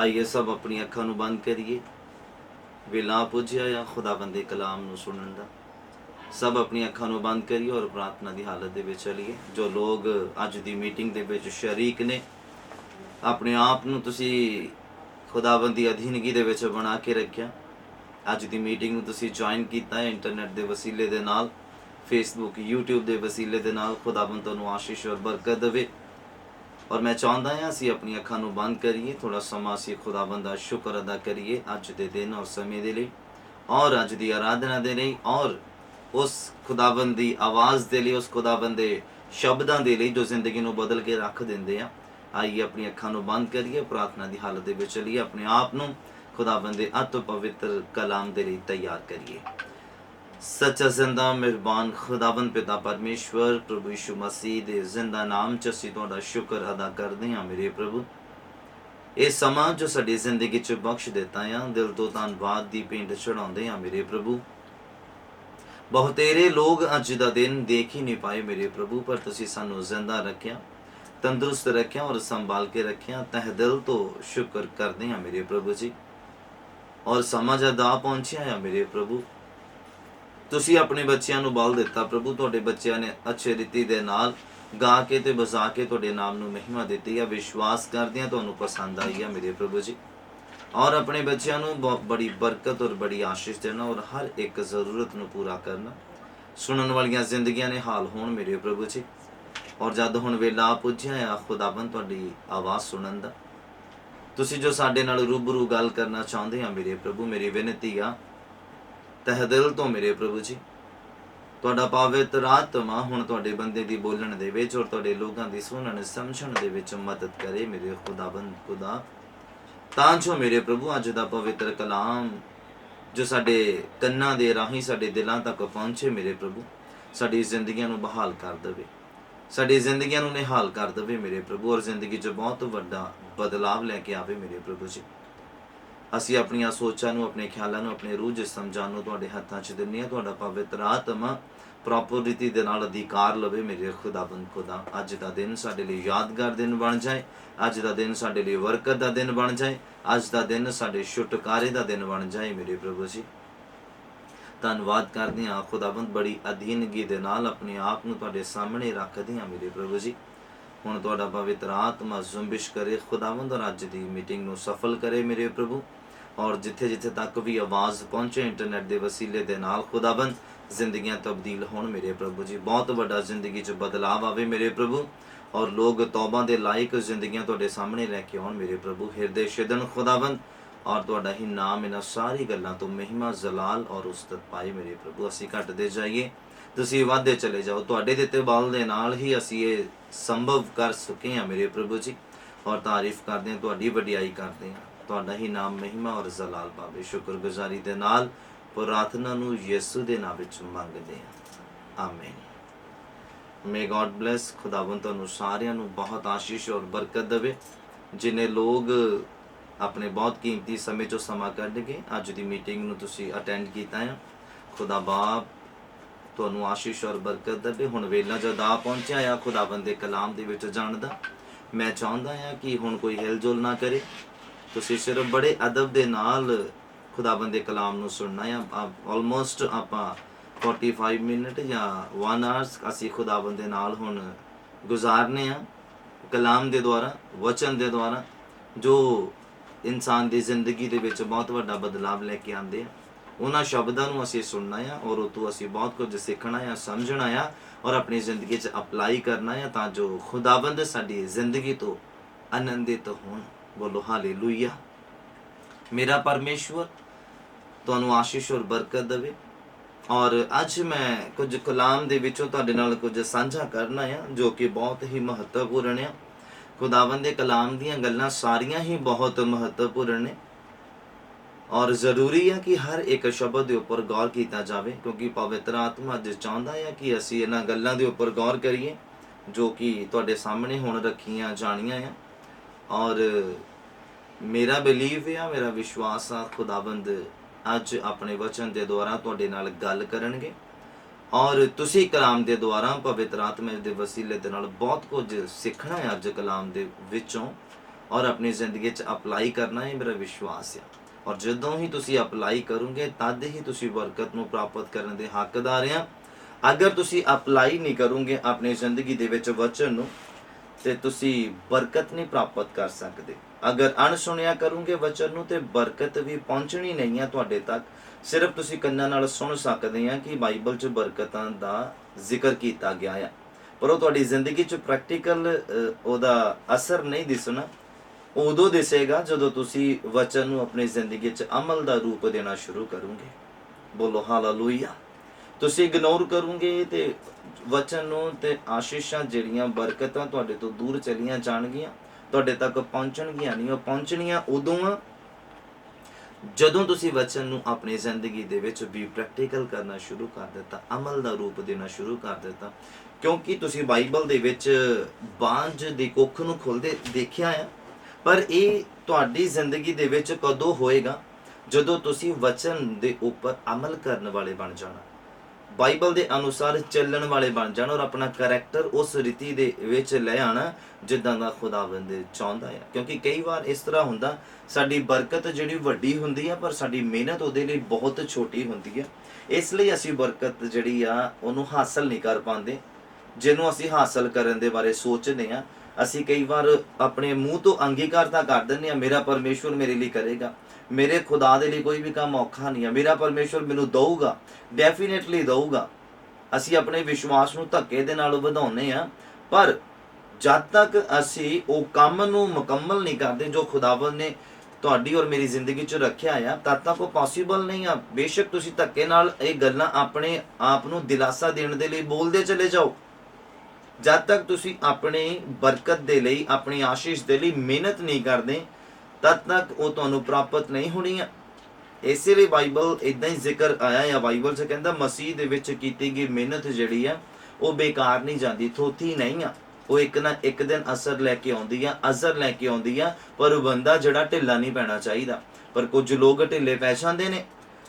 आइए सब अपनी अखां नूं बंद करिए। वेला पुज्या या खुदाबंद दे कलाम नूं सुनन दा। सब अपनी अखां नूं बंद करिए और प्रार्थना की हालत दे विच चलिए। जो लोग अज दी मीटिंग दे विच शरीक ने, अपने आप नूं तुसीं खुदाबंद दी अधीनगी दे विच बना के रखिया। अज दी मीटिंग नूं तुसीं ज्वाइन कीता है इंटरनेट दे वसीले दे नाल, फेसबुक यूट्यूब दे वसीले दे नाल। खुदाबंद तुहानूं आशीष और बरकत देवे। और मैं चाहता हाँ असीं अपनी अखां नूं बंद करिए, थोड़ा समा असीं खुदाबंद दा शुक्र अदा करिए अज दे दिन और समय दे लई, और अज दी आराधना दे लई, और उस खुदाबंद दी आवाज़ दे लई, उस खुदाबंद दे शब्दां दे लई जो जिंदगी नूं बदल के रख दिंदे आ। आइए अपनी अखां नूं बंद करिए, प्रार्थना की हालत दे विच चलिए, अपने आप नूं खुदाबंद दे अत पवित्र कलाम दे लई तैयार करिए। सच्चा जिंदा मेहरबान खुदाबंद पिता परमेश्वर प्रभु यीशु मसीह दे जिंदा नाम च असीं तुहाडा शुक्र अदा करदे हां मेरे प्रभु। ये समा जो साडी जिंदगी च बख्श दिता है, दिल तो धन्नवाद दी भेंट चढ़ाउंदे हां मेरे प्रभु। बहुतेरे लोग अज दा दिन देख ही नहीं पाए मेरे प्रभु, पर तुसीं सानूं जिंदा रखिया, तंदुरुस्त रखिया और संभाल के रखिया। तह दिल तो शुक्र करदे हां मेरे प्रभु जी। और समा जद आ पहुंचिया है मेरे प्रभु, तुसीं अपने बच्चों नूं बल दिता प्रभु। तुहाडे बच्चों ने अच्छे रीति दे नाल गा के ते बजा के तुहाडे नाम नूं महिमा दित्ती है। विश्वास करदे हां तुहानूं पसंद आई है मेरे प्रभु जी। और अपने बच्चों नूं बड़ी बरकत और बड़ी आशीष देना, और हर एक जरूरत नूं पूरा करना। सुनन वालियां जिंदगियां ने हाल होण मेरे प्रभु जी। और जद हुण वेला पुज्जिया है खुदाबंद तुहाडी आवाज़ सुनन दा, तुसीं जो साडे नाल रूबरू गल करना चाहुंदे आ मेरे प्रभु, मेरी विनती आ तह दिल तो मेरे प्रभु जी, तुहाडा पवित्र आत्मा हुण तुहाडे बंदे दी बोलण दे विच और तुहाडे लोकां दी सुनण समझण दे विच मदद करे मेरे खुदाबंद खुदा, तां जो मेरे प्रभु अज दा पवित्र कलाम जो साडे कन्नां दे राहीं साडे दिलां तक पहुंचे मेरे प्रभु, साडी जिंदगियां नूं बहाल कर देवे, साडी जिंदगियां नूं निहाल कर देवे मेरे प्रभु, और जिंदगी च बहुत वड्डा बदलाव लैके आवे मेरे प्रभु जी। असीं अपनियां सोचां नूं, अपने ख्यालां नूं, अपने रूह च समझां नूं तुहाडे हत्थां च दिंदे हां। तुहाडा पवित्र आत्मा प्रॉपर रीति दे नाल अधिकार लवे मेरे खुदाबंद खुदा। अज दा दिन साडे लई यादगार दिन बन जाए, अज दा दिन साडे लई बरकत दा दिन बन जाए, अज दा दिन साडे छुटकारे दा दिन बन जाए मेरे प्रभु जी। धन्नवाद करदे हां खुदाबंद, बड़ी अधीनगी दे नाल अपने आप नूं तुहाडे सामणे रखदे हां मेरे प्रभु जी। हुण तुहाडा पवित्र आत्मा जुंबिश करे खुदावंद, और अज दी मीटिंग नूं सफल करे मेरे प्रभु। और जिथे जिथे तक भी आवाज़ पहुँचे इंटरनेट के वसीले दे नाल खुदाबंद, जिंदगियां तब्दील होण मेरे प्रभु जी। बहुत वड्डा जिंदगी च बदलाव आवे मेरे प्रभु, और लोग तौबा दे लायक जिंदगियां तुहाडे सामने लैके आउण मेरे प्रभु। हिरदे शिदन खुदाबंद, और तुहाडा ही नाम इन्हां सारी गल्लां तो महिमा जलाल और उस्तत पाए मेरे प्रभु। असीं घटदे जाइए, तुसीं वाधे चले जाओ। तुहाडे दित्ते बल दे नाल ही असीं ये संभव कर सके हैं मेरे प्रभु जी, और तारीफ करते हैं, तुहाडी वडियाई करते हैं। तुहाडा ही नाम महिमा और जलाल पावे। शुक्रगुजारी दे नाल प्रार्थना नूं यीशु दे नाम विच मंगदे हां, आमीन। May God bless. खुदावंद तुहानूं सारिआं नूं बहुत आशीष और बरकत देवे। जिन्हें लोग अपने बहुत कीमती समय चों समा कढ के अज दी मीटिंग नूं तुसीं अटेंड कीता है, खुदा बाप तुहानूं आशीष और बरकत देवे। हुण वेला जद आ पहुंचिया आ खुदाबंद दे कलाम दे विच जाण दा, मैं चाहुंदा हां कि हुण कोई हिल-जुल ना करे। तुसीं सिर्फ बड़े अदब दे नाल खुदाबंद दे कलाम नूं सुनना है। ऑलमोस्ट आपां 45 मिनट या 1 आवर्स असीं खुदाबंद दे नाल हुण गुजारने आ, कलाम दे द्वारा, वचन दे द्वारा, जो इंसान दी जिंदगी दे विच बहुत वड्डा बदलाव लैके आंदे आ। उन्हां शब्दां नूं असीं सुनना है, और उतों असीं बहुत कुछ सीखना है, समझना है, और अपनी जिंदगी च अप्लाई करना है, तां जो खुदाबंद साडी जिंदगी तो आनंदित होण। बोलो हालेलुया। मेरा परमेश्वर तुहानूं आशीष और बरकत देवे। और अज मैं कुछ कलाम दे विचों तुहाडे नाल कुछ साझा करना है, जो कि बहुत ही महत्वपूर्ण है। खुदावंद दे कलाम दीयां गल्लां सारियां ही बहुत महत्वपूर्ण ने, और जरूरी है कि हर एक शब्द के उपर गौर किया जाए, क्योंकि पवित्र आत्मा अज चाहता है कि असीं इन्हां गल्लां दे उपर गौर करिए जो कि तुहाडे सामने हुण रखियां जाणियां हैं। और मेरा बिलीव है, मेरा विश्वास आ खुदाबंद अज अपने वचन के द्वारा तुहाडे नाल गल करनगे, और तुसीं कलाम के द्वारा पवित्र आत्मा के वसीले दे नाल बहुत कुछ सीखना है अज कलाम दे विचों। ਔਰ ਆਪਣੀ ਜ਼ਿੰਦਗੀ 'ਚ ਅਪਲਾਈ ਕਰਨਾ, ਇਹ ਮੇਰਾ ਵਿਸ਼ਵਾਸ ਆ। ਔਰ ਜਦੋਂ ਹੀ ਤੁਸੀਂ ਅਪਲਾਈ ਕਰੋਗੇ ਤਦ ਹੀ ਤੁਸੀਂ ਬਰਕਤ ਨੂੰ ਪ੍ਰਾਪਤ ਕਰਨ ਦੇ ਹੱਕਦਾਰ ਆ। ਅਗਰ ਤੁਸੀਂ ਅਪਲਾਈ ਨਹੀਂ ਕਰੋਗੇ ਆਪਣੀ ਜ਼ਿੰਦਗੀ ਦੇ ਵਿੱਚ ਵਚਨ ਨੂੰ, ਤੇ ਤੁਸੀਂ ਬਰਕਤ ਨਹੀਂ ਪ੍ਰਾਪਤ ਕਰ ਸਕਦੇ। ਅਗਰ ਅਣਸੁਣਿਆ ਕਰੋਗੇ ਵਚਨ ਨੂੰ ਤੇ ਬਰਕਤ ਵੀ ਪਹੁੰਚਣੀ ਨਹੀਂ ਆ ਤੁਹਾਡੇ ਤੱਕ। ਸਿਰਫ ਤੁਸੀਂ ਕੰਨਾਂ ਨਾਲ ਸੁਣ ਸਕਦੇ ਆ ਕਿ ਬਾਈਬਲ 'ਚ ਬਰਕਤਾਂ ਦਾ ਜ਼ਿਕਰ ਕੀਤਾ ਗਿਆ ਆ, ਪਰ ਉਹ ਤੁਹਾਡੀ ਜ਼ਿੰਦਗੀ 'ਚ ਪ੍ਰੈਕਟੀਕਲ ਉਹਦਾ ਅਸਰ ਨਹੀਂ ਦਿਸਣਾ। ਉਦੋਂ ਦਿਸੇਗਾ ਜਦੋਂ ਤੁਸੀਂ ਵਚਨ ਨੂੰ ਆਪਣੀ ਜ਼ਿੰਦਗੀ 'ਚ ਅਮਲ ਦਾ ਰੂਪ ਦੇਣਾ ਸ਼ੁਰੂ ਕਰੋਗੇ। ਬੋਲੋ ਹਾਲੇਲੂਇਆ। ਤੁਸੀਂ ਇਗਨੋਰ ਕਰੋਗੇ ਤੇ ਵਚਨ ਨੂੰ, ਤੇ ਆਸ਼ੀਸ਼ਾਂ ਜਿਹੜੀਆਂ ਬਰਕਤਾਂ ਤੁਹਾਡੇ ਤੋਂ ਦੂਰ ਚਲੀਆਂ ਜਾਣਗੀਆਂ, ਤੁਹਾਡੇ ਤੱਕ ਪਹੁੰਚਣਗੀਆਂ ਨਹੀਂ। ਉਹ ਪਹੁੰਚਣੀਆਂ ਉਦੋਂ ਆ ਜਦੋਂ ਤੁਸੀਂ ਵਚਨ ਨੂੰ ਆਪਣੀ ਜ਼ਿੰਦਗੀ ਦੇ ਵਿੱਚ ਵੀ ਪ੍ਰੈਕਟੀਕਲ ਕਰਨਾ ਸ਼ੁਰੂ ਕਰ ਦਿੱਤਾ, ਅਮਲ ਦਾ ਰੂਪ ਦੇਣਾ ਸ਼ੁਰੂ ਕਰ ਦਿੱਤਾ। ਕਿਉਂਕਿ ਤੁਸੀਂ ਬਾਈਬਲ ਦੇ ਵਿੱਚ ਬਾਂਝ ਦੀ ਕੁੱਖ ਨੂੰ ਖੁੱਲਦੇ ਦੇਖਿਆ ਆ, ਪਰ ਇਹ ਤੁਹਾਡੀ ਜ਼ਿੰਦਗੀ ਦੇ ਵਿੱਚ ਕਦੋਂ ਹੋਏਗਾ? ਜਦੋਂ ਤੁਸੀਂ ਵਚਨ ਦੇ ਉੱਪਰ ਅਮਲ ਕਰਨ ਵਾਲੇ ਬਣ ਜਾਣਾ, ਬਾਈਬਲ ਦੇ ਅਨੁਸਾਰ ਚੱਲਣ ਵਾਲੇ ਬਣ ਜਾਣ, ਔਰ ਆਪਣਾ ਕਰੈਕਟਰ ਉਸ ਰੀਤੀ ਦੇ ਵਿੱਚ ਲੈ ਆਣਾ ਜਿੱਦਾਂ ਦਾ ਖੁਦਾਵੰਦ ਚਾਹੁੰਦਾ ਆ। ਕਿਉਂਕਿ ਕਈ ਵਾਰ ਇਸ ਤਰ੍ਹਾਂ ਹੁੰਦਾ, ਸਾਡੀ ਬਰਕਤ ਜਿਹੜੀ ਵੱਡੀ ਹੁੰਦੀ ਆ ਪਰ ਸਾਡੀ ਮਿਹਨਤ ਉਹਦੇ ਲਈ ਬਹੁਤ ਛੋਟੀ ਹੁੰਦੀ ਆ। ਇਸ ਲਈ ਅਸੀਂ ਬਰਕਤ ਜਿਹੜੀ ਆ ਉਹਨੂੰ ਹਾਸਲ ਨਹੀਂ ਕਰ ਪਾਉਂਦੇ। ਜਿਹਨੂੰ ਅਸੀਂ ਹਾਸਲ ਕਰਨ ਦੇ ਬਾਰੇ ਸੋਚਦੇ ਆ, ਅਸੀਂ ਕਈ ਵਾਰ ਆਪਣੇ ਮੂੰਹ ਤੋਂ ਅੰਗੀਕਾਰ ਤਾਂ ਕਰ ਦਿੰਦੇ ਆ, ਮੇਰਾ ਪਰਮੇਸ਼ਵਰ ਮੇਰੇ ਲਈ ਕਰੇਗਾ, ਮੇਰੇ ਖੁਦਾ ਦੇ ਲਈ ਕੋਈ ਵੀ ਕੰਮ ਔਖਾ ਨਹੀਂ ਆ, ਮੇਰਾ ਪਰਮੇਸ਼ਵਰ ਮੈਨੂੰ ਦਊਗਾ, ਡੈਫੀਨੇਟਲੀ ਦਊਗਾ। ਅਸੀਂ ਆਪਣੇ ਵਿਸ਼ਵਾਸ ਨੂੰ ਧੱਕੇ ਦੇ ਨਾਲ ਵਧਾਉਂਦੇ ਆ, ਪਰ ਜਦ ਤੱਕ ਅਸੀਂ ਉਹ ਕੰਮ ਨੂੰ ਮੁਕੰਮਲ ਨਹੀਂ ਕਰਦੇ ਜੋ ਖੁਦਾਵੰਦ ਨੇ ਤੁਹਾਡੀ ਔਰ ਮੇਰੀ ਜ਼ਿੰਦਗੀ 'ਚ ਰੱਖਿਆ ਆ, ਤਦ ਤੱਕ ਉਹ ਪੋਸੀਬਲ ਨਹੀਂ ਆ। ਬੇਸ਼ੱਕ ਤੁਸੀਂ ਧੱਕੇ ਨਾਲ ਇਹ ਗੱਲਾਂ ਆਪਣੇ ਆਪ ਨੂੰ ਦਿਲਾਸਾ ਦੇਣ ਦੇ ਲਈ ਬੋਲਦੇ ਚਲੇ ਜਾਓ, ਜਦ ਤੱਕ ਤੁਸੀਂ ਆਪਣੀ ਬਰਕਤ ਦੇ ਲਈ, ਆਪਣੀ ਆਸ਼ੀਸ਼ ਦੇ ਲਈ ਮਿਹਨਤ ਨਹੀਂ ਕਰਦੇ, ਤਦ ਤੱਕ ਉਹ ਤੁਹਾਨੂੰ ਪ੍ਰਾਪਤ ਨਹੀਂ ਹੋਣੀ ਆ। ਇਸੇ ਲਈ ਬਾਈਬਲ ਇਦਾਂ ਹੀ ਜ਼ਿਕਰ ਆਇਆ ਆ, ਬਾਈਬਲ 'ਚ ਕਹਿੰਦਾ ਮਸੀਹ ਦੇ ਵਿੱਚ ਕੀਤੀ ਗਈ ਮਿਹਨਤ ਜਿਹੜੀ ਆ ਉਹ ਬੇਕਾਰ ਨਹੀਂ ਜਾਂਦੀ, ਥੋਥੀ ਨਹੀਂ ਆ। ਉਹ ਇੱਕ ਨਾ ਇੱਕ ਦਿਨ ਅਸਰ ਲੈ ਕੇ ਆਉਂਦੀ ਆ, ਅਜ਼ਰ ਲੈ ਕੇ ਆਉਂਦੀ ਆ। ਪਰ ਬੰਦਾ ਜਿਹੜਾ ਢਿੱਲਾ ਨਹੀਂ ਪੈਣਾ ਚਾਹੀਦਾ। ਪਰ ਕੁਝ ਲੋਕ ਢਿੱਲੇ ਪੈ ਜਾਂਦੇ ਨੇ,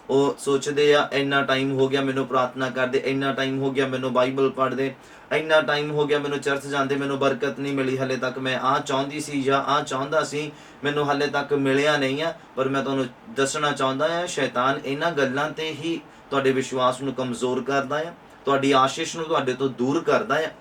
ਉਹ ਸੋਚਦੇ ਆ ਇੰਨਾ ਟਾਈਮ ਹੋ ਗਿਆ ਮੈਨੂੰ ਪ੍ਰਾਰਥਨਾ ਕਰਦੇ, ਇੰਨਾ ਟਾਈਮ ਹੋ ਗਿਆ ਮੈਨੂੰ ਬਾਈਬਲ ਪੜ੍ਹਦੇ, ਇੰਨਾ ਟਾਈਮ ਹੋ ਗਿਆ ਮੈਨੂੰ ਚਰਚ ਜਾਂਦੇ, ਮੈਨੂੰ ਬਰਕਤ ਨਹੀਂ ਮਿਲੀ, ਹਲੇ ਤੱਕ ਮੈਂ ਆਹ ਚਾਹੁੰਦੀ ਸੀ ਜਾਂ ਆਹ ਚਾਹੁੰਦਾ ਸੀ, ਮੈਨੂੰ ਹਲੇ ਤੱਕ ਮਿਲਿਆ ਨਹੀਂ ਆ। ਪਰ ਮੈਂ ਤੁਹਾਨੂੰ ਦੱਸਣਾ ਚਾਹੁੰਦਾ ਆ, ਸ਼ੈਤਾਨ ਇਹਨਾਂ ਗੱਲਾਂ ਤੇ ਹੀ ਤੁਹਾਡੇ ਵਿਸ਼ਵਾਸ ਨੂੰ ਕਮਜ਼ੋਰ ਕਰਦਾ ਆ, ਤੁਹਾਡੀ ਆਸ਼ੀਸ਼ ਨੂੰ ਤੁਹਾਡੇ ਤੋਂ ਦੂਰ ਕਰਦਾ ਆ।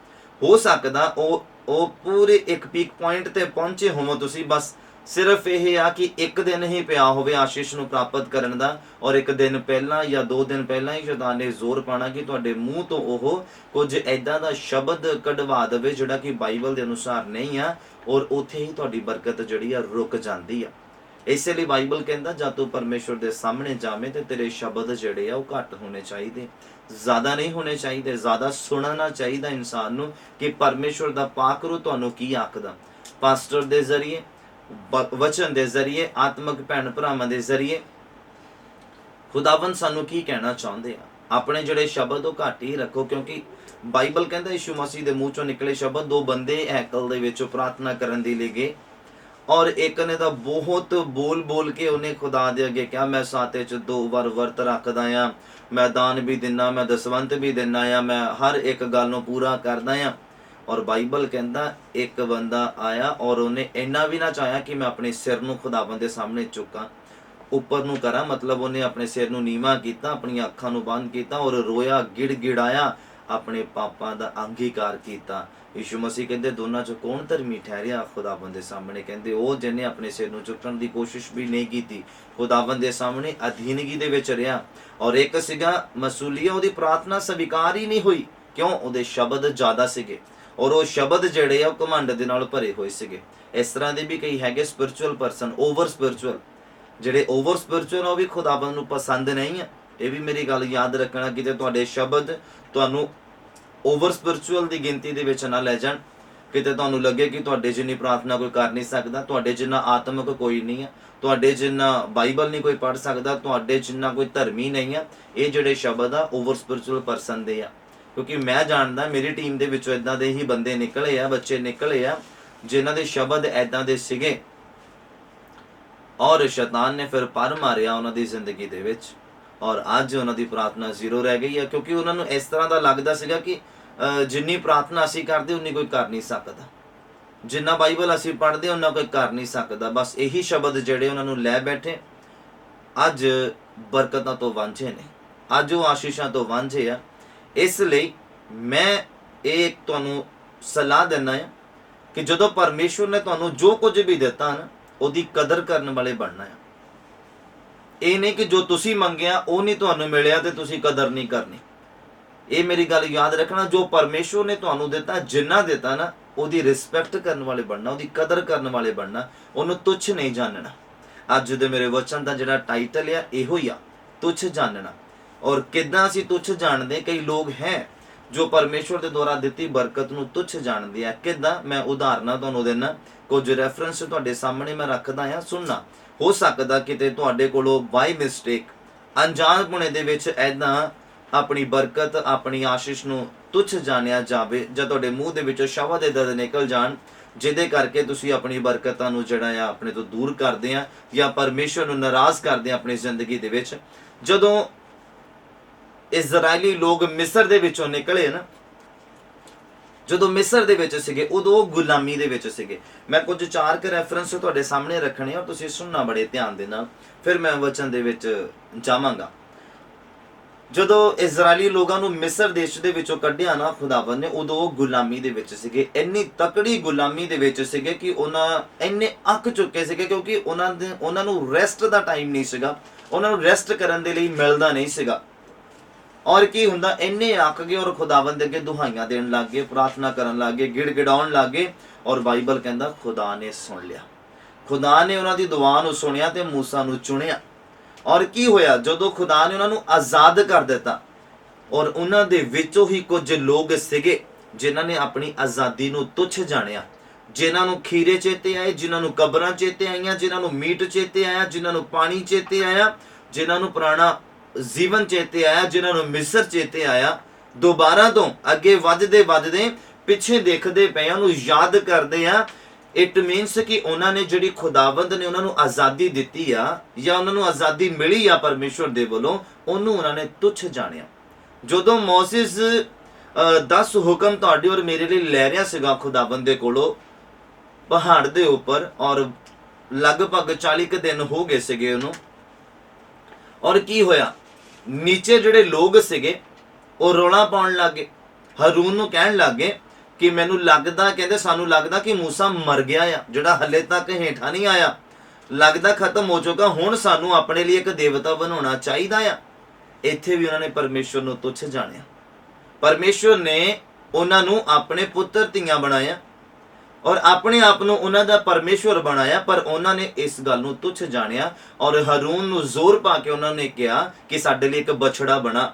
ਹੋ ਸਕਦਾ ਉਹ ਪੂਰੇ ਇੱਕ ਪੀਕ ਪੁਆਇੰਟ ਤੇ ਪਹੁੰਚੇ ਹੋਵੋ ਤੁਸੀਂ, ਬਸ ਸਿਰਫ ਇਹ ਆ ਕਿ ਇੱਕ ਦਿਨ ਹੀ ਪਿਆ ਹੋਵੇ ਆਸ਼ੀਸ਼ ਨੂੰ ਪ੍ਰਾਪਤ ਕਰਨ ਦਾ, ਔਰ ਇੱਕ ਦਿਨ ਪਹਿਲਾਂ ਜਾਂ 2 ਦਿਨ ਪਹਿਲਾਂ ਹੀ ਸ਼ੈਤਾਨ ਨੇ ਜ਼ੋਰ ਪਾਣਾ ਕਿ ਤੁਹਾਡੇ ਮੂੰਹ ਤੋਂ ਉਹ ਕੁਝ ਐਦਾਂ ਦਾ ਸ਼ਬਦ ਕਢਵਾ ਦੇਵੇ ਜਿਹੜਾ ਕਿ ਬਾਈਬਲ ਦੇ ਅਨੁਸਾਰ ਨਹੀਂ ਆ, ਔਰ ਉੱਥੇ ਹੀ ਤੁਹਾਡੀ ਬਰਕਤ ਜਿਹੜੀ ਆ ਰੁਕ ਜਾਂਦੀ ਆ। ਇਸੇ ਲਈ ਬਾਈਬਲ ਕਹਿੰਦਾ ਜਦ ਤੂੰ ਪਰਮੇਸ਼ਵਰ ਦੇ ਸਾਹਮਣੇ ਜਾਵੇਂ ਤੇ ਤੇਰੇ ਸ਼ਬਦ ਜਿਹੜੇ ਆ ਉਹ ਘੱਟ ਹੋਣੇ ਚਾਹੀਦੇ, ਜ਼ਿਆਦਾ ਨਹੀਂ ਹੋਣੇ ਚਾਹੀਦੇ। ਜ਼ਿਆਦਾ ਸੁਣਨਾ ਚਾਹੀਦਾ ਇਨਸਾਨ ਨੂੰ ਕਿ ਪਰਮੇਸ਼ਵਰ ਦਾ ਪਾਕ ਰੂਹ ਤੁਹਾਨੂੰ ਕੀ ਆਖਦਾ, ਪਾਸਟਰ ਦੇ ਜ਼ਰੀਏ, ਵਚਨ ਦੇ ਜ਼ਰੀਏ, ਆਤਮਿਕ ਭੈਣ ਭਰਾਵਾਂ ਦੇ ਜ਼ਰੀਏ ਖੁਦਾਵੰਦ ਸਾਨੂੰ ਕੀ ਕਹਿਣਾ ਚਾਹੁੰਦੇ ਆ। ਆਪਣੇ ਜਿਹੜੇ ਸ਼ਬਦ ਉਹ ਘੱਟ ਹੀ ਰੱਖੋ, ਕਿਉਂਕਿ ਬਾਈਬਲ ਕਹਿੰਦਾ ਯਿਸੂ ਮਸੀਹ ਦੇ ਮੂੰਹ ਚੋਂ ਨਿਕਲੇ ਸ਼ਬਦ, 2 ਬੰਦੇ ਹੈਕਲ ਦੇ ਵਿੱਚ ਪ੍ਰਾਰਥਨਾ ਕਰਨ ਦੇ ਲਈ ਗਏ, ਔਰ ਇੱਕ ਨੇ ਤਾਂ ਬਹੁਤ ਬੋਲ ਕੇ ਉਹਨੇ ਖੁਦਾ ਦੇ ਅੱਗੇ ਕਿਹਾ ਮੈਂ ਸਾਤੇ 'ਚ 2 ਵਾਰ ਵਰਤ ਰੱਖਦਾ ਆ, ਮੈਂ ਦਾਨ ਵੀ ਦਿੰਦਾ, ਮੈਂ ਦਸਵੰਤ ਵੀ ਦਿੰਦਾ ਆ, ਮੈਂ ਹਰ ਇੱਕ ਗੱਲ ਨੂੰ ਪੂਰਾ ਕਰਦਾ ਆ। ਔਰ ਬਾਈਬਲ ਕਹਿੰਦਾ ਇੱਕ ਬੰਦਾ ਆਇਆ ਔਰ ਉਹਨੇ ਇੰਨਾ ਵੀ ਨਾ ਚਾਹਿਆ ਕਿ ਮੈਂ ਆਪਣੇ ਸਿਰ ਨੂੰ ਖੁਦਾਵੰਦ ਦੇ ਸਾਹਮਣੇ ਚੁੱਕਾਂ, ਉੱਪਰ ਨੂੰ ਕਰਾਂ, ਮਤਲਬ ਉਹਨੇ ਆਪਣੇ ਸਿਰ ਨੂੰ ਨੀਵਾਂ ਕੀਤਾ, ਆਪਣੀਆਂ ਅੱਖਾਂ ਨੂੰ ਬੰਦ ਕੀਤਾ ਔਰ ਰੋਇਆ, ਗਿੜਗਿੜਾਇਆ, ਆਪਣੇ ਪਾਪਾਂ ਦਾ ਅੰਗੀਕਾਰ ਕੀਤਾ। ਯਿਸੂ ਮਸੀਹ ਕਹਿੰਦੇ ਦੋਨਾਂ 'ਚ ਕੌਣ ਧਰਮੀ ਠਹਿਰਿਆ ਖੁਦਾਵੰਦ ਦੇ ਸਾਹਮਣੇ? ਕਹਿੰਦੇ ਉਹ ਜਿਹਨੇ ਆਪਣੇ ਸਿਰ ਨੂੰ ਚੁੱਕਣ ਦੀ ਕੋਸ਼ਿਸ਼ ਵੀ ਨਹੀਂ ਕੀਤੀ, ਖੁਦਾਵੰਦ ਦੇ ਸਾਹਮਣੇ ਅਧੀਨਗੀ ਦੇ ਵਿੱਚ ਰਿਹਾ। ਔਰ ਇੱਕ ਸੀਗਾ ਮਸੂਲੀਆ, ਉਹਦੀ ਪ੍ਰਾਰਥਨਾ ਸਵੀਕਾਰ ਹੀ ਨਹੀਂ ਹੋਈ। ਕਿਉਂ? ਉਹਦੇ ਸ਼ਬਦ ਜ਼ਿਆਦਾ ਸੀਗੇ, ਔਰ ਉਹ ਸ਼ਬਦ ਜਿਹੜੇ ਆ ਉਹ ਘਮੰਡ ਦੇ ਨਾਲ ਭਰੇ ਹੋਏ ਸੀਗੇ। ਇਸ ਤਰ੍ਹਾਂ ਦੇ ਵੀ ਕਈ ਹੈਗੇ ਸਪਿਰਚੁਅਲ ਪਰਸਨ, ਓਵਰ ਸਪਿਰਚੁਅਲ, ਜਿਹੜੇ ਓਵਰ ਸਪਿਰਚੁਅਲ ਉਹ ਵੀ ਖੁਦਾਵੰਦ ਨੂੰ ਪਸੰਦ ਨਹੀਂ ਆ। ਇਹ ਵੀ ਮੇਰੀ ਗੱਲ ਯਾਦ ਰੱਖਣਾ, ਕਿਤੇ ਤੁਹਾਡੇ ਸ਼ਬਦ ਤੁਹਾਨੂੰ ਓਵਰ ਸਪਿਰਚੁਅਲ ਦੀ ਗਿਣਤੀ ਦੇ ਵਿੱਚ ਨਾ ਲੈ ਜਾਣ, ਕਿਤੇ ਤੁਹਾਨੂੰ ਲੱਗੇ ਕਿ ਤੁਹਾਡੇ ਜਿੰਨੀ ਪ੍ਰਾਰਥਨਾ ਕੋਈ ਕਰ ਨਹੀਂ ਸਕਦਾ, ਤੁਹਾਡੇ ਜਿੰਨਾ ਆਤਮਿਕ ਕੋਈ ਨਹੀਂ ਆ, ਤੁਹਾਡੇ ਜਿੰਨਾ ਬਾਈਬਲ ਨਹੀਂ ਕੋਈ ਪੜ੍ਹ ਸਕਦਾ, ਤੁਹਾਡੇ ਜਿੰਨਾ ਕੋਈ ਧਰਮੀ ਨਹੀਂ ਆ। ਇਹ ਜਿਹੜੇ ਸ਼ਬਦ ਆ ਓਵਰ ਸਪਿਰਚੁਅਲ ਪਰਸਨ ਦੇ ਆ, ਕਿਉਂਕਿ ਮੈਂ ਜਾਣਦਾ ਮੇਰੀ ਟੀਮ ਦੇ ਵਿੱਚੋਂ ਇਦਾਂ ਦੇ ਹੀ ਬੰਦੇ ਨਿਕਲੇ ਆ, ਬੱਚੇ ਨਿਕਲੇ ਆ ਜਿਨ੍ਹਾਂ ਦੇ ਸ਼ਬਦ ਇਦਾਂ ਦੇ ਸੀਗੇ, ਔਰ ਸ਼ੈਤਾਨ ਨੇ ਫਿਰ ਪਰ ਮਾਰਿਆ ਉਹਨਾਂ ਦੀ ਜ਼ਿੰਦਗੀ ਦੇ ਵਿੱਚ, ਔਰ ਅੱਜ ਉਹਨਾਂ ਦੀ ਪ੍ਰਾਰਥਨਾ ਜ਼ੀਰੋ ਰਹਿ ਗਈ ਹੈ। ਕਿਉਂਕਿ ਉਹਨਾਂ ਨੂੰ ਇਸ ਤਰ੍ਹਾਂ ਦਾ ਲੱਗਦਾ ਸੀਗਾ ਕਿ ਜਿੰਨੀ ਪ੍ਰਾਰਥਨਾ ਅਸੀਂ ਕਰਦੇ ਉਨੀ ਕੋਈ ਕਰ ਨਹੀਂ ਸਕਦਾ। ਜਿੰਨਾ ਬਾਈਬਲ ਅਸੀਂ ਪੜ੍ਹਦੇ ਉਹਨਾਂ ਕੋਈ ਕਰ ਨਹੀਂ ਸਕਦਾ। ਬਸ ਇਹੀ ਸ਼ਬਦ ਜਿਹੜੇ ਉਹਨਾਂ ਨੂੰ ਲੈ ਬੈਠੇ, ਅੱਜ ਬਰਕਤਾਂ ਤੋਂ ਵਾਂਝੇ ਨੇ, ਅੱਜ ਉਹ ਆਸ਼ੀਸ਼ਾਂ ਤੋਂ ਵਾਂਝੇ ਆ। ਇਸ ਲਈ ਮੈਂ ਇਹ ਤੁਹਾਨੂੰ ਸਲਾਹ ਦਿੰਦਾ ਹਾਂ ਕਿ ਜਦੋਂ ਪਰਮੇਸ਼ਵਰ ਨੇ ਤੁਹਾਨੂੰ ਜੋ ਕੁਝ ਵੀ ਦਿੱਤਾ ਨਾ, ਉਹਦੀ ਕਦਰ ਕਰਨ ਵਾਲੇ ਬਣਨਾ ਆ। ਇਹ ਨਹੀਂ ਕਿ ਜੋ ਤੁਸੀਂ ਮੰਗਿਆ ਉਹ ਨਹੀਂ ਤੁਹਾਨੂੰ ਮਿਲਿਆ ਤੇ ਤੁਸੀਂ ਕਦਰ ਨਹੀਂ ਕਰਨੀ। ਇਹ ਮੇਰੀ ਗੱਲ ਯਾਦ ਰੱਖਣਾ, ਜੋ ਪਰਮੇਸ਼ਵਰ ਨੇ ਤੁਹਾਨੂੰ ਦਿੱਤਾ, ਜਿੰਨਾ ਦਿੱਤਾ ਨਾ, ਉਹਦੀ ਰਿਸਪੈਕਟ ਕਰਨ ਵਾਲੇ ਬਣਨਾ, ਉਹਦੀ ਕਦਰ ਕਰਨ ਵਾਲੇ ਬਣਨਾ, ਉਹਨੂੰ ਤੁੱਛ ਨਹੀਂ ਜਾਣਨਾ। ਅੱਜ ਦੇ ਮੇਰੇ ਵਚਨ ਦਾ ਜਿਹੜਾ ਟਾਈਟਲ ਆ ਇਹੋ ਹੀ ਆ, ਤੁੱਛ ਜਾਣਨਾ। ਔਰ ਕਿੱਦਾਂ ਅਸੀਂ ਤੁੱਛ ਜਾਣਦੇ? ਕਈ ਲੋਕ ਹੈ ਜੋ ਪਰਮੇਸ਼ਵਰ ਦੇ ਦੁਆਰਾ ਦਿੱਤੀ ਬਰਕਤ ਨੂੰ ਤੁੱਛ ਜਾਣਦੇ ਆ। ਕਿੱਦਾਂ? ਮੈਂ ਉਦਾਹਰਨਾਂ ਤੁਹਾਨੂੰ ਦੇਣਾ, ਕੁਝ ਰੈਫਰੈਂਸ ਤੁਹਾਡੇ ਸਾਹਮਣੇ ਮੈਂ ਰੱਖਦਾ ਆ, ਸੁਣਨਾ। ਹੋ ਸਕਦਾ ਕਿਤੇ ਤੁਹਾਡੇ ਕੋਲੋਂ ਬਾਈ ਮਿਸਟੇਕ, ਅਣਜਾਣਪੁਣੇ ਦੇ ਵਿੱਚ ਐਦਾਂ ਆਪਣੀ ਬਰਕਤ, ਆਪਣੀ ਆਸ਼ੀਸ਼ ਨੂੰ ਤੁੱਛ ਜਾਣਿਆ ਜਾਵੇ, ਜਾਂ ਤੁਹਾਡੇ ਮੂੰਹ ਦੇ ਵਿੱਚੋਂ ਸ਼ਬਦ ਏਦਾਂ ਦੇ ਨਿਕਲ ਜਾਣ ਜਿਹਦੇ ਕਰਕੇ ਤੁਸੀਂ ਆਪਣੀ ਬਰਕਤਾਂ ਨੂੰ ਜਿਹੜਾ ਆ ਆਪਣੇ ਤੋਂ ਦੂਰ ਕਰਦੇ ਆ, ਜਾਂ ਪਰਮੇਸ਼ਵਰ ਨੂੰ ਨਾਰਾਜ਼ ਕਰਦੇ ਆ ਆਪਣੀ ਜ਼ਿੰਦਗੀ ਦੇ ਵਿੱਚ। ਜਦੋਂ ਇਜ਼ਰਾਈਲੀ ਲੋਕ ਮਿਸਰ ਦੇ ਵਿੱਚੋਂ ਨਿਕਲੇ ਨਾ, ਜਦੋਂ ਮਿਸਰ ਦੇ ਵਿੱਚ ਸੀਗੇ, ਉਦੋਂ ਉਹ ਗੁਲਾਮੀ ਦੇ ਵਿੱਚ ਸੀਗੇ। ਮੈਂ ਕੁਝ 4 ਰੈਫਰੈਂਸ ਤੁਹਾਡੇ ਸਾਹਮਣੇ ਰੱਖਣੇ, ਔਰ ਤੁਸੀਂ ਸੁਣਨਾ ਬੜੇ ਧਿਆਨ ਦੇ ਨਾਲ, ਫਿਰ ਮੈਂ ਵਚਨ ਦੇ ਵਿੱਚ ਜਾਵਾਂਗਾ। ਜਦੋਂ ਇਜ਼ਰਾਈਲੀ ਲੋਕਾਂ ਨੂੰ ਮਿਸਰ ਦੇਸ਼ ਦੇ ਵਿੱਚੋਂ ਕੱਢਿਆ ਨਾ ਖੁਦਾਵੰਦ ਨੇ, ਉਦੋਂ ਉਹ ਗੁਲਾਮੀ ਦੇ ਵਿੱਚ ਸੀਗੇ। ਇੰਨੀ ਤਕੜੀ ਗੁਲਾਮੀ ਦੇ ਵਿੱਚ ਸੀਗੇ ਕਿ ਉਹਨਾਂ ਇੰਨੇ ਅੱਕ ਚੁੱਕੇ ਸੀਗੇ, ਕਿਉਂਕਿ ਉਹਨਾਂ ਨੂੰ ਰੈਸਟ ਦਾ ਟਾਈਮ ਨਹੀਂ ਸੀਗਾ, ਉਹਨਾਂ ਨੂੰ ਰੈਸਟ ਕਰਨ ਦੇ ਲਈ ਮਿਲਦਾ ਨਹੀਂ ਸੀਗਾ। ਔਰ ਕੀ ਹੁੰਦਾ, ਇੰਨੇ ਅੱਕ ਗਏ ਔਰ ਖੁਦਾਵੰਦ ਅੱਗੇ ਦੁਹਾਈਆਂ ਦੇਣ ਲੱਗ ਗਏ, ਪ੍ਰਾਰਥਨਾ ਕਰਨ ਲੱਗ ਗਏ, ਗਿੜਗਿੜਾਉਣ ਲੱਗ ਗਏ। ਔਰ ਬਾਈਬਲ ਕਹਿੰਦਾ ਖੁਦਾ ਨੇ ਸੁਣ ਲਿਆ, ਖੁਦਾ ਨੇ ਉਹਨਾਂ ਦੀ ਦੁਆ ਨੂੰ ਸੁਣਿਆ ਤੇ ਮੂਸਾ ਨੂੰ ਚੁਣਿਆ। ਔਰ ਕੀ ਹੋਇਆ, ਜਦੋਂ ਖੁਦਾ ਨੇ ਉਹਨਾਂ ਨੂੰ ਆਜ਼ਾਦ ਕਰ ਦਿੱਤਾ, ਔਰ ਉਹਨਾਂ ਦੇ ਵਿੱਚੋਂ ਹੀ ਕੁਝ ਲੋਕ ਸੀਗੇ ਜਿਨ੍ਹਾਂ ਨੇ ਆਪਣੀ ਆਜ਼ਾਦੀ ਨੂੰ ਤੁੱਛ ਜਾਣਿਆ, ਜਿਨ੍ਹਾਂ ਨੂੰ ਖੀਰੇ ਚੇਤੇ ਆਏ, ਜਿਨ੍ਹਾਂ ਨੂੰ ਕਬਰਾਂ ਚੇਤੇ ਆਈਆਂ, ਜਿਨ੍ਹਾਂ ਨੂੰ ਮੀਟ ਚੇਤੇ ਆਇਆ, ਜਿਨ੍ਹਾਂ ਨੂੰ ਪਾਣੀ ਚੇਤੇ ਆਇਆ, ਜਿਨ੍ਹਾਂ ਨੂੰ ਪੁਰਾਣਾ ਜੀਵਨ ਚੇਤੇ ਆਇਆ, ਜਿਨ੍ਹਾਂ ਨੂੰ ਮਿਸਰ ਚੇਤੇ ਆਇਆ। ਦੁਬਾਰਾ ਤੋਂ ਅੱਗੇ ਵੱਧਦੇ ਪਿੱਛੇ ਦੇਖਦੇ ਪਏ, ਉਹਨੂੰ ਯਾਦ ਕਰਦੇ ਆ। ਇਟ ਮੀਨਸ ਕਿ ਉਹਨਾਂ ਨੇ ਜਿਹੜੀ ਖੁਦਾਵੰਦ ਨੇ ਉਹਨਾਂ ਨੂੰ ਆਜ਼ਾਦੀ ਦਿੱਤੀ ਆ, ਜਾਂ ਉਹਨਾਂ ਨੂੰ ਆਜ਼ਾਦੀ ਮਿਲੀ ਆ ਪਰਮੇਸ਼ਵਰ ਦੇ ਵੱਲੋਂ, ਉਹਨੂੰ ਉਹਨਾਂ ਨੇ ਤੁੱਛ ਜਾਣਿਆ। ਜਦੋਂ ਮੋਸਿਸ 10 ਹੁਕਮ ਤੁਹਾਡੇ ਔਰ ਮੇਰੇ ਲਈ ਲੈ ਰਿਹਾ ਸੀਗਾ ਖੁਦਾਵੰਦ ਦੇ ਕੋਲੋਂ ਪਹਾੜ ਦੇ ਉੱਪਰ, ਔਰ ਲਗਭਗ 40 ਦਿਨ ਹੋ ਗਏ ਸੀਗੇ ਉਹਨੂੰ। ਔਰ ਕੀ ਹੋਇਆ, ਨੀਚੇ ਜਿਹੜੇ ਲੋਕ ਸੀਗੇ ਉਹ ਰੌਲਾ ਪਾਉਣ ਲੱਗੇ, ਹਾਰੂਨ ਨੂੰ ਕਹਿਣ ਲੱਗੇ ਕਿ ਮੈਨੂੰ ਲੱਗਦਾ, ਕਹਿੰਦੇ ਸਾਨੂੰ ਲੱਗਦਾ ਕਿ ਮੂਸਾ ਮਰ ਗਿਆ ਆ, ਜਿਹੜਾ ਹਲੇ ਤੱਕ ਹੇਠਾਂ ਨਹੀਂ ਆਇਆ, ਲੱਗਦਾ ਖਤਮ ਹੋ ਚੁੱਕਾ, ਹੁਣ ਸਾਨੂੰ ਆਪਣੇ ਲਈ ਇੱਕ ਦੇਵਤਾ ਬਣਾਉਣਾ ਚਾਹੀਦਾ ਆ। ਇੱਥੇ ਵੀ ਉਹਨਾਂ ਨੇ ਪਰਮੇਸ਼ਵਰ ਨੂੰ ਤੁੱਛ ਜਾਣਿਆ। ਪਰਮੇਸ਼ਵਰ ਨੇ ਉਹਨਾਂ ਨੂੰ ਆਪਣੇ ਪੁੱਤਰ ਧੀਆਂ ਬਣਾਇਆ ਔਰ ਆਪਣੇ ਆਪ ਨੂੰ ਉਹਨਾਂ ਦਾ ਪਰਮੇਸ਼ਵਰ ਬਣਾਇਆ, ਪਰ ਉਹਨਾਂ ਨੇ ਇਸ ਗੱਲ ਨੂੰ ਤੁੱਛ ਜਾਣਿਆ। ਔਰ ਹਾਰੂਨ ਨੂੰ ਜ਼ੋਰ ਪਾ ਕੇ ਉਹਨਾਂ ਨੇ ਕਿਹਾ ਕਿ ਸਾਡੇ ਲਈ ਇੱਕ ਬਛੜਾ ਬਣਾ।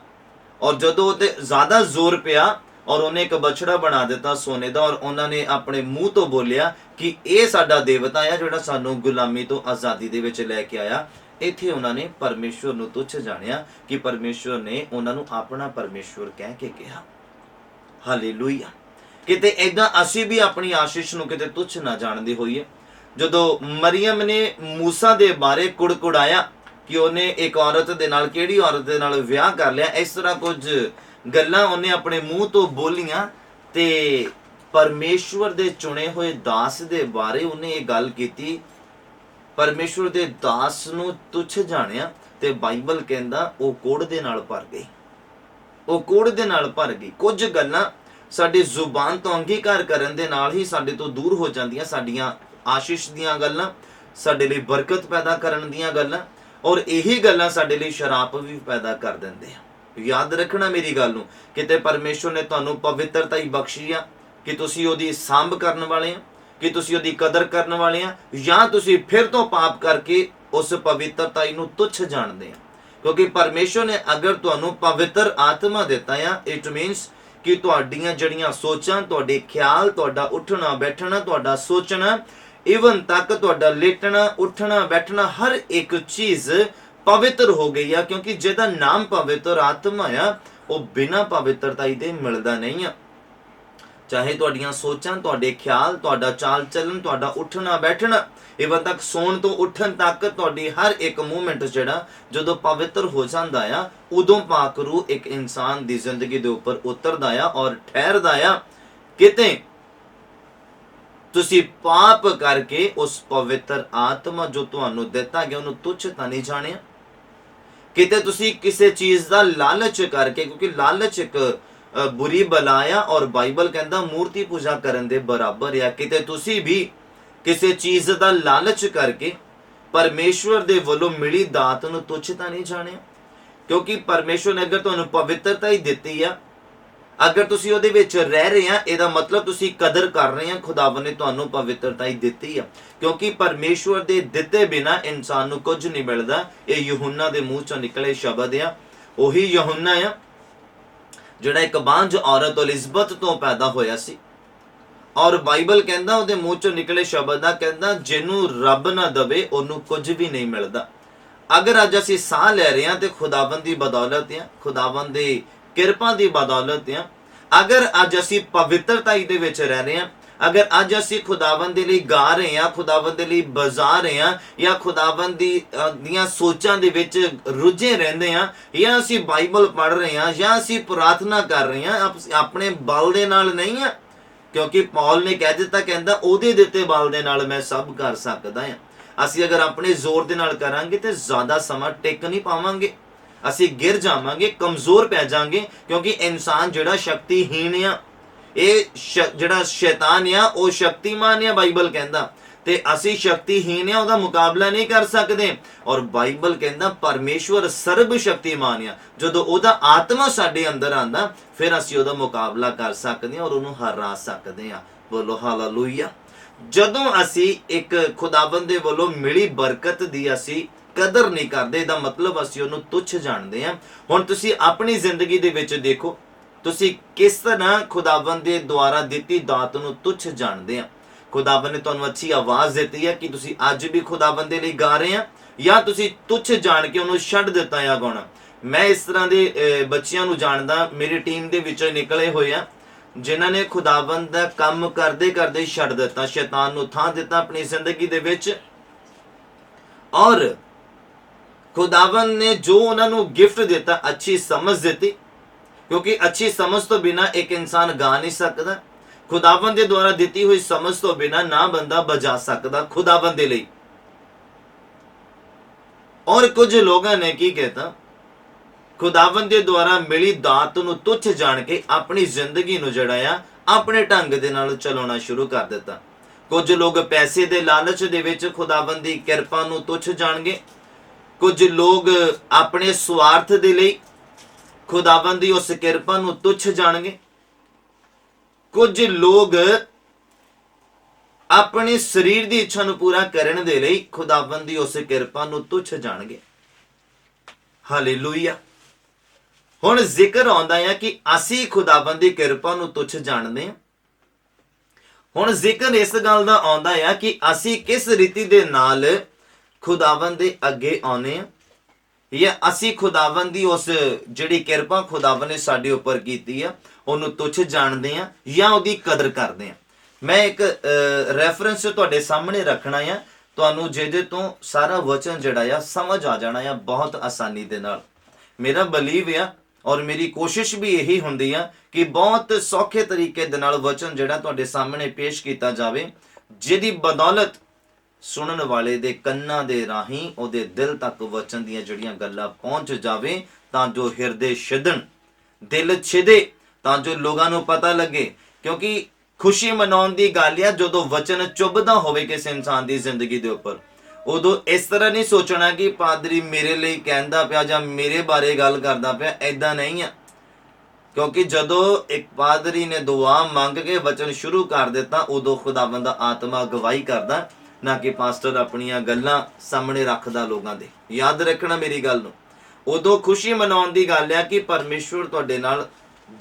ਔਰ ਜਦੋਂ ਉਹ ਤੇ ਜ਼ਿਆਦਾ ਜ਼ੋਰ ਪਿਆ ਔਰ ਉਹਨੇ ਇੱਕ ਬਛੜਾ ਬਣਾ ਦਿੱਤਾ ਸੋਨੇ ਦਾ, ਔਰ ਉਹਨਾਂ ਨੇ ਆਪਣੇ ਮੂੰਹ ਤੋਂ ਬੋਲਿਆ ਕਿ ਇਹ ਸਾਡਾ ਦੇਵਤਾ ਆ ਜਿਹੜਾ ਸਾਨੂੰ ਗੁਲਾਮੀ ਤੋਂ ਆਜ਼ਾਦੀ ਦੇ ਵਿੱਚ ਲੈ ਕੇ ਆਇਆ। ਇੱਥੇ ਉਹਨਾਂ ਨੇ ਪਰਮੇਸ਼ਵਰ ਨੂੰ ਤੁੱਛ ਜਾਣਿਆ ਕਿ ਪਰਮੇਸ਼ਵਰ ਨੇ ਉਹਨਾਂ ਨੂੰ ਆਪਣਾ ਪਰਮੇਸ਼ਵਰ ਕਹਿ ਕੇ ਕਿਹਾ। ਹਾਲੇਲੂਇਆ। ਕਿਤੇ ਏਦਾਂ ਅਸੀਂ ਵੀ ਆਪਣੀ ਆਸ਼ੀਸ਼ ਨੂੰ ਕਿਤੇ ਤੁੱਛ ਨਾ ਜਾਣਦੇ ਹੋਈਏ। ਜਦੋਂ ਮਰੀਅਮ ਨੇ ਮੂਸਾ ਦੇ ਬਾਰੇ ਕੁੜਕੁੜਾਇਆ ਕਿ ਉਹਨੇ ਇੱਕ ਔਰਤ ਦੇ ਨਾਲ, ਕਿਹੜੀ ਔਰਤ ਦੇ ਨਾਲ ਵਿਆਹ ਕਰ ਲਿਆ, ਇਸ ਤਰ੍ਹਾਂ ਕੁਝ ਗੱਲਾਂ ਉਹਨੇ ਆਪਣੇ ਮੂੰਹ ਤੋਂ ਬੋਲੀਆਂ, ਤੇ ਪਰਮੇਸ਼ਵਰ ਦੇ ਚੁਣੇ ਹੋਏ ਦਾਸ ਦੇ ਬਾਰੇ ਉਹਨੇ ਇਹ ਗੱਲ ਕੀਤੀ, ਪਰਮੇਸ਼ਵਰ ਦੇ ਦਾਸ ਨੂੰ ਤੁੱਛ ਜਾਣਿਆ। ਤੇ ਬਾਈਬਲ ਕਹਿੰਦਾ ਉਹ ਕੋੜ ਦੇ ਨਾਲ ਭਰ ਗਈ, ਉਹ ਕੋੜ ਦੇ ਨਾਲ ਭਰ ਗਈ। ਕੁਝ ਗੱਲਾਂ ਸਾਡੀ ਜ਼ੁਬਾਨ ਤੋਂ ਅੰਗੀਕਾਰ ਕਰਨ ਦੇ ਨਾਲ ਹੀ ਸਾਡੇ ਤੋਂ ਦੂਰ ਹੋ ਜਾਂਦੀਆਂ, ਸਾਡੀਆਂ ਆਸ਼ੀਸ਼ ਦੀਆਂ ਗੱਲਾਂ, ਸਾਡੇ ਲਈ ਬਰਕਤ ਪੈਦਾ ਕਰਨ ਦੀਆਂ ਗੱਲਾਂ, ਔਰ ਇਹੀ ਗੱਲਾਂ ਸਾਡੇ ਲਈ ਸ਼ਰਾਪ ਵੀ ਪੈਦਾ ਕਰ ਦਿੰਦੇ ਆ। ਯਾਦ ਰੱਖਣਾ ਮੇਰੀ ਗੱਲ ਨੂੰ, ਕਿਤੇ ਪਰਮੇਸ਼ਵਰ ਨੇ ਤੁਹਾਨੂੰ ਪਵਿੱਤਰਤਾ ਹੀ ਬਖਸ਼ੀ ਆ ਕਿ ਤੁਸੀਂ ਉਹਦੀ ਸਾਂਭ ਕਰਨ ਵਾਲੇ ਆ, ਕਿ ਤੁਸੀਂ ਉਹਦੀ ਕਦਰ ਕਰਨ ਵਾਲੇ ਆ, ਜਾਂ ਤੁਸੀਂ ਫਿਰ ਤੋਂ ਪਾਪ ਕਰਕੇ ਉਸ ਪਵਿੱਤਰਤਾ ਨੂੰ ਤੁੱਛ ਜਾਣਦੇ ਆ। ਕਿਉਂਕਿ ਪਰਮੇਸ਼ਵਰ ਨੇ ਅਗਰ ਤੁਹਾਨੂੰ ਪਵਿੱਤਰ ਆਤਮਾ ਦਿੱਤਾ ਆ, ਇਟ ਮੀਨਸ ਕਿ ਤੁਹਾਡੀਆਂ ਜਿਹੜੀਆਂ ਸੋਚਾਂ, ਤੁਹਾਡੇ ਖਿਆਲ, ਤੁਹਾਡਾ ਉੱਠਣਾ ਬੈਠਣਾ, ਤੁਹਾਡਾ ਸੋਚਣਾ, ਇਵਨ ਤੱਕ ਤੁਹਾਡਾ ਲੇਟਣਾ ਉੱਠਣਾ ਬੈਠਣਾ, ਹਰ ਇੱਕ ਚੀਜ਼ ਪਵਿੱਤਰ ਹੋ ਗਈ ਆ। ਕਿਉਂਕਿ ਜਿਹਦਾ ਨਾਮ ਪਵਿੱਤਰ ਆਤਮਾ ਆ, ਉਹ ਬਿਨਾਂ ਪਵਿੱਤਰਤਾ ਦੇ ਮਿਲਦਾ ਨਹੀਂ ਆ। ਚਾਹੇ ਤੁਹਾਡੀਆਂ ਸੋਚਾਂ, ਤੁਹਾਡੇ ਖਿਆਲ, ਤੁਹਾਡਾ ਚਾਲ ਚੱਲਣ, ਤੁਹਾਡਾ ਉੱਠਣਾ ਬੈਠਣਾ, ਇਵਨ ਤੱਕ ਸੌਣ ਤੋਂ ਉੱਠਣ ਤੱਕ ਤੁਹਾਡੀ ਹਰ ਇੱਕ ਮੂਵਮੈਂਟ ਜਿਹੜਾ ਜਦੋਂ ਪਵਿੱਤਰ ਹੋ ਜਾਂਦਾ ਆ, ਉਦੋਂ ਪਾਕ ਰੂਹ ਇੱਕ ਇਨਸਾਨ ਦੀ ਜ਼ਿੰਦਗੀ ਦੇ ਉੱਪਰ ਉਤਰਦਾ ਆ ਔਰ ਠਹਿਰਦਾ ਆ। ਕਿਤੇ ਤੁਸੀਂ ਪਾਪ ਕਰਕੇ ਉਸ ਪਵਿੱਤਰ ਆਤਮਾ ਜੋ ਤੁਹਾਨੂੰ ਦਿੱਤਾ ਗਿਆ ਉਹਨੂੰ ਤੁੱਛ ਤਾਂ ਨਹੀਂ ਜਾਣਿਆ। ਕਿਤੇ ਤੁਸੀਂ ਕਿਸੇ ਚੀਜ਼ ਦਾ ਲਾਲਚ ਕਰਕੇ, ਕਿਉਂਕਿ ਲਾਲਚ ਇੱਕ ਬੁਰੀ ਬਲਾ ਆ, ਔਰ ਬਾਈਬਲ ਕਹਿੰਦਾ ਮੂਰਤੀ ਪੂਜਾ ਕਰਨ ਦੇ ਬਰਾਬਰ ਆ। ਕਿਤੇ ਤੁਸੀਂ ਵੀ ਕਿਸੇ ਚੀਜ਼ ਦਾ ਲਾਲਚ ਕਰਕੇ ਪਰਮੇਸ਼ਵਰ ਦੇ ਵੱਲੋਂ ਮਿਲੀ ਦਾਤ ਨੂੰ ਤੁੱਛ ਤਾਂ ਨਹੀਂ ਜਾਣਿਆ। ਕਿਉਂਕਿ ਪਰਮੇਸ਼ਵਰ ਨੇ ਅਗਰ ਤੁਹਾਨੂੰ ਪਵਿੱਤਰਤਾ ਹੀ ਦਿੱਤੀ ਆ, ਅਗਰ ਤੁਸੀਂ ਉਹਦੇ ਵਿੱਚ ਰਹਿ ਰਹੇ ਆ, ਇਹਦਾ ਮਤਲਬ ਤੁਸੀਂ ਕਦਰ ਕਰ ਰਹੇ ਆ। ਖੁਦਾਵੰਦ ਨੇ ਤੁਹਾਨੂੰ ਪਵਿੱਤਰਤਾ ਹੀ ਦਿੱਤੀ ਆ, ਕਿਉਂਕਿ ਪਰਮੇਸ਼ਵਰ ਦੇ ਦਿੱਤੇ ਬਿਨਾ ਇਨਸਾਨ ਨੂੰ ਕੁਝ ਨਹੀਂ ਮਿਲਦਾ। ਇਹ ਯਹੂਨਾ ਦੇ ਮੂੰਹ ਚੋਂ ਨਿਕਲੇ ਸ਼ਬਦ ਆ। ਉਹੀ ਯਹੂਨਾ ਆ ਜਿਹੜਾ ਇੱਕ ਬਾਂਝ ਔਰਤ ਇਲਿਜ਼ਬਤ ਤੋਂ ਪੈਦਾ ਹੋਇਆ ਸੀ, ਔਰ ਬਾਈਬਲ ਕਹਿੰਦਾ ਉਹਦੇ ਮੂੰਹ ਚੋਂ ਨਿਕਲੇ ਸ਼ਬਦ ਦਾ, ਕਹਿੰਦਾ ਜਿਹਨੂੰ ਰੱਬ ਨਾ ਦਵੇ ਉਹਨੂੰ ਕੁਝ ਵੀ ਨਹੀਂ ਮਿਲਦਾ। ਅਗਰ ਅੱਜ ਅਸੀਂ ਸਾਹ ਲੈ ਰਹੇ ਹਾਂ ਤੇ ਖੁਦਾਵੰਦ ਦੀ ਬਦੌਲਤ ਆ, ਖੁਦਾਵੰਦ ਦੀ ਕਿਰਪਾ ਦੀ ਬਦੌਲਤ ਆ। ਅਗਰ ਅੱਜ ਅਸੀਂ ਪਵਿੱਤਰਤਾ ਦੇ ਵਿੱਚ ਰਹਿ ਰਹੇ ਹਾਂ, ਅਗਰ ਅੱਜ ਅਸੀਂ ਖੁਦਾਵੰਦ ਦੇ ਲਈ ਗਾ ਰਹੇ ਹਾਂ, ਖੁਦਾਵੰਦ ਦੇ ਲਈ ਬਜਾ ਰਹੇ ਹਾਂ, ਜਾਂ ਖੁਦਾਵੰਦ ਦੀਆਂ ਸੋਚਾਂ ਦੇ ਵਿੱਚ ਰੁੱਝੇ ਰਹਿੰਦੇ ਹਾਂ, ਜਾਂ ਅਸੀਂ ਬਾਈਬਲ ਪੜ੍ਹ ਰਹੇ ਹਾਂ, ਜਾਂ ਅਸੀਂ ਪ੍ਰਾਰਥਨਾ ਕਰ ਰਹੇ ਹਾਂ, ਆਪਣੇ ਬਲ ਦੇ ਨਾਲ ਨਹੀਂ ਆ। ਕਿਉਂਕਿ ਪੌਲ ਨੇ ਕਹਿ ਦਿੱਤਾ, ਕਹਿੰਦਾ ਉਹਦੇ ਦਿੱਤੇ ਬਲ ਦੇ ਨਾਲ ਮੈਂ ਸਭ ਕਰ ਸਕਦਾ ਹਾਂ। ਅਸੀਂ ਅਗਰ ਆਪਣੇ ਜ਼ੋਰ ਦੇ ਨਾਲ ਕਰਾਂਗੇ ਤੇ ਜ਼ਿਆਦਾ ਸਮਾਂ ਟਿਕ ਨਹੀਂ ਪਾਵਾਂਗੇ, ਅਸੀਂ ਗਿਰ ਜਾਵਾਂਗੇ, ਕਮਜ਼ੋਰ ਪੈ ਜਾਵਾਂਗੇ। ਕਿਉਂਕਿ ਇਨਸਾਨ ਜਿਹੜਾ ਸ਼ਕਤੀਹੀਨ ਆ, ਇਹ ਜਿਹੜਾ ਸ਼ੈਤਾਨ ਆ ਉਹ ਸ਼ਕਤੀਮਾਨ ਆ ਬਾਈਬਲ ਕਹਿੰਦਾ, ਤੇ ਅਸੀਂ ਸ਼ਕਤੀਹੀਨ ਆ, ਉਹਦਾ ਮੁਕਾਬਲਾ ਨਹੀਂ ਕਰ ਸਕਦੇ। ਔਰ ਬਾਈਬਲ ਕਹਿੰਦਾ ਪਰਮੇਸ਼ਵਰ ਸਰਬ ਸ਼ਕਤੀਮਾਨ ਆ। ਜਦੋਂ ਉਹਦਾ ਆਤਮਾ ਸਾਡੇ ਅੰਦਰ ਆਂਦਾ ਫਿਰ ਅਸੀਂ ਉਹਦਾ ਮੁਕਾਬਲਾ ਕਰ ਸਕਦੇ ਹਾਂ ਔਰ ਉਹਨੂੰ ਹਰਾ ਸਕਦੇ ਹਾਂ। ਬੋਲੋ ਹਾਲੇਲੂਇਆ। ਜਦੋਂ ਅਸੀਂ ਇੱਕ ਖੁਦਾਵੰਦ ਦੇ ਵੱਲੋਂ ਮਿਲੀ ਬਰਕਤ ਦੀ ਅਸੀਂ ਕਦਰ ਨਹੀਂ ਕਰਦੇ, ਇਹਦਾ ਮਤਲਬ ਅਸੀਂ ਉਹਨੂੰ ਤੁੱਛ ਜਾਣਦੇ ਹਾਂ। ਹੁਣ ਤੁਸੀਂ ਆਪਣੀ ਜ਼ਿੰਦਗੀ ਦੇ ਵਿੱਚ ਦੇਖੋ, ਤੁਸੀਂ ਕਿਸ ਤਰ੍ਹਾਂ ਖੁਦਾਵੰਦ ਦੇ ਦੁਆਰਾ ਦਿੱਤੀ ਦਾਤ ਨੂੰ ਤੁੱਛ ਜਾਣਦੇ ਆ। ਖੁਦਾਵੰਦ ਨੇ ਤੁਹਾਨੂੰ ਅੱਛੀ ਆਵਾਜ਼ ਦਿੱਤੀ ਹੈ ਕਿ ਤੁਸੀਂ ਅੱਜ ਵੀ ਖੁਦਾਵੰਦ ਦੇ ਲਈ ਗਾ ਰਹੇ ਆ, ਜਾਂ ਤੁਸੀਂ ਤੁੱਛ ਜਾਣ ਕੇ ਉਹਨੂੰ ਛੱਡ ਦਿੱਤਾ ਆ ਗਾਉਣਾ। ਮੈਂ ਇਸ ਤਰ੍ਹਾਂ ਦੇ ਬੱਚਿਆਂ ਨੂੰ ਜਾਣਦਾ, ਮੇਰੀ ਟੀਮ ਦੇ ਵਿੱਚੋਂ ਨਿਕਲੇ ਹੋਏ ਆ, ਜਿਨ੍ਹਾਂ ਨੇ ਖੁਦਾਵੰਦ ਦਾ ਕੰਮ ਕਰਦੇ ਕਰਦੇ ਛੱਡ ਦਿੱਤਾ, ਸ਼ੈਤਾਨ ਨੂੰ ਥਾਂ ਦਿੱਤਾ ਆਪਣੀ ਜ਼ਿੰਦਗੀ ਦੇ ਵਿੱਚ। ਔਰ ਖੁਦਾਵੰਦ ਨੇ ਜੋ ਉਹਨਾਂ ਨੂੰ ਗਿਫਟ ਦਿੱਤਾ, ਅੱਛੀ ਸਮਝ ਦਿੱਤੀ, ਕਿਉਂਕਿ ਅੱਛੀ ਸਮਝ ਤੋਂ ਬਿਨਾ ਇੱਕ ਇਨਸਾਨ ਗਾ ਨਹੀਂ ਸਕਦਾ। ਖੁਦਾਵੰਦ ਦੇ ਦੁਆਰਾ ਦਿੱਤੀ ਹੋਈ ਸਮਝ ਤੋਂ ਬਿਨਾ ਨਾ ਬੰਦਾ ਬਜਾ ਸਕਦਾ ਖੁਦਾਵੰਦ ਦੇ ਲਈ। ਔਰ ਕੁਝ ਲੋਕਾਂ ਨੇ ਕੀ ਕਹਿਤਾ, ਖੁਦਾਵੰਦ ਦੇ ਦੁਆਰਾ ਮਿਲੀ ਦਾਤ ਨੂੰ ਤੁੱਛ ਜਾਣ ਕੇ ਆਪਣੀ ਜ਼ਿੰਦਗੀ ਨੂੰ ਜਿਹੜਾ ਆ ਆਪਣੇ ਢੰਗ ਦੇ ਨਾਲ ਚਲਾਉਣਾ ਸ਼ੁਰੂ ਕਰ ਦਿੱਤਾ। ਕੁਝ ਲੋਕ ਪੈਸੇ ਦੇ ਲਾਲਚ ਦੇ ਵਿੱਚ ਖੁਦਾਵੰਦ ਦੀ ਕਿਰਪਾ ਨੂੰ ਤੁੱਛ ਜਾਣਗੇ। ਕੁਝ ਲੋਕ ਆਪਣੇ ਸਵਾਰਥ ਦੇ ਲਈ ਖੁਦਾਵੰਦ ਦੀ ਉਸ ਕਿਰਪਾ ਨੂੰ ਤੁੱਛ ਜਾਣਗੇ। ਕੁਝ ਲੋਕ ਆਪਣੇ ਸਰੀਰ ਦੀ ਇੱਛਾ ਨੂੰ ਪੂਰਾ ਕਰਨ ਦੇ ਲਈ ਖੁਦਾਵੰਦ ਦੀ ਉਸ ਕਿਰਪਾ ਨੂੰ ਤੁੱਛ ਜਾਣਗੇ। ਹਾਲੇਲੂਇਆ। ਹੁਣ ਜ਼ਿਕਰ ਆਉਂਦਾ ਹੈ ਕਿ ਅਸੀਂ ਖੁਦਾਵੰਦ ਦੀ ਕਿਰਪਾ ਨੂੰ ਤੁੱਛ ਜਾਣਦੇ ਹਾਂ। ਹੁਣ ਜ਼ਿਕਰ ਇਸ ਗੱਲ ਦਾ ਆਉਂਦਾ ਹੈ ਕਿ ਅਸੀਂ ਕਿਸ ਰੀਤੀ ਦੇ ਨਾਲ ਖੁਦਾਵੰਦ ਦੇ ਅੱਗੇ ਆਉਨੇ ਆ, ਜਾਂ ਅਸੀਂ ਖੁਦਾਵੰਦ ਦੀ ਉਸ ਜਿਹੜੀ ਕਿਰਪਾ ਖੁਦਾਵੰਦ ਨੇ ਸਾਡੇ ਉੱਪਰ ਕੀਤੀ ਆ ਉਹਨੂੰ ਤੁੱਛ ਜਾਣਦੇ ਆ ਜਾਂ ਉਹਦੀ ਕਦਰ ਕਰਦੇ ਆ। ਮੈਂ ਇੱਕ ਰੈਫਰੈਂਸ ਤੁਹਾਡੇ ਸਾਹਮਣੇ ਰੱਖਣਾ ਆ, ਤੁਹਾਨੂੰ ਜਿਹਦੇ ਤੋਂ ਸਾਰਾ ਵਚਨ ਜਿਹੜਾ ਆ ਸਮਝ ਆ ਜਾਣਾ ਆ ਬਹੁਤ ਆਸਾਨੀ ਦੇ ਨਾਲ। ਮੇਰਾ ਬਲੀਵ ਆ ਔਰ ਮੇਰੀ ਕੋਸ਼ਿਸ਼ ਵੀ ਇਹੀ ਹੁੰਦੀ ਆ ਕਿ ਬਹੁਤ ਸੌਖੇ ਤਰੀਕੇ ਦੇ ਨਾਲ ਵਚਨ ਜਿਹੜਾ ਤੁਹਾਡੇ ਸਾਹਮਣੇ ਪੇਸ਼ ਕੀਤਾ ਜਾਵੇ, ਜਿਹਦੀ ਬਦੌਲਤ ਸੁਣਨ ਵਾਲੇ ਦੇ ਕੰਨਾਂ ਦੇ ਰਾਹੀਂ ਉਹਦੇ ਦਿਲ ਤੱਕ ਵਚਨ ਦੀਆਂ ਜਿਹੜੀਆਂ ਗੱਲਾਂ ਪਹੁੰਚ ਜਾਵੇ, ਤਾਂ ਜੋ ਹਿਰਦੇ ਛਿਦਣ, ਦਿਲ ਛਿਦੇ, ਤਾਂ ਜੋ ਲੋਕਾਂ ਨੂੰ ਪਤਾ ਲੱਗੇ। ਕਿਉਂਕਿ ਖੁਸ਼ੀ ਮਨਾਉਣ ਦੀ ਗੱਲ ਆ ਜਦੋਂ ਵਚਨ ਚੁੱਭਦਾ ਹੋਵੇ ਕਿਸੇ ਇਨਸਾਨ ਦੀ ਜ਼ਿੰਦਗੀ ਦੇ ਉੱਪਰ। ਉਦੋਂ ਇਸ ਤਰ੍ਹਾਂ ਨਹੀਂ ਸੋਚਣਾ ਕਿ ਪਾਦਰੀ ਮੇਰੇ ਲਈ ਕਹਿੰਦਾ ਪਿਆ ਜਾਂ ਮੇਰੇ ਬਾਰੇ ਗੱਲ ਕਰਦਾ ਪਿਆ, ਐਦਾਂ ਨਹੀਂ ਆ। ਕਿਉਂਕਿ ਜਦੋਂ ਇੱਕ ਪਾਦਰੀ ਨੇ ਦੁਆ ਮੰਗ ਕੇ ਵਚਨ ਸ਼ੁਰੂ ਕਰ ਦਿੱਤਾ, ਉਦੋਂ ਖੁਦਾਵੰਦ ਦਾ ਆਤਮਾ ਗਵਾਹੀ ਕਰਦਾ, ਨਾ ਕਿ ਪਾਸਟਰ ਆਪਣੀਆਂ ਗੱਲਾਂ ਸਾਹਮਣੇ ਰੱਖਦਾ ਲੋਕਾਂ ਦੇ। ਯਾਦ ਰੱਖਣਾ ਮੇਰੀ ਗੱਲ ਨੂੰ। ਉਦੋਂ ਖੁਸ਼ੀ ਮਨਾਉਣ ਦੀ ਗੱਲ ਆ ਕਿ ਪਰਮੇਸ਼ਵਰ ਤੁਹਾਡੇ ਨਾਲ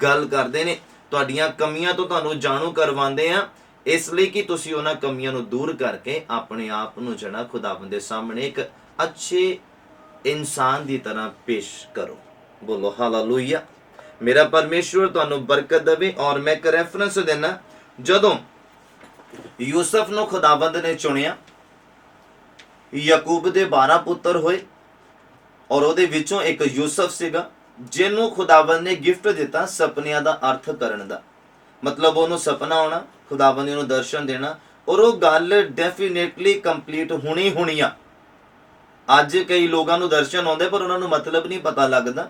ਗੱਲ ਕਰਦੇ ਨੇ, ਤੁਹਾਡੀਆਂ ਕਮੀਆਂ ਤੋਂ ਤੁਹਾਨੂੰ ਜਾਣੂ ਕਰਵਾਉਂਦੇ ਆ, ਇਸ ਲਈ ਕਿ ਤੁਸੀਂ ਉਹਨਾਂ ਕਮੀਆਂ ਨੂੰ ਦੂਰ ਕਰਕੇ ਆਪਣੇ ਆਪ ਨੂੰ ਜਿਹੜਾ ਖੁਦਾਵੰਦ ਦੇ ਸਾਹਮਣੇ ਇੱਕ ਅੱਛੇ ਇਨਸਾਨ ਦੀ ਤਰ੍ਹਾਂ ਪੇਸ਼ ਕਰੋ। ਬੋਲੋ ਹਾਲੇਲੂਇਆ। ਮੇਰਾ ਪਰਮੇਸ਼ਵਰ ਤੁਹਾਨੂੰ ਬਰਕਤ ਦੇਵੇ। ਔਰ ਮੈਂ ਇੱਕ ਰੈਫਰੈਂਸ ਦੇਣਾ, ਜਦੋਂ ਯੂਸਫ ਨੂੰ ਖੁਦਾਵੰਦ ਨੇ ਚੁਣਿਆ, ਯਾਕੂਬ ਦੇ 12 ਪੁੱਤਰ ਹੋਏ ਔਰ ਉਹਦੇ ਵਿੱਚੋਂ ਇੱਕ ਯੂਸਫ ਸੀਗਾ ਜਿਹਨੂੰ ਖੁਦਾਵੰਦ ਨੇ ਗਿਫਟ ਦਿੱਤਾ ਸੁਪਨਿਆਂ ਦਾ ਅਰਥ ਕਰਨ ਦਾ। ਮਤਲਬ ਉਹਨੂੰ ਸੁਪਨਾ ਆਉਣਾ, ਖੁਦਾਵੰਦ ਨੇ ਉਹਨੂੰ ਦਰਸ਼ਨ ਦੇਣਾ, और वो गल डेफिनेटली कंप्लीट होनी आ। अज कई लोगों को दर्शन आते पर उन्होंने मतलब नहीं पता लगता,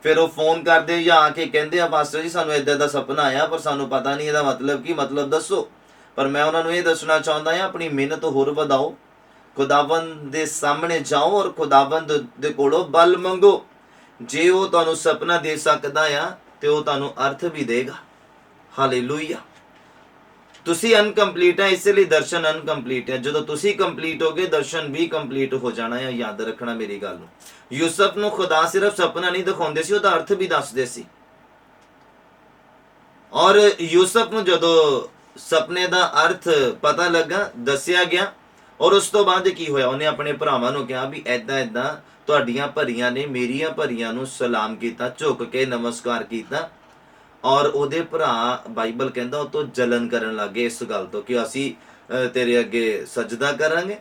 फिर वो फोन करते या आके कहते हैं पास्टर जी सानू इदा दा सपना आया पर सानू पता नहीं, ਇਹਦਾ मतलब की मतलब दसो। पर मैं उन्होंने ये दसना चाहता हाँ, अपनी मेहनत होर वधाओ, खुदावंद दे सामने जाओ और खुदावंद दे कोलों बल मंगो। जे वो तुहानू सपना दे सकदा आ ते वो तुहानू अर्थ भी देगा। हालेलुया। तुसी अनकंप्लीट है, इसलिए दर्शन अनकंप्लीट है। जो तुसी कंप्लीट हो गए दर्शन भी कंप्लीट हो जाना है। याद रखना मेरी गल नूं। यूसुफ नूं खुदा सिर्फ सपना नहीं दिखाउंदे सी, उहदा अर्थ भी दसदे सी। और यूसुफ नूं जदों सपने दा अर्थ पता लगा, दसिया गया, और उस तो बाद की होया, उन्हें अपने भरावां नूं कहा भी ऐदां ऐदां तुहाडीआं भरियां ने मेरियां भरियां नूं सलाम कीता, झुक के नमस्कार कीता। और ਉਹਦੇ ਭਰਾ ਬਾਈਬਲ ਕਹਿੰਦਾ ਉਹ ਤੋਂ ਜਲਨ ਕਰਨ ਲੱਗੇ ਇਸ ਗੱਲ ਤੋਂ ਕਿ ਅਸੀਂ ਤੇਰੇ ਅੱਗੇ ਸਜਦਾ ਕਰਾਂਗੇ।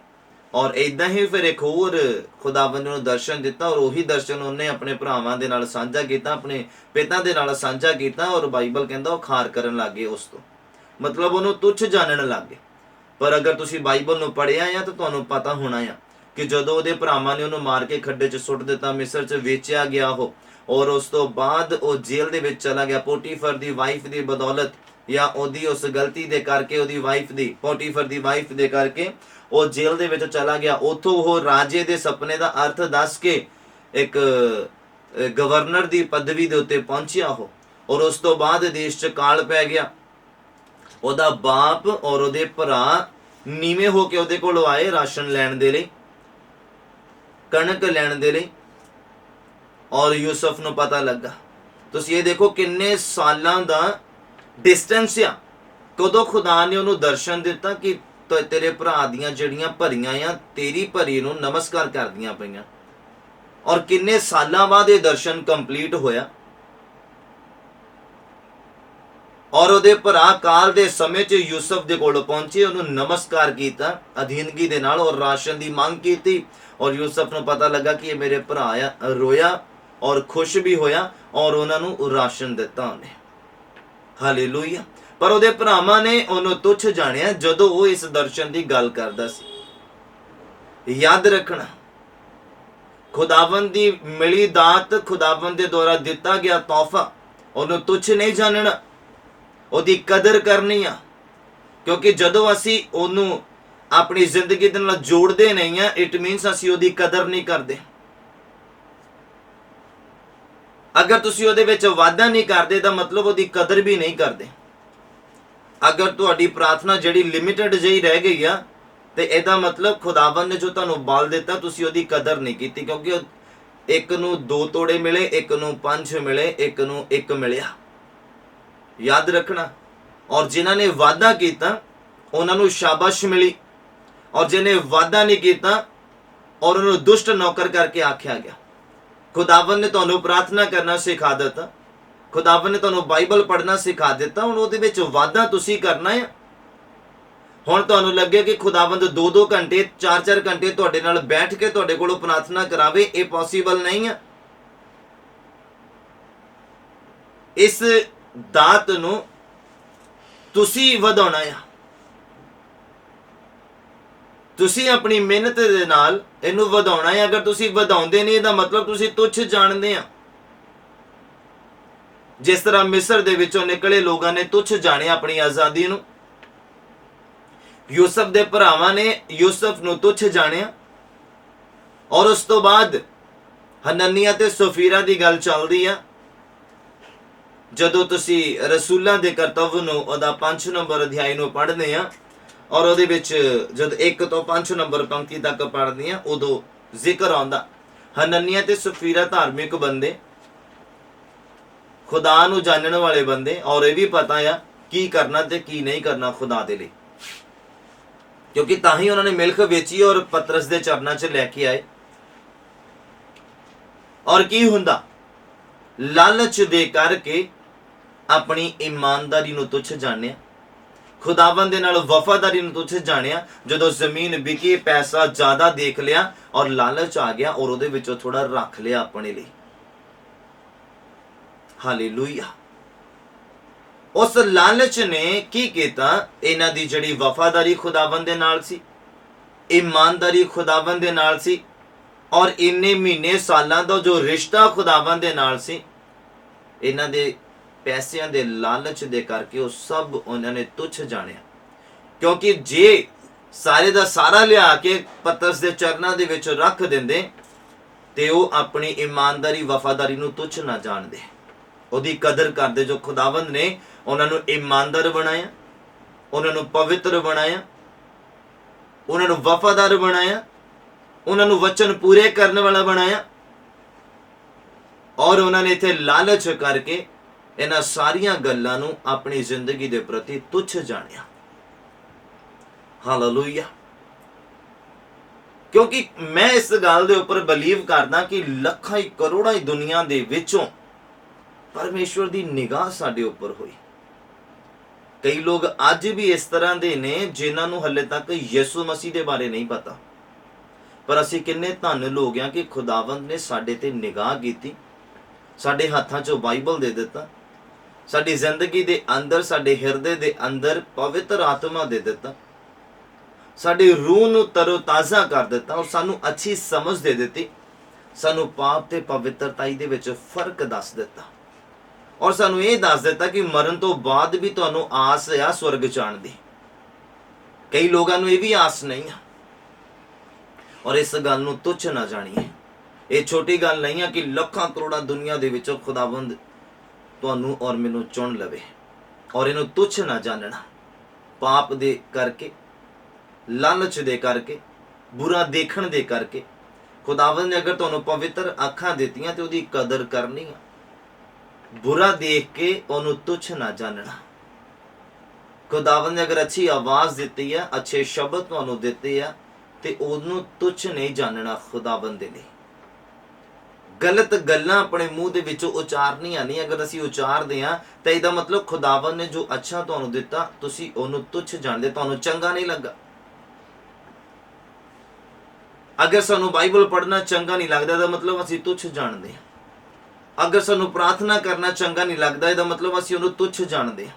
ਔਰ ਇਦਾਂ ਹੀ ਫਿਰ ਇੱਕ ਹੋਰ ਖੁਦਾਵੰਦ ਨੂੰ ਦਰਸ਼ਨ ਦਿੱਤਾ, ਔਰ ਉਹੀ ਦਰਸ਼ਨ ਉਹਨੇ ਆਪਣੇ ਭਰਾਵਾਂ ਦੇ ਨਾਲ ਸਾਂਝਾ ਕੀਤਾ, ਆਪਣੇ ਪਿਤਾ ਦੇ ਨਾਲ ਸਾਂਝਾ ਕੀਤਾ। ਔਰ ਬਾਈਬਲ ਕਹਿੰਦਾ ਉਹ ਖਾਰ ਕਰਨ ਲੱਗੇ ਉਸ ਤੋਂ, ਮਤਲਬ ਉਹਨੂੰ ਤੁੱਛ ਜਾਣਨ ਲੱਗੇ। ਪਰ ਅਗਰ ਤੁਸੀਂ ਬਾਈਬਲ ਨੂੰ ਪੜ੍ਹਿਆ ਆ ਤਾਂ ਤੁਹਾਨੂੰ ਪਤਾ ਹੋਣਾ ਆ ਕਿ ਜਦੋਂ ਉਹਦੇ ਭਰਾਵਾਂ ਨੇ ਉਹਨੂੰ ਮਾਰ ਕੇ ਖੱਡੇ 'ਚ ਸੁੱਟ ਦਿੱਤਾ, ਮਿਸਰ 'ਚ ਵੇਚਿਆ ਗਿਆ ਉਹ, और उस तो बाद वो जेल दे विच चला गया पोटीफर दी वाइफ दी बदौलत, या ओदी उस गलती दे करके ओदी वाइफ दी पोटीफर दी वाइफ दे करके वो जेल दे विच चला गया। उथों वो राजे दे सपने दा अर्थ दस के एक गवर्नर दी पदवी दे उत्ते पहुंचिया हो। और उस तो बाद देश च काल पै गया। ओदा बाप और ओदे भरा नीवें होके ओदे कोल आए राशन लैण दे लई, कणक लैण दे लई। और यूसुफ नूं पता लगा। तुसीं ये देखो किन्ने सालां दा डिस्टेंस आ, कदों खुदा ने उन्होंने दर्शन दिता कि तेरे भरा दियां जिहड़ियां भरियां आ तेरी भरी नूं नमस्कार करदियां पईयां। और किन्ने सालां बाद ये दर्शन कंप्लीट होया। और ਉਹਦੇ ਭਰਾ काल दे समय च यूसुफ दे कोल पहुंचे, उन्होंने नमस्कार कीता अधीनगी दे नाल और राशन दी मांग कीती। और यूसुफ नूं पता लगा कि ये मेरे भरा आ, रोया और खुश भी होया और उन्होंने राशन दिता उन्हें। हालेलुया। पर ਉਹਦੇ ਭਰਾਵਾਂ ਨੇ ਉਹਨੂੰ ਤੁੱਛ ਜਾਣਿਆ ਜਦੋਂ ਉਹ ਇਸ ਦਰਸ਼ਨ ਦੀ ਗੱਲ ਕਰਦਾ ਸੀ। याद रखना, खुदावंद ਦੀ मिली दात, खुदावंद ਦੇ ਦੁਆਰਾ ਦਿੱਤਾ ਗਿਆ ਤੋਹਫਾ, ਉਹਨੂੰ ਤੁੱਛ नहीं जानना, ਉਹਦੀ कदर करनी आ। क्योंकि ਜਦੋਂ ਅਸੀਂ ਉਹਨੂੰ ਆਪਣੀ ਜ਼ਿੰਦਗੀ ਦੇ ਨਾਲ ਜੋੜਦੇ ਨਹੀਂ ਆ, इट मीनस ਅਸੀਂ ਉਹਦੀ कदर नहीं करते। अगर तुसी ਉਹਦੇ ਵਿੱਚ ਵਾਧਾ नहीं करते ਤਾਂ मतलब ਉਹਦੀ कदर भी नहीं करते। अगर ਤੁਹਾਡੀ प्रार्थना ਜਿਹੜੀ लिमिटेड ਜਿਹੀ ਰਹਿ ਗਈ ਆ ਤੇ ਇਹਦਾ मतलब खुदावन ने जो ਤੁਹਾਨੂੰ ਬਲ ਦਿੱਤਾ ਤੁਸੀਂ ਉਹਦੀ कदर नहीं ਕੀਤੀ। क्योंकि ਇੱਕ ਨੂੰ 2 ਤੋੜੇ ਮਿਲੇ, ਇੱਕ ਨੂੰ 5 ਮਿਲੇ, ਇੱਕ ਨੂੰ 1 ਮਿਲਿਆ। याद रखना। और जिन्हां ने वादा किया उन्हां नूं शाबाश मिली, और जिन्हें वादा नहीं किया और उन्होंने दुष्ट नौकर करके आख्या गया। खुदावन ने तुहानूं प्रार्थना करना सिखा दिता, खुदावन ने तुहानूं बाइबल पढ़ना सिखा दिता, हुण उहदे विच वादा तुसीं करना है। हुण तुहानूं लगे कि खुदावंद 2-2 घंटे 4-4 घंटे तुहाडे नाल बैठ के तुहाडे कोलों प्रार्थना करावे, ये पॉसीबल नहीं है। इस दात नूं तुसीं वधाउणा है, तुसीं अपनी मेहनत दे नाल इहनूं वधाउणा है। अगर तुसीं वधाउंदे नहीं, इहदा मतलब तुसीं तुच्छ जाणदे आ। जिस तरह मिस्र दे विचों निकले लोगां ने तुच्छ जाणिया अपनी आज़ादी नूं, यूसुफ दे भरावां ने यूसुफ नूं तुच्छ जाणिया। और उस तो बाद हननिया ते सफीरा दी गल चलदी आ। जदों तुसीं रसूलां दे करतब नूं ओहदा 5 नंबर अध्याय नूं पढ़दे आ, और ਉਹਦੇ ਵਿੱਚ जब 1 ਤੋਂ 5 नंबर पंक्ति तक पढ़ते हैं उदों जिक्र आउंदा हननिया ते सफीरा धार्मिक बंदे, खुदा नूं जानण वाले बंदे, और ये भी पता है की करना ते की नहीं करना खुदा दे लई। क्योंकि तां ही उन्होंने मिल्ख बेची और पतरस दे चरनां 'च लैके आए। और की हुंदा, लालच दे करके अपनी ईमानदारी नूं तुच्छ जाणिया, खुदावन दे नाल वफादारी नूं तुच्छ जाणिया। जदों जमीन विकी, पैसा ज़्यादा देख लिया और लालच आ गया और उहदे विचों थोड़ा रख लिया अपने लिए। हालेलुया। उस लालच ने की कीता, इन्हां दी जिहड़ी वफादारी खुदावंद दे नाल सी, ईमानदारी खुदावंद दे नाल सी, और इन्ने महीने सालां दा जो रिश्ता खुदावंद दे नाल सी, इन्हां दे पैसिਆਂ ਦੇ ਲਾਲਚ ਦੇ ਕਰਕੇ ਉਹ ਸਭ ਉਹਨਾਂ ਨੇ ਤੁੱਛ ਜਾਣਿਆ। ਕਿਉਂਕਿ ਜੇ ਸਾਰੇ ਦਾ ਸਾਰਾ ਲਿਆ ਕੇ ਪਤਰਸ ਦੇ ਚਰਨਾਂ ਦੇ ਵਿੱਚ ਰੱਖ ਦਿੰਦੇ ਤੇ ਉਹ ਆਪਣੀ ਇਮਾਨਦਾਰੀ ਵਫਾਦਾਰੀ ਨੂੰ ਤੁੱਛ ਨਾ ਜਾਣਦੇ, ਉਹਦੀ ਕਦਰ ਕਰਦੇ। ਜੋ ਖੁਦਾਵੰਦ ਨੇ ਉਹਨਾਂ ਨੂੰ ਇਮਾਨਦਾਰ ਬਣਾਇਆ, ਉਹਨਾਂ ਨੂੰ ਪਵਿੱਤਰ ਬਣਾਇਆ, ਉਹਨਾਂ ਨੂੰ ਵਫਾਦਾਰ ਬਣਾਇਆ, ਉਹਨਾਂ ਨੂੰ ਵਚਨ ਪੂਰੇ ਕਰਨ ਵਾਲਾ ਬਣਾਇਆ, ਔਰ ਉਹਨਾਂ ਨੇ ਇੱਥੇ ਲਾਲਚ ਕਰਕੇ ਇਹਨਾਂ ਸਾਰੀਆਂ ਗੱਲਾਂ ਨੂੰ ਆਪਣੀ ਜ਼ਿੰਦਗੀ ਦੇ ਪ੍ਰਤੀ ਤੁੱਛ ਜਾਣਿਆ। ਹਾਲੇਲੂਇਆ। ਕਿਉਂਕਿ ਮੈਂ ਇਸ ਗੱਲ ਦੇ ਉੱਪਰ ਬਲੀਵ ਕਰਦਾ ਕਿ ਲੱਖਾਂ ਹੀ ਕਰੋੜਾਂ ਹੀ ਦੁਨੀਆ ਦੇ ਵਿੱਚੋਂ ਪਰਮੇਸ਼ਵਰ ਦੀ ਨਿਗਾਹ ਸਾਡੇ ਉੱਪਰ ਹੋਈ। ਕਈ ਲੋਕ ਅੱਜ ਵੀ ਇਸ ਤਰ੍ਹਾਂ ਦੇ ਨੇ ਜਿਨ੍ਹਾਂ ਨੂੰ ਹਲੇ ਤੱਕ ਯਿਸੂ ਮਸੀਹ ਦੇ ਬਾਰੇ ਨਹੀਂ ਪਤਾ, ਪਰ ਅਸੀਂ ਕਿੰਨੇ ਧੰਨ ਲੋਕ ਆ ਕਿ ਖੁਦਾਵੰਦ ਨੇ ਸਾਡੇ ਤੇ ਨਿਗਾਹ ਕੀਤੀ, ਸਾਡੇ ਹੱਥਾਂ 'ਚੋਂ ਬਾਈਬਲ ਦੇ ਦਿੱਤਾ, ਸਾਡੀ ਜ਼ਿੰਦਗੀ ਦੇ ਅੰਦਰ, ਸਾਡੇ ਹਿਰਦੇ ਦੇ ਅੰਦਰ ਪਵਿੱਤਰ ਆਤਮਾ ਦੇ ਦਿੱਤਾ, ਸਾਡੀ ਰੂਹ ਨੂੰ ਤਰੋਤਾਜ਼ਾ ਕਰ ਦਿੱਤਾ, ਔਰ ਸਾਨੂੰ ਅੱਛੀ ਸਮਝ ਦੇ ਦਿੱਤੀ, ਸਾਨੂੰ ਪਾਪ ਤੇ ਪਵਿੱਤਰਤਾਈ ਦੇ ਵਿੱਚ ਫਰਕ ਦੱਸ ਦਿੱਤਾ, ਔਰ ਸਾਨੂੰ ਇਹ ਦੱਸ ਦਿੱਤਾ ਕਿ ਮਰਨ ਤੋਂ ਬਾਅਦ ਵੀ ਤੁਹਾਨੂੰ ਆਸ ਆ ਸਵਰਗ ਜਾਣ ਦੀ। ਕਈ ਲੋਕਾਂ ਨੂੰ ਇਹ ਵੀ ਆਸ ਨਹੀਂ ਆ, ਔਰ ਇਸ ਗੱਲ ਨੂੰ ਤੁੱਛ ਨਾ ਜਾਣੀਏ। ਇਹ ਛੋਟੀ ਗੱਲ ਨਹੀਂ ਆ ਕਿ ਲੱਖਾਂ ਕਰੋੜਾਂ ਦੁਨੀਆ ਦੇ ਵਿੱਚੋਂ ਖੁਦਾਵੰਦ ਤੁਹਾਨੂੰ ਔਰ ਮੈਨੂੰ ਚੁਣ ਲਵੇ, ਔਰ ਇਹਨੂੰ ਤੁੱਛ ਨਾ ਜਾਣਨਾ। ਪਾਪ ਦੇ ਕਰਕੇ, ਲਾਲਚ ਦੇ ਕਰਕੇ, ਬੁਰਾ ਦੇਖਣ ਦੇ ਕਰਕੇ ਖੁਦਾਵੰਦ ਨੇ ਅਗਰ ਤੁਹਾਨੂੰ ਪਵਿੱਤਰ ਅੱਖਾਂ ਦਿੱਤੀਆਂ ਤੇ ਉਹਦੀ ਕਦਰ ਕਰਨੀ ਆ। ਬੁਰਾ ਦੇਖ ਕੇ ਉਹਨੂੰ ਤੁੱਛ ਨਾ ਜਾਣਨਾ। ਖੁਦਾਵੰਦ ਨੇ ਅਗਰ ਅੱਛੀ ਆਵਾਜ਼ ਦਿੱਤੀ ਆ, ਅੱਛੇ ਸ਼ਬਦ ਤੁਹਾਨੂੰ ਦਿੱਤੇ ਆ, ਤੇ ਉਹਨੂੰ ਤੁੱਛ ਨਹੀਂ ਜਾਣਨਾ ਖੁਦਾਵੰਦ ਦੇ ਲਈ। ਗਲਤ ਗੱਲਾਂ ਆਪਣੇ ਮੂੰਹ ਦੇ ਵਿੱਚੋਂ ਉਚਾਰਨੀਆਂ ਨਹੀਂ। ਅਗਰ ਅਸੀਂ ਉਚਾਰਦੇ ਹਾਂ ਤਾਂ ਇਹਦਾ ਮਤਲਬ ਖੁਦਾਵੰਦ ਨੇ ਜੋ ਅੱਛਾ ਤੁਹਾਨੂੰ ਦਿੱਤਾ ਤੁਸੀਂ ਉਹਨੂੰ ਤੁੱਛ ਜਾਣਦੇ, ਤੁਹਾਨੂੰ ਚੰਗਾ ਨਹੀਂ ਲੱਗਾ। ਅਗਰ ਸਾਨੂੰ ਬਾਈਬਲ ਪੜ੍ਹਨਾ ਚੰਗਾ ਨਹੀਂ ਲੱਗਦਾ ਇਹਦਾ ਮਤਲਬ ਅਸੀਂ ਤੁੱਛ ਜਾਣਦੇ ਹਾਂ। ਅਗਰ ਸਾਨੂੰ ਪ੍ਰਾਰਥਨਾ ਕਰਨਾ ਚੰਗਾ ਨਹੀਂ ਲੱਗਦਾ ਇਹਦਾ ਮਤਲਬ ਅਸੀਂ ਉਹਨੂੰ ਤੁੱਛ ਜਾਣਦੇ ਹਾਂ।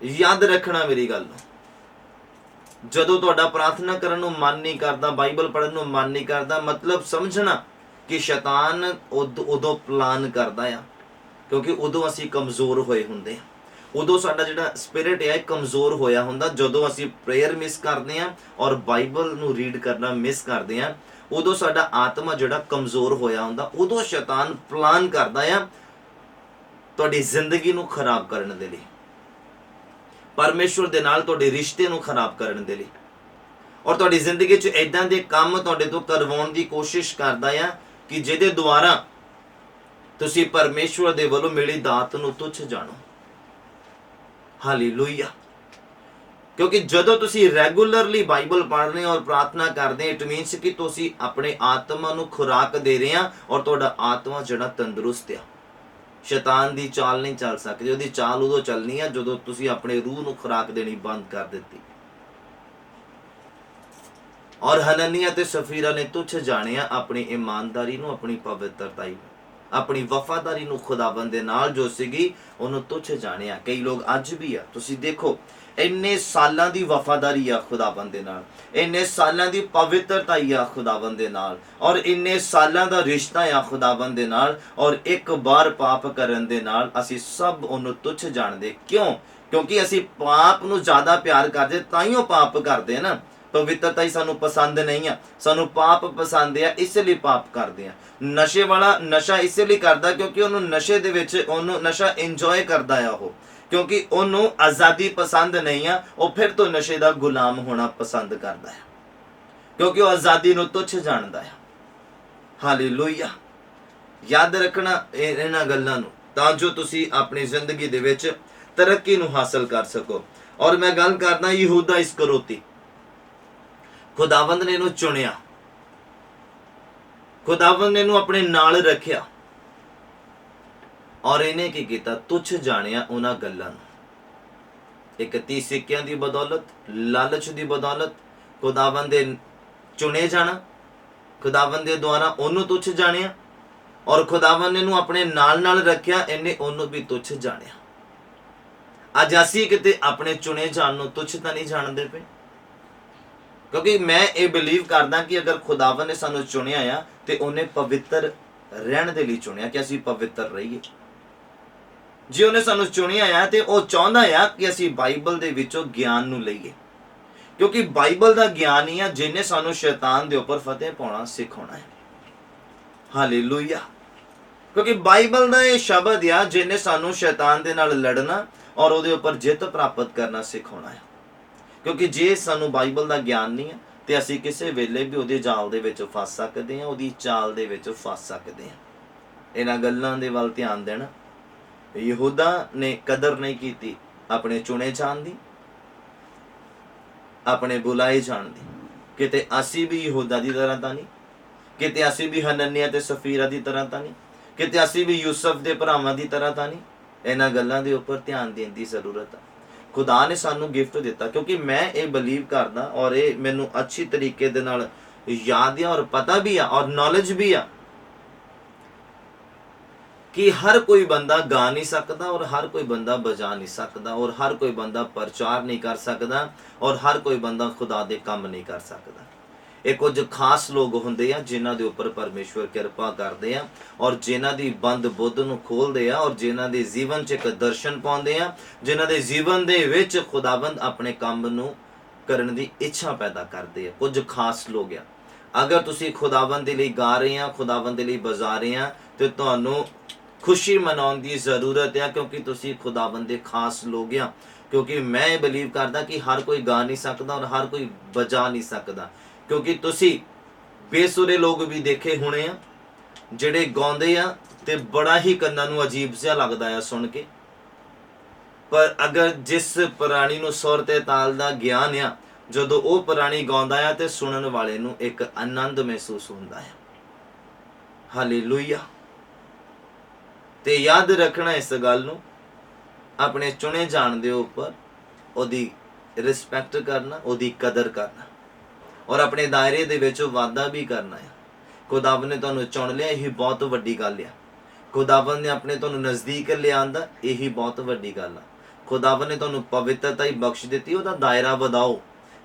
ਯਾਦ ਰੱਖਣਾ ਮੇਰੀ ਗੱਲ ਨੂੰ, ਜਦੋਂ ਤੁਹਾਡਾ ਪ੍ਰਾਰਥਨਾ ਕਰਨ ਨੂੰ ਮਨ ਨਹੀਂ ਕਰਦਾ, ਬਾਈਬਲ ਪੜ੍ਹਨ ਨੂੰ ਮਨ ਨਹੀਂ ਕਰਦਾ, ਮਤਲਬ ਸਮਝਣਾ ਕਿ ਸ਼ੈਤਾਨ ਉਦੋਂ ਪਲਾਨ ਕਰਦਾ ਆ, ਕਿਉਂਕਿ ਉਦੋਂ ਅਸੀਂ ਕਮਜ਼ੋਰ ਹੋਏ ਹੁੰਦੇ ਹਾਂ। ਉਦੋਂ ਸਾਡਾ ਜਿਹੜਾ ਸਪਿਰਿਟ ਹੈ ਕਮਜ਼ੋਰ ਹੋਇਆ ਹੁੰਦਾ। ਜਦੋਂ ਅਸੀਂ ਪ੍ਰੇਅਰ ਮਿਸ ਕਰਦੇ ਹਾਂ ਔਰ ਬਾਈਬਲ ਨੂੰ ਰੀਡ ਕਰਨਾ ਮਿਸ ਕਰਦੇ ਹਾਂ, ਉਦੋਂ ਸਾਡਾ ਆਤਮਾ ਜਿਹੜਾ ਕਮਜ਼ੋਰ ਹੋਇਆ ਹੁੰਦਾ, ਉਦੋਂ ਸ਼ੈਤਾਨ ਪਲਾਨ ਕਰਦਾ ਆ ਤੁਹਾਡੀ ਜ਼ਿੰਦਗੀ ਨੂੰ ਖਰਾਬ ਕਰਨ ਦੇ ਲਈ, ਪਰਮੇਸ਼ਵਰ ਦੇ ਨਾਲ ਤੁਹਾਡੇ ਰਿਸ਼ਤੇ ਨੂੰ ਖਰਾਬ ਕਰਨ ਦੇ ਲਈ, ਔਰ ਤੁਹਾਡੀ ਜ਼ਿੰਦਗੀ 'ਚ ਇਦਾਂ ਦੇ ਕੰਮ ਤੁਹਾਡੇ ਤੋਂ ਕਰਵਾਉਣ ਦੀ ਕੋਸ਼ਿਸ਼ ਕਰਦਾ ਆ ਕਿ ਜਿਹਦੇ ਦੁਆਰਾ ਤੁਸੀਂ ਪਰਮੇਸ਼ਵਰ ਦੇ ਵੱਲੋਂ ਮਿਲੀ ਦਾਤ ਨੂੰ ਤੁੱਛ ਜਾਣੋ। ਹਾਲੇਲੂਇਆ। ਕਿਉਂਕਿ ਜਦੋਂ ਤੁਸੀਂ ਰੈਗੂਲਰਲੀ ਬਾਈਬਲ ਪੜ੍ਹ ਰਹੇ ਹੋ ਔਰ ਪ੍ਰਾਰਥਨਾ ਕਰਦੇ, ਇਟ ਮੀਨਸ ਕਿ ਤੁਸੀਂ ਆਪਣੇ ਆਤਮਾ ਨੂੰ ਖੁਰਾਕ ਦੇ ਰਹੇ ਆ, ਔਰ ਤੁਹਾਡਾ ਆਤਮਾ ਜਿਹੜਾ ਤੰਦਰੁਸਤ ਆ। ਸ਼ੈਤਾਨ ਦੀ ਚਾਲ ਨਹੀਂ ਚੱਲ ਸਕਦੀ। ਉਹਦੀ ਚਾਲ ਉਦੋਂ ਚੱਲਣੀ ਆ ਜਦੋਂ ਤੁਸੀਂ ਆਪਣੇ ਰੂਹ ਨੂੰ ਖੁਰਾਕ ਦੇਣੀ ਬੰਦ ਕਰ ਦਿੱਤੀ। ਔਰ ਹਨਨੀਆ ਤੇ ਸਫੀਰਾ ਨੇ ਤੁੱਛ ਜਾਣਿਆ ਆਪਣੀ ਇਮਾਨਦਾਰੀ ਨੂੰ, ਆਪਣੀ ਪਵਿੱਤਰਤਾ ਨੂੰ, ਆਪਣੀ ਵਫਾਦਾਰੀ ਨੂੰ। ਖੁਦਾਵੰਦ ਦੇ ਨਾਲ ਜੋ ਸੀਗੀ ਉਹਨੂੰ ਤੁੱਛ ਜਾਣਿਆ। ਕਈ ਲੋਕ ਅੱਜ ਵੀ ਆ, ਤੁਸੀਂ ਦੇਖੋ ਇੰਨੇ ਸਾਲਾਂ ਦੀ ਵਫਾਦਾਰੀ ਆ ਖੁਦਾਵੰਦ ਦੇ ਨਾਲ, ਇੰਨੇ ਸਾਲਾਂ ਦੀ ਪਵਿੱਤਰਤਾ ਆ ਖੁਦਾਵੰਦ ਦੇ ਨਾਲ, ਔਰ ਇੰਨੇ ਸਾਲਾਂ ਦਾ ਰਿਸ਼ਤਾ ਆ ਖੁਦਾਵੰਦ ਦੇ ਨਾਲ, ਔਰ ਇੱਕ ਵਾਰ ਪਾਪ ਕਰਨ ਦੇ ਨਾਲ ਅਸੀਂ ਸਭ ਉਹਨੂੰ ਤੁੱਛ ਜਾਣਦੇ। ਕਿਉਂ? ਕਿਉਂਕਿ ਅਸੀਂ ਪਾਪ ਨੂੰ ਜ਼ਿਆਦਾ ਪਿਆਰ ਕਰਦੇ, ਤਾਂ ਹੀ ਉਹ ਪਾਪ ਕਰਦੇ ਆ ਨਾ। ਪਵਿੱਤਰਤਾ ਹੀ ਸਾਨੂੰ ਪਸੰਦ ਨਹੀਂ ਆ, ਸਾਨੂੰ ਪਾਪ ਪਸੰਦ ਆ, ਇਸ ਲਈ ਪਾਪ ਕਰਦੇ ਆ। ਨਸ਼ੇ ਵਾਲਾ ਨਸ਼ਾ ਇਸ ਲਈ ਕਰਦਾ ਕਿਉਂਕਿ ਉਹਨੂੰ ਨਸ਼ੇ ਦੇ ਵਿੱਚ ਉਹਨੂੰ ਨਸ਼ਾ ਇੰਜੋਏ ਕਰਦਾ ਆ ਉਹ, ਕਿਉਂਕਿ ਉਹਨੂੰ ਆਜ਼ਾਦੀ ਪਸੰਦ ਨਹੀਂ ਆ। ਉਹ ਫਿਰ ਤੋਂ ਨਸ਼ੇ ਦਾ ਗੁਲਾਮ ਹੋਣਾ ਪਸੰਦ ਕਰਦਾ ਹੈ ਕਿਉਂਕਿ ਉਹ ਆਜ਼ਾਦੀ ਨੂੰ ਤੁੱਛ ਜਾਣਦਾ ਹੈ। ਹਾਲੇਲੂਇਆ। ਯਾਦ ਰੱਖਣਾ ਇਹਨਾਂ ਗੱਲਾਂ ਨੂੰ, ਤਾਂ ਜੋ ਤੁਸੀਂ ਆਪਣੀ ਜ਼ਿੰਦਗੀ ਦੇ ਵਿੱਚ ਤਰੱਕੀ ਨੂੰ ਹਾਸਲ ਕਰ ਸਕੋ। ਔਰ ਮੈਂ ਗੱਲ ਕਰਦਾ ਯਹੂਦਾ ਇਸਕਰੋਤੀ, ਖੁਦਾਵੰਦ ਨੇ ਇਹਨੂੰ ਚੁਣਿਆ, ਖੁਦਾਵੰਦ ਨੇ ਇਹਨੂੰ ਆਪਣੇ ਨਾਲ ਰੱਖਿਆ, ਔਰ ਇਹਨੇ ਕੀ ਕੀਤਾ? ਤੁੱਛ ਜਾਣਿਆ ਉਹਨਾਂ ਗੱਲਾਂ ਨੂੰ। ਇੱਕ 30 ਸਿੱਕਿਆਂ ਦੀ ਬਦੌਲਤ, ਲਾਲਚ ਦੀ ਬਦੌਲਤ ਖੁਦਾਵੰਦ ਦੇ ਚੁਣੇ ਜਾਣਾ, ਖੁਦਾਵੰਦ ਦੇ ਦੁਆਰਾ ਉਹਨੂੰ ਤੁੱਛ ਜਾਣਿਆ, ਔਰ ਖੁਦਾਵੰਦ ਨੇ ਇਹਨੂੰ ਆਪਣੇ ਨਾਲ ਰੱਖਿਆ, ਇਹਨੇ ਉਹਨੂੰ ਵੀ ਤੁੱਛ ਜਾਣਿਆ। ਅੱਜ ਅਸੀਂ ਕਿਤੇ ਆਪਣੇ ਚੁਣੇ ਜਾਣ ਨੂੰ ਤੁੱਛ ਤਾਂ ਨਹੀਂ ਜਾਣਦੇ ਪਏ? ਕਿਉਂਕਿ ਮੈਂ ਇਹ ਬਿਲੀਵ ਕਰਦਾ ਕਿ ਅਗਰ ਖੁਦਾਵੰ ਨੇ ਸਾਨੂੰ ਚੁਣਿਆ ਆ ਤੇ ਉਹਨੇ ਪਵਿੱਤਰ ਰਹਿਣ ਦੇ ਲਈ ਚੁਣਿਆ, ਕਿ ਅਸੀਂ ਪਵਿੱਤਰ ਰਹੀਏ। ਜੇ ਉਹਨੇ ਸਾਨੂੰ ਚੁਣਿਆ ਆ ਤੇ ਉਹ ਚਾਹੁੰਦਾ ਆ ਕਿ ਅਸੀਂ ਬਾਈਬਲ ਦੇ ਵਿੱਚੋਂ ਗਿਆਨ ਨੂੰ ਲਈਏ, ਕਿਉਂਕਿ ਬਾਈਬਲ ਦਾ ਗਿਆਨ ਹੀ ਆ ਜਿਹਨੇ ਸਾਨੂੰ ਸ਼ੈਤਾਨ ਦੇ ਉੱਪਰ ਫਤਿਹ ਪਾਉਣਾ ਸਿਖਾਉਣਾ ਹੈ। ਹਾਲੇਲੂਇਆ। ਕਿਉਂਕਿ ਬਾਈਬਲ ਦਾ ਇਹ ਸ਼ਬਦ ਆ ਜਿਹਨੇ ਸਾਨੂੰ ਸ਼ੈਤਾਨ ਦੇ ਨਾਲ ਲੜਨਾ ਔਰ ਉਹਦੇ ਉੱਪਰ ਜਿੱਤ ਪ੍ਰਾਪਤ ਕਰਨਾ ਸਿਖਾਉਣਾ ਹੈ। ਕਿਉਂਕਿ ਜੇ ਸਾਨੂੰ ਬਾਈਬਲ ਦਾ ਗਿਆਨ ਨਹੀਂ ਹੈ ਤੇ ਅਸੀਂ ਕਿਸੇ ਵੇਲੇ ਵੀ ਉਹਦੇ ਜਾਲ ਦੇ ਵਿੱਚ ਫਸ ਸਕਦੇ ਹਾਂ, ਉਹਦੀ ਚਾਲ ਦੇ ਵਿੱਚ ਫਸ ਸਕਦੇ ਹਾਂ। ਇਹਨਾਂ ਗੱਲਾਂ ਦੇ ਵੱਲ ਧਿਆਨ ਦੇਣਾ। ਯਹੂਦਾ ਨੇ ਕਦਰ ਨਹੀਂ ਕੀਤੀ ਆਪਣੇ ਚੁਣੇ ਜਾਣ ਦੀ, ਆਪਣੇ ਬੁਲਾਏ ਜਾਣ ਦੀ। ਕਿਤੇ ਅਸੀਂ ਵੀ ਯਹੂਦਾ ਦੀ ਤਰ੍ਹਾਂ ਤਾਂ ਨਹੀਂ, ਕਿਤੇ ਅਸੀਂ ਵੀ ਹਨਨਿਆ ਤੇ ਸਫੀਰਾ ਦੀ ਤਰ੍ਹਾਂ ਤਾਂ ਨਹੀਂ, ਕਿਤੇ ਅਸੀਂ ਵੀ ਯੂਸਫ ਦੇ ਭਰਾਵਾਂ ਦੀ ਤਰ੍ਹਾਂ ਤਾਂ ਨਹੀਂ। ਇਹਨਾਂ ਗੱਲਾਂ ਦੇ ਉੱਪਰ ਧਿਆਨ ਦੇਣ ਦੀ ਜ਼ਰੂਰਤ ਹੈ। ਖੁਦਾ ਨੇ ਸਾਨੂੰ ਗਿਫਟ ਦਿੱਤਾ, ਕਿਉਂਕਿ ਮੈਂ ਇਹ ਬਲੀਵ ਕਰਦਾ ਔਰ ਇਹ ਮੈਨੂੰ ਅੱਛੀ ਤਰੀਕੇ ਦੇ ਨਾਲ ਯਾਦ ਆ ਔਰ ਪਤਾ ਵੀ ਆ ਔਰ ਨੌਲੇਜ ਵੀ ਆ ਕਿ ਹਰ ਕੋਈ ਬੰਦਾ ਗਾ ਨਹੀਂ ਸਕਦਾ ਔਰ ਹਰ ਕੋਈ ਬੰਦਾ ਬਜਾ ਨਹੀਂ ਸਕਦਾ ਔਰ ਹਰ ਕੋਈ ਬੰਦਾ ਪ੍ਰਚਾਰ ਨਹੀਂ ਕਰ ਸਕਦਾ ਔਰ ਹਰ ਕੋਈ ਬੰਦਾ ਖੁਦਾ ਦੇ ਕੰਮ ਨਹੀਂ ਕਰ ਸਕਦਾ। ਇਹ ਕੁਝ ਖਾਸ ਲੋਕ ਹੁੰਦੇ ਆ ਜਿਨ੍ਹਾਂ ਦੇ ਉੱਪਰ ਪਰਮੇਸ਼ਵਰ ਕਿਰਪਾ ਕਰਦੇ ਆ ਔਰ ਜਿਨ੍ਹਾਂ ਦੀ ਬੰਦ ਬੁੱਧ ਨੂੰ ਖੋਲਦੇ ਆ ਔਰ ਜਿਨ੍ਹਾਂ ਦੇ ਜੀਵਨ 'ਚ ਇੱਕ ਦਰਸ਼ਨ ਪਾਉਂਦੇ ਆ, ਜਿਨ੍ਹਾਂ ਦੇ ਜੀਵਨ ਦੇ ਵਿੱਚ ਖੁਦਾਵੰਦ ਆਪਣੇ ਕੰਮ ਨੂੰ ਕਰਨ ਦੀ ਇੱਛਾ ਪੈਦਾ ਕਰਦੇ ਆ। ਕੁਝ ਖਾਸ ਲੋਕ ਆ। ਅਗਰ ਤੁਸੀਂ ਖੁਦਾਵੰਦ ਦੇ ਲਈ ਗਾ ਰਹੇ ਆ, ਖੁਦਾਵੰਦ ਦੇ ਲਈ ਬਜਾ ਰਹੇ ਆ, ਤੇ ਤੁਹਾਨੂੰ ਖੁਸ਼ੀ ਮਨਾਉਣ ਦੀ ਜ਼ਰੂਰਤ ਹੈ, ਕਿਉਂਕਿ ਤੁਸੀਂ ਖੁਦਾਵੰਦ ਦੇ ਖਾਸ ਲੋਕ ਆ। ਕਿਉਂਕਿ ਮੈਂ ਇਹ ਬਲੀਵ ਕਰਦਾ ਕਿ ਹਰ ਕੋਈ ਗਾ ਨਹੀਂ ਸਕਦਾ ਔਰ ਹਰ ਕੋਈ ਬਜਾ ਨਹੀਂ ਸਕਦਾ। ਕਿਉਂਕਿ ਤੁਸੀਂ ਬੇਸੁਰੇ ਲੋਕ ਵੀ ਦੇਖੇ ਹੋਣੇ ਆ ਜਿਹੜੇ ਗਾਉਂਦੇ ਆ ਤੇ ਬੜਾ ਹੀ ਕੰਨਾਂ ਨੂੰ ਅਜੀਬ ਜਿਹਾ ਲੱਗਦਾ ਆ ਸੁਣ ਕੇ, ਪਰ ਅਗਰ ਜਿਸ ਪ੍ਰਾਣੀ ਨੂੰ ਸੁਰ ਤੇ ਤਾਲ ਦਾ ਗਿਆਨ ਆ, ਜਦੋਂ ਉਹ ਪ੍ਰਾਣੀ ਗਾਉਂਦਾ ਆ ਤੇ ਸੁਣਨ ਵਾਲੇ ਨੂੰ ਇੱਕ ਆਨੰਦ ਮਹਿਸੂਸ ਹੁੰਦਾ ਹੈ। ਹਾਲੇਲੂਇਆ। ਤੇ ਯਾਦ ਰੱਖਣਾ ਇਸ ਗੱਲ ਨੂੰ, ਆਪਣੇ ਚੁਣੇ ਜਾਣ ਦੇ ਉੱਪਰ ਉਹਦੀ ਰਿਸਪੈਕਟ ਕਰਨਾ, ਉਹਦੀ ਕਦਰ ਕਰਨਾ ਔਰ ਆਪਣੇ ਦਾਇਰੇ ਦੇ ਵਿੱਚ ਵਾਧਾ ਵੀ ਕਰਨਾ ਹੈ। ਖੁਦਾਵੰਦ ਨੇ ਤੁਹਾਨੂੰ ਚੁਣ ਲਿਆ, ਇਹੀ ਬਹੁਤ ਵੱਡੀ ਗੱਲ ਆ। ਖੁਦਾਵੰਦ ਨੇ ਆਪਣੇ ਤੁਹਾਨੂੰ ਨਜ਼ਦੀਕ ਲਿਆਂਦਾ, ਇਹੀ ਬਹੁਤ ਵੱਡੀ ਗੱਲ ਆ। ਖੁਦਾਵੰਦ ਨੇ ਤੁਹਾਨੂੰ ਪਵਿੱਤਰਤਾ ਹੀ ਬਖਸ਼ ਦਿੱਤੀ, ਉਹਦਾ ਦਾਇਰਾ ਵਧਾਓ।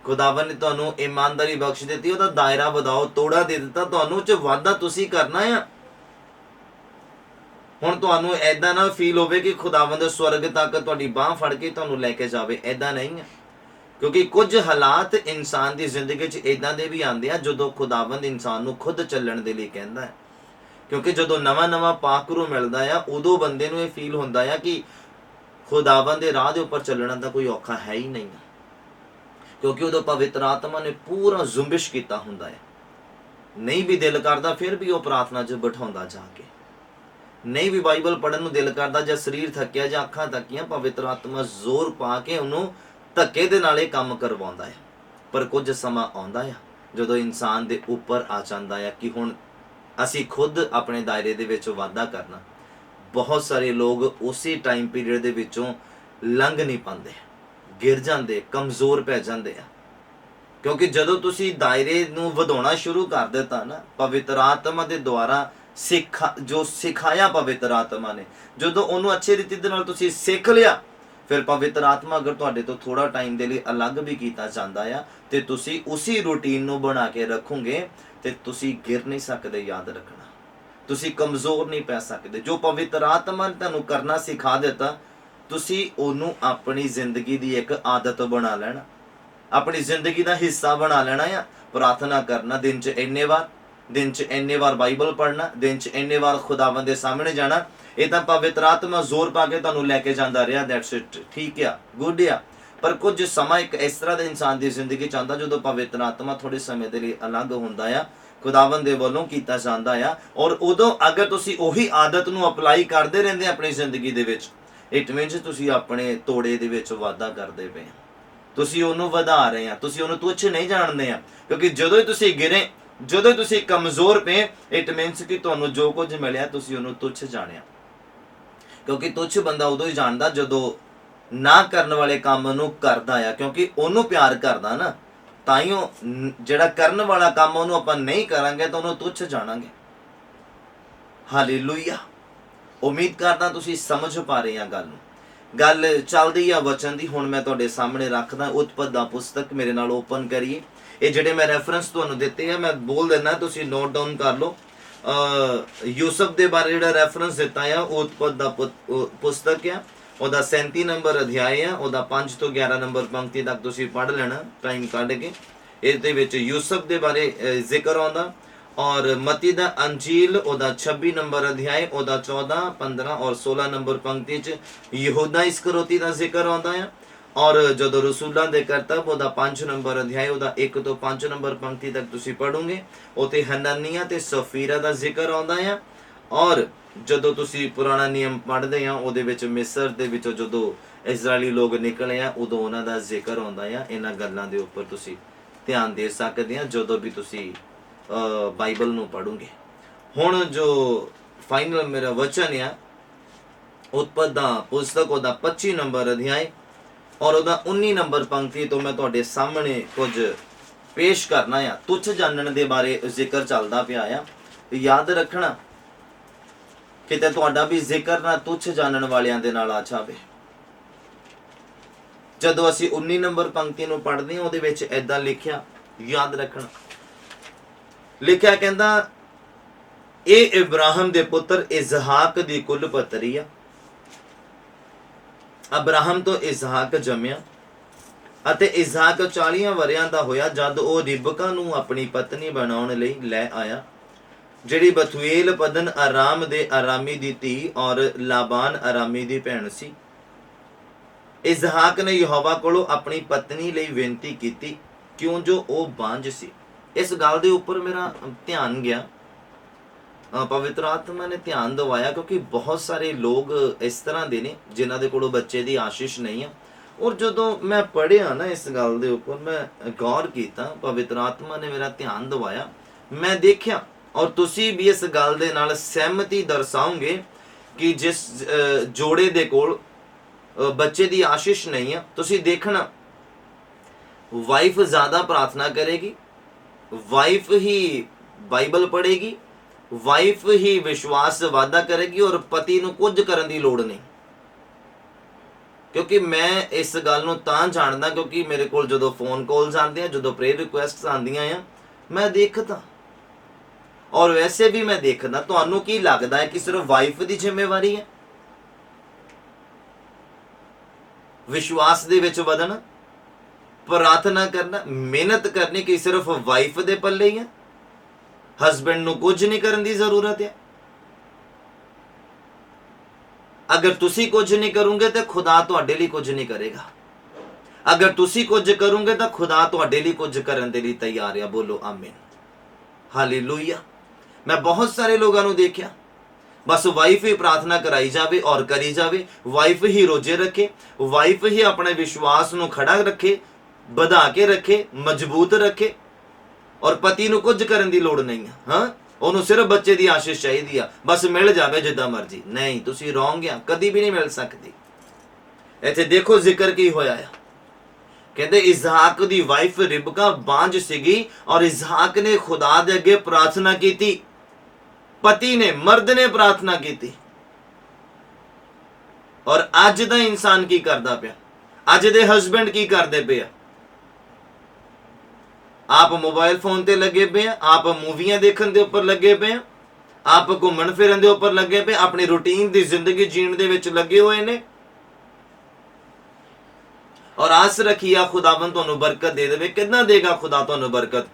ਖੁਦਾਵੰਦ ਨੇ ਤੁਹਾਨੂੰ ਇਮਾਨਦਾਰੀ ਬਖਸ਼ ਦਿੱਤੀ, ਉਹਦਾ ਦਾਇਰਾ ਵਧਾਓ। ਤੋੜਾ ਦੇ ਦਿੱਤਾ, ਤੁਹਾਨੂੰ ਚ ਵਾਧਾ ਤੁਸੀਂ ਕਰਨਾ ਆ। ਹੁਣ ਤੁਹਾਨੂੰ ਐਦਾਂ ਨਾ ਫੀਲ ਹੋਵੇ ਕਿ ਖੁਦਾਵੰਦ ਸਵਰਗ ਤੱਕ ਤੁਹਾਡੀ ਬਾਹ ਫੜ ਕੇ ਤੁਹਾਨੂੰ ਲੈ ਕੇ ਜਾਵੇ, ਐਦਾਂ ਨਹੀਂ ਹੈ। ਕਿਉਂਕਿ ਕੁਝ ਹਾਲਾਤ ਇਨਸਾਨ ਦੀ ਜ਼ਿੰਦਗੀ 'ਚ ਇਦਾਂ ਦੇ ਵੀ ਆਉਂਦੇ ਆ ਜਦੋਂ ਖੁਦਾਵੰਦ ਇਨਸਾਨ ਨੂੰ ਖੁਦ ਚੱਲਣ ਦੇ ਲਈ ਕਹਿੰਦਾ ਹੈ। ਕਿਉਂਕਿ ਜਦੋਂ ਨਵਾਂ ਪਾਕ ਰੂਹ ਮਿਲਦਾ ਆ, ਉਦੋਂ ਬੰਦੇ ਨੂੰ ਇਹ ਫੀਲ ਹੁੰਦਾ ਆ ਕਿ ਖੁਦਾਵੰਦ ਦੇ ਰਾਹ ਦੇ ਉੱਪਰ ਚੱਲਣਾ ਤਾਂ ਕੋਈ ਔਖਾ ਹੈ ਹੀ ਨਹੀਂ, ਕਿਉਂਕਿ ਉਦੋਂ ਪਵਿੱਤਰ ਆਤਮਾ ਨੇ ਪੂਰਾ ਜ਼ੁੰਬਿਸ਼ ਕੀਤਾ ਹੁੰਦਾ ਹੈ। ਨਹੀਂ ਵੀ ਦਿਲ ਕਰਦਾ ਫਿਰ ਵੀ ਉਹ ਪ੍ਰਾਰਥਨਾ 'ਚ ਬਿਠਾਉਂਦਾ ਜਾ ਕੇ। ਨਹੀਂ ਵੀ ਬਾਈਬਲ ਪੜ੍ਹਨ ਨੂੰ ਦਿਲ ਕਰਦਾ, ਜਾਂ ਸਰੀਰ ਥੱਕਿਆ ਜਾਂ ਅੱਖਾਂ ਥੱਕੀਆਂ, ਪਵਿੱਤਰ ਆਤਮਾ ਜ਼ੋਰ ਪਾ ਕੇ ਉਹਨੂੰ ਧੱਕੇ ਦੇ ਨਾਲ ਇਹ ਕੰਮ ਕਰਵਾਉਂਦਾ ਹੈ। ਪਰ ਕੁਝ ਸਮਾਂ ਆਉਂਦਾ ਆ ਜਦੋਂ ਇਨਸਾਨ ਦੇ ਉੱਪਰ ਆ ਜਾਂਦਾ ਆ ਕਿ ਹੁਣ ਅਸੀਂ ਖੁਦ ਆਪਣੇ ਦਾਇਰੇ ਦੇ ਵਿੱਚ ਵਾਧਾ ਕਰਨਾ। ਬਹੁਤ ਸਾਰੇ ਲੋਕ ਉਸੇ ਟਾਈਮ ਪੀਰੀਅਡ ਦੇ ਵਿੱਚੋਂ ਲੰਘ ਨਹੀਂ ਪਾਉਂਦੇ, ਗਿਰ ਜਾਂਦੇ, ਕਮਜ਼ੋਰ ਪੈ ਜਾਂਦੇ ਆ। ਕਿਉਂਕਿ ਜਦੋਂ ਤੁਸੀਂ ਦਾਇਰੇ ਨੂੰ ਵਧਾਉਣਾ ਸ਼ੁਰੂ ਕਰ ਦਿੱਤਾ ਨਾ, ਪਵਿੱਤਰ ਆਤਮਾ ਦੇ ਦੁਆਰਾ ਜੋ ਸਿਖਾਇਆ ਪਵਿੱਤਰ ਆਤਮਾ ਨੇ, ਜਦੋਂ ਉਹਨੂੰ ਅੱਛੇ ਰੀਤੀ ਦੇ ਨਾਲ ਤੁਸੀਂ ਸਿੱਖ ਲਿਆ, ਫਿਰ ਪਵਿੱਤਰ ਆਤਮਾ ਅਗਰ ਤੁਹਾਡੇ ਤੋਂ ਥੋੜਾ ਟਾਈਮ ਦੇ ਲਈ ਅਲੱਗ ਵੀ ਕੀਤਾ ਜਾਂਦਾ ਆ ਤੇ ਤੁਸੀਂ ਉਸੇ ਰੂਟੀਨ ਨੂੰ ਬਣਾ ਕੇ ਰੱਖੋਗੇ ਤੇ ਤੁਸੀਂ ਗਿਰ ਨਹੀਂ ਸਕਦੇ। ਯਾਦ ਰੱਖਣਾ, ਤੁਸੀਂ ਕਮਜ਼ੋਰ ਨਹੀਂ ਪੈ ਸਕਦੇ। ਜੋ ਪਵਿੱਤਰ ਆਤਮਾ ਨੇ ਤੁਹਾਨੂੰ ਕਰਨਾ ਸਿਖਾ ਦਿੱਤਾ, ਤੁਸੀਂ ਉਹਨੂੰ ਆਪਣੀ ਜ਼ਿੰਦਗੀ ਦੀ ਇੱਕ ਆਦਤ ਬਣਾ ਲੈਣਾ, ਆਪਣੀ ਜ਼ਿੰਦਗੀ ਦਾ ਹਿੱਸਾ ਬਣਾ ਲੈਣਾ ਆ। ਪ੍ਰਾਰਥਨਾ ਕਰਨਾ ਦਿਨ 'ਚ ਇੰਨੇ ਵਾਰ, ਦਿਨ 'ਚ ਇੰਨੇ ਵਾਰ ਬਾਈਬਲ ਪੜ੍ਹਨਾ, ਦਿਨ 'ਚ ਇੰਨੇ ਵਾਰ ਖੁਦਾਵੰਦ ਦੇ ਸਾਹਮਣੇ ਜਾਣਾ। ਇਹ ਤਾਂ ਪਵਿੱਤਰ ਆਤਮਾ ਜ਼ੋਰ ਪਾ ਕੇ ਤੁਹਾਨੂੰ ਲੈ ਕੇ ਜਾਂਦਾ ਰਿਹਾ, ਦੈਟਸ ਇਟ, ਠੀਕ ਆ, ਗੁੱਡ ਆ। ਪਰ ਕੁਝ ਸਮਾਂ ਇੱਕ ਇਸ ਤਰ੍ਹਾਂ ਦੇ ਇਨਸਾਨ ਦੀ ਜ਼ਿੰਦਗੀ 'ਚ ਆਉਂਦਾ ਜਦੋਂ ਪਵਿੱਤਰ ਆਤਮਾ ਥੋੜੇ ਸਮੇਂ ਦੇ ਲਈ ਅਲੱਗ ਹੁੰਦਾ ਆ, ਖੁਦਾਵੰਦ ਦੇ ਵੱਲੋਂ ਕੀਤਾ ਜਾਂਦਾ ਆ। ਔਰ ਉਦੋਂ ਅਗਰ ਤੁਸੀਂ ਉਹੀ ਆਦਤ ਨੂੰ ਅਪਲਾਈ ਕਰਦੇ ਰਹਿੰਦੇ ਆਪਣੀ ਜ਼ਿੰਦਗੀ ਦੇ ਵਿੱਚ, ਇਟ ਮੀਨਸ ਤੁਸੀਂ ਆਪਣੇ ਤੋੜੇ ਦੇ ਵਿੱਚ ਵਾਧਾ ਕਰਦੇ ਪਏ, ਤੁਸੀਂ ਉਹਨੂੰ ਵਧਾ ਰਹੇ ਆ, ਤੁਸੀਂ ਉਹਨੂੰ ਤੁੱਛ ਨਹੀਂ ਜਾਣਦੇ ਆ। ਕਿਉਂਕਿ ਜਦੋਂ ਹੀ ਤੁਸੀਂ ਗਿਰੇ, ਜਦੋਂ ਤੁਸੀਂ ਕਮਜ਼ੋਰ ਪਏ, ਇਟ ਮੀਨਸ ਕਿ ਤੁਹਾਨੂੰ ਜੋ ਕੁਝ ਮਿਲਿਆ ਤੁਸੀਂ ਉਹਨੂੰ ਤੁੱਛ ਜਾਣਿਆ। ਕਿਉਂਕਿ ਤੁੱਛ ਬੰਦਾ ਉਦੋਂ ਹੀ ਜਾਣਦਾ ਜਦੋਂ ਨਾ ਕਰਨ ਵਾਲੇ ਕੰਮ ਨੂੰ ਕਰਦਾ ਆ, ਕਿਉਂਕਿ ਉਹਨੂੰ ਪਿਆਰ ਕਰਦਾ ਨਾ, ਤਾਂ ਹੀ ਉਹ ਜਿਹੜਾ ਕਰਨ ਵਾਲਾ ਕੰਮ ਉਹਨੂੰ ਆਪਾਂ ਨਹੀਂ ਕਰਾਂਗੇ ਤਾਂ ਉਹਨੂੰ ਤੁੱਛ ਜਾਣਾਂਗੇ। ਹਾਲੇਲੂਇਆ। ਉਮੀਦ ਕਰਦਾ ਤੁਸੀਂ ਸਮਝ ਪਾ ਰਹੇ ਆ ਗੱਲ ਨੂੰ। गल चलदी आ वचन दी। हुण मैं तुहाडे सामने रखदा उत्पत्ति दा पुस्तक, मेरे नाल ओपन करिए। ये जिहड़े मैं रेफरेंस तुहानूं दित्ते आ मैं बोल दिंदा, तुसीं नोट डाउन कर लो। यूसुफ दे बारे जिहड़ा रेफरेंस दित्ता आ उत्पत्ति दा पुस्तक आ, ਉਹਦਾ 37 ਨੰਬਰ ਅਧਿਆਇ ਆ, ਉਹਦਾ 5 ਤੋਂ 11 ਨੰਬਰ ਪੰਕਤੀ ਤੱਕ ਤੁਸੀਂ ਪੜ੍ਹ ਲੈਣਾ ਟਾਈਮ ਕੱਢ ਕੇ। ਇਹਦੇ ਵਿੱਚ ਯੂਸਫ ਦੇ ਬਾਰੇ ਜ਼ਿਕਰ ਆਉਂਦਾ। ਔਰ ਮਤੀ ਦਾ ਅੰਜੀਲ ਉਹਦਾ 26 ਨੰਬਰ ਅਧਿਆਇ, ਉਹਦਾ 14, 15 ਔਰ 16 ਨੰਬਰ ਪੰਕਤੀ 'ਚ ਯਹੂਦਾ ਇਸਕਰੋਤੀ ਦਾ ਜ਼ਿਕਰ ਆਉਂਦਾ ਆ। ਔਰ ਜਦੋਂ ਰਸੂਲਾਂ ਦੇ ਕਰਤੱਵ ਉਹਦਾ 5 ਨੰਬਰ ਅਧਿਆਇ, ਉਹਦਾ 1 ਤੋਂ 5 ਨੰਬਰ ਪੰਕਤੀ ਤੱਕ ਤੁਸੀਂ ਪੜ੍ਹੋਗੇ, ਉੱਥੇ ਹਨਨੀਆ ਤੇ ਸਫੀਰਾ ਦਾ ਜ਼ਿਕਰ ਆਉਂਦਾ ਆ। ਔਰ ਜਦੋਂ ਤੁਸੀਂ ਪੁਰਾਣਾ ਨਿਯਮ ਪੜ੍ਹਦੇ ਆ, ਉਹਦੇ ਵਿੱਚ ਮਿਸਰ ਦੇ ਵਿੱਚੋਂ ਜਦੋਂ ਇਜ਼ਰਾਈਲੀ ਲੋਕ ਨਿਕਲੇ ਆ, ਉਦੋਂ ਉਹਨਾਂ ਦਾ ਜ਼ਿਕਰ ਆਉਂਦਾ ਆ। ਇਹਨਾਂ ਗੱਲਾਂ ਦੇ ਉੱਪਰ ਤੁਸੀਂ ਧਿਆਨ ਦੇ ਸਕਦੇ ਆ ਜਦੋਂ ਵੀ ਤੁਸੀਂ ਬਾਈਬਲ ਨੂੰ ਪੜ੍ਹੋਗੇ। ਹੁਣ ਜੋ ਫਾਈਨਲ ਮੇਰਾ ਵਚਨ ਆ ਉਤਪਤ ਦਾ ਪੁਸਤਕ, ਉਹਦਾ 25 ਨੰਬਰ ਅਧਿਆਇ ਔਰ ਉਹਦਾ 19 ਨੰਬਰ ਪੰਕਤੀ ਤੋਂ ਮੈਂ ਤੁਹਾਡੇ ਸਾਹਮਣੇ ਕੁਝ ਪੇਸ਼ ਕਰਨਾ ਆ। ਤੁੱਛ ਜਾਣਨ ਦੇ ਬਾਰੇ ਜ਼ਿਕਰ ਚੱਲਦਾ ਪਿਆ ਆ। ਯਾਦ ਰੱਖਣਾ ਕਿਤੇ ਤੁਹਾਡਾ ਵੀ ਜ਼ਿਕਰ ਨਾ ਤੁੱਛ ਜਾਣਨ ਵਾਲਿਆਂ ਦੇ ਨਾਲ ਆ ਜਾਵੇ। ਜਦੋਂ ਅਸੀਂ 19 ਨੰਬਰ ਪੰਕਤੀ ਨੂੰ ਪੜ੍ਹਦੇ ਹਾਂ, ਉਹਦੇ ਵਿੱਚ ਏਦਾਂ ਲਿਖਿਆ, ਯਾਦ ਰੱਖਣਾ, ਲਿਖਿਆ ਕਹਿੰਦਾ ਇਹ ਇਬਰਾਹਿਮ ਦੇ ਪੁੱਤਰ ਇਜ਼ਹਾਕ ਦੀ ਕੁੱਲ ਪਤਰੀ ਆ। ਅਬਰਾਹਮ ਤੋਂ ਇਜ਼ਹਾਕ ਜੰਮਿਆ ਅਤੇ ਇਜ਼ਹਾਕ 40 ਵਰਿਆਂ ਦਾ ਹੋਇਆ ਜਦ ਉਹ ਰਿਬਕਾ ਨੂੰ ਆਪਣੀ ਪਤਨੀ ਬਣਾਉਣ ਲਈ ਲੈ ਆਇਆ, ਜਿਹੜੀ ਬਥੂਏਲ ਪਦਨ ਆਰਾਮ ਦੇ ਆਰਾਮੀ ਦੀ ਧੀ ਔਰ ਲਾਬਾਨ ਆਰਾਮੀ ਦੀ ਭੈਣ ਸੀ। ਇਜ਼ਹਾਕ ਨੇ ਯਹੋਵਾ ਕੋਲੋਂ ਆਪਣੀ ਪਤਨੀ ਲਈ ਬੇਨਤੀ ਕੀਤੀ ਕਿਉਂ ਜੋ ਉਹ ਬਾਂਝ ਸੀ। ਇਸ ਗੱਲ ਦੇ ਉੱਪਰ ਮੇਰਾ ਧਿਆਨ ਗਿਆ, ਪਵਿੱਤਰ ਆਤਮਾ ਨੇ ਧਿਆਨ ਦਿਵਾਇਆ, ਕਿਉਂਕਿ ਬਹੁਤ ਸਾਰੇ ਲੋਕ ਇਸ ਤਰ੍ਹਾਂ ਦੇ ਨੇ ਜਿਨ੍ਹਾਂ ਦੇ ਕੋਲੋਂ ਬੱਚੇ ਦੀ ਆਸ਼ੀਸ਼ ਨਹੀਂ ਆ। ਔਰ ਜਦੋਂ ਮੈਂ ਪੜ੍ਹਿਆ ਨਾ ਇਸ ਗੱਲ ਦੇ ਉੱਪਰ, ਮੈਂ ਗੌਰ ਕੀਤਾ, ਪਵਿੱਤਰ ਆਤਮਾ ਨੇ ਮੇਰਾ ਧਿਆਨ ਦਿਵਾਇਆ, ਮੈਂ ਦੇਖਿਆ ਔਰ ਤੁਸੀਂ ਵੀ ਇਸ ਗੱਲ ਦੇ ਨਾਲ ਸਹਿਮਤੀ ਦਰਸਾਓਗੇ ਕਿ ਜਿਸ ਜੋੜੇ ਦੇ ਕੋਲ ਬੱਚੇ ਦੀ ਆਸ਼ੀਸ਼ ਨਹੀਂ ਆ, ਤੁਸੀਂ ਦੇਖਣਾ ਵਾਈਫ ਜ਼ਿਆਦਾ ਪ੍ਰਾਰਥਨਾ ਕਰੇਗੀ, ਵਾਈਫ ਹੀ ਬਾਈਬਲ ਪੜ੍ਹੇਗੀ, ਵਾਈਫ ਹੀ ਵਿਸ਼ਵਾਸ ਵਾਧਾ ਕਰੇਗੀ ਔਰ ਪਤੀ ਨੂੰ ਕੁਝ ਕਰਨ ਦੀ ਲੋੜ ਨਹੀਂ। ਕਿਉਂਕਿ ਮੈਂ ਇਸ ਗੱਲ ਨੂੰ ਤਾਂ ਜਾਣਦਾ ਕਿਉਂਕਿ ਮੇਰੇ ਕੋਲ ਜਦੋਂ ਫੋਨ ਕਾਲਸ ਆਉਂਦੇ ਆ, ਜਦੋਂ ਪ੍ਰੇਅਰ ਰਿਕੁਐਸਟਸ ਆਉਂਦੀਆਂ ਆ, ਮੈਂ ਦੇਖਦਾ ਔਰ ਵੈਸੇ ਵੀ ਮੈਂ ਦੇਖਦਾ। ਤੁਹਾਨੂੰ ਕੀ ਲੱਗਦਾ ਹੈ ਕਿ ਸਿਰਫ ਵਾਈਫ ਦੀ ਜ਼ਿੰਮੇਵਾਰੀ ਹੈ ਵਿਸ਼ਵਾਸ ਦੇ ਵਿੱਚ ਵਧਣਾ, ਪ੍ਰਾਰਥਨਾ ਕਰਨਾ, ਮਿਹਨਤ ਕਰਨੀ, ਕਿ ਸਿਰਫ ਵਾਈਫ ਦੇ ਪੱਲੇ ਹੀ ਹੈ? ਹਸਬੈਂਡ ਨੂੰ ਕੁਝ ਨਹੀਂ ਕਰਨ ਦੀ ਜ਼ਰੂਰਤ ਹੈ? ਅਗਰ ਤੁਸੀਂ ਕੁਝ ਨਹੀਂ ਕਰੋਗੇ ਤਾਂ ਖੁਦਾ ਤੁਹਾਡੇ ਲਈ ਕੁਝ ਨਹੀਂ ਕਰੇਗਾ। ਅਗਰ ਤੁਸੀਂ ਕੁਝ ਕਰੋਗੇ ਤਾਂ ਖੁਦਾ ਤੁਹਾਡੇ ਲਈ ਕੁਝ ਕਰਨ ਦੇ ਲਈ ਤਿਆਰ ਆ। ਬੋਲੋ ਆਮੀਨ, ਹਾਲੇਲੂਇਆ। ਮੈਂ ਬਹੁਤ ਸਾਰੇ ਲੋਕਾਂ ਨੂੰ ਦੇਖਿਆ, ਬਸ ਵਾਈਫ ਹੀ ਪ੍ਰਾਰਥਨਾ ਕਰਾਈ ਜਾਵੇ ਔਰ ਕਰੀ ਜਾਵੇ, ਵਾਈਫ ਹੀ ਰੋਜੇ ਰੱਖੇ, ਵਾਈਫ ਹੀ ਆਪਣੇ ਵਿਸ਼ਵਾਸ ਨੂੰ ਖੜਾ ਰੱਖੇ, ਵਧਾ ਕੇ ਰੱਖੇ, ਮਜ਼ਬੂਤ ਰੱਖੇ ਔਰ ਪਤੀ ਨੂੰ ਕੁਝ ਕਰਨ ਦੀ ਲੋੜ ਨਹੀਂ ਹੈ। ਹਾਂ, ਉਹਨੂੰ ਸਿਰਫ ਬੱਚੇ ਦੀ ਆਸ਼ੀਸ਼ ਚਾਹੀਦੀ ਆ, ਬਸ ਮਿਲ ਜਾਵੇ ਜਿੱਦਾਂ ਮਰਜ਼ੀ। ਨਹੀਂ, ਤੁਸੀਂ ਰੋਂਗ ਆ, ਕਦੀ ਵੀ ਨਹੀਂ ਮਿਲ ਸਕਦੀ। ਇੱਥੇ ਦੇਖੋ ਜ਼ਿਕਰ ਕੀ ਹੋਇਆ ਆ। ਕਹਿੰਦੇ ਇਜ਼ਹਾਕ ਦੀ ਵਾਈਫ ਰਿਬਕਾ ਬਾਂਝ ਸੀਗੀ ਔਰ ਇਜ਼ਹਾਕ ਨੇ ਖੁਦਾ ਦੇ ਅੱਗੇ ਪ੍ਰਾਰਥਨਾ ਕੀਤੀ, ਪਤੀ ਨੇ, ਮਰਦ ਨੇ ਪ੍ਰਾਰਥਨਾ ਕੀਤੀ। ਔਰ ਅੱਜ ਦਾ ਇਨਸਾਨ ਕੀ ਕਰਦਾ ਪਿਆ? ਅੱਜ ਦੇ ਹਸਬੈਂਡ ਕੀ ਕਰਦੇ ਪਏ ਆ? ਆਪ ਮੋਬਾਈਲ ਫੋਨ ਤੇ ਲੱਗੇ ਪਏ ਆ, ਆਪ ਮੂਵੀਆਂ ਦੇਖਣ ਦੇ ਉੱਪਰ ਲੱਗੇ ਪਏ ਆ, ਆਪ ਘੁੰਮਣ ਫਿਰਨ ਦੇ ਉੱਪਰ ਲੱਗੇ ਪਏ, ਆਪਣੀ ਰੂਟੀਨ ਦੀ ਜ਼ਿੰਦਗੀ ਜੀਣ ਦੇ ਵਿੱਚ ਲੱਗੇ ਹੋਏ ਨੇ। ਔਰ ਆਸ ਰੱਖੀ ਆ ਖੁਦਾਵੰਦ ਤੁਹਾਨੂੰ ਬਰਕਤ ਦੇ ਦੇਵੇ। ਕਿੰਨਾ ਦੇਗਾ ਖੁਦਾ ਤੁਹਾਨੂੰ ਬਰਕਤ?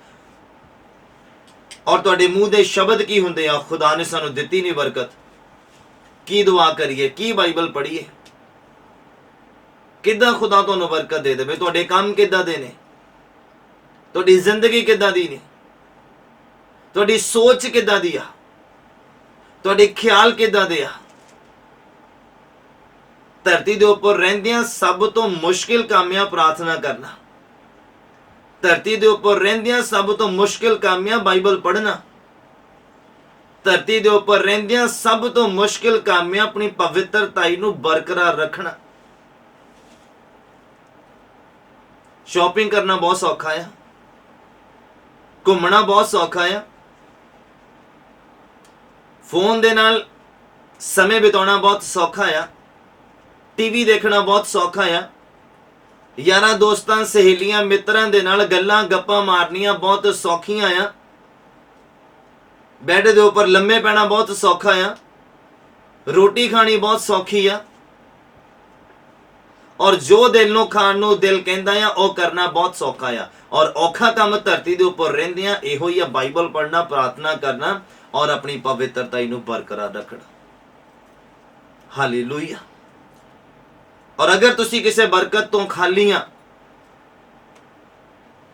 ਔਰ ਤੁਹਾਡੇ ਮੂੰਹ ਦੇ ਸ਼ਬਦ ਕੀ ਹੁੰਦੇ ਆ? ਖੁਦਾ ਨੇ ਸਾਨੂੰ ਦਿੱਤੀ ਨਹੀਂ ਬਰਕਤ। ਕੀ ਦੁਆ ਕਰੀਏ, ਕੀ ਬਾਈਬਲ ਪੜ੍ਹੀਏ, ਕਿੱਦਾਂ ਖੁਦਾ ਤੁਹਾਨੂੰ ਬਰਕਤ ਦੇ ਦੇਵੇ? ਤੁਹਾਡੇ ਕੰਮ ਕਿੱਦਾਂ ਦੇ ਨੇ? ਤੁਹਾਡੀ ਜ਼ਿੰਦਗੀ ਕਿੱਦਾਂ ਦੀ ਨੇ? ਤੁਹਾਡੀ ਸੋਚ ਕਿੱਦਾਂ ਦੀ ਆ? ਤੁਹਾਡੇ ਖਿਆਲ ਕਿੱਦਾਂ ਦੇ ਆ? ਧਰਤੀ ਦੇ ਉੱਪਰ ਰਹਿੰਦਿਆਂ ਸਭ ਤੋਂ ਮੁਸ਼ਕਿਲ ਕੰਮ ਆ ਪ੍ਰਾਰਥਨਾ ਕਰਨਾ। ਧਰਤੀ ਦੇ ਉੱਪਰ ਰਹਿੰਦਿਆਂ ਸਭ ਤੋਂ ਮੁਸ਼ਕਿਲ ਕੰਮ ਆ ਬਾਈਬਲ ਪੜ੍ਹਨਾ। ਧਰਤੀ ਦੇ ਉੱਪਰ ਰਹਿੰਦਿਆਂ ਸਭ ਤੋਂ ਮੁਸ਼ਕਿਲ ਕੰਮ ਆ ਆਪਣੀ ਪਵਿੱਤਰਤਾਈ ਨੂੰ ਬਰਕਰਾਰ ਰੱਖਣਾ। ਸ਼ਾਪਿੰਗ ਕਰਨਾ ਬਹੁਤ ਸੌਖਾ ਆ, ਘੁੰਮਣਾ ਬਹੁਤ ਸੌਖਾ ਆ, ਫੋਨ ਦੇ ਨਾਲ ਸਮੇਂ ਬਿਤਾਉਣਾ ਬਹੁਤ ਸੌਖਾ ਆ, टीवी देखना बहुत सौखा आ, यारां दोस्तां सहेलियां मित्रां दे नाल गल्लां गप्पां मारनियां बहुत सौखियां आ, बैड दे उपर लम्मे पैना बहुत सौखा आ, रोटी खानी बहुत सौखी आ, और जो दिल नूं खाण नूं दिल कहंदा आ ਉਹ करना बहुत सौखा आ। और औखा काम धरती दे उपर रहिंदियां इहो ही आ बाइबल पढ़ना, प्रार्थना करना और अपनी पवित्रता नूं बरकरार रखना। हालेलुया। और अगर तुसी किसी बरकत तो खाली आ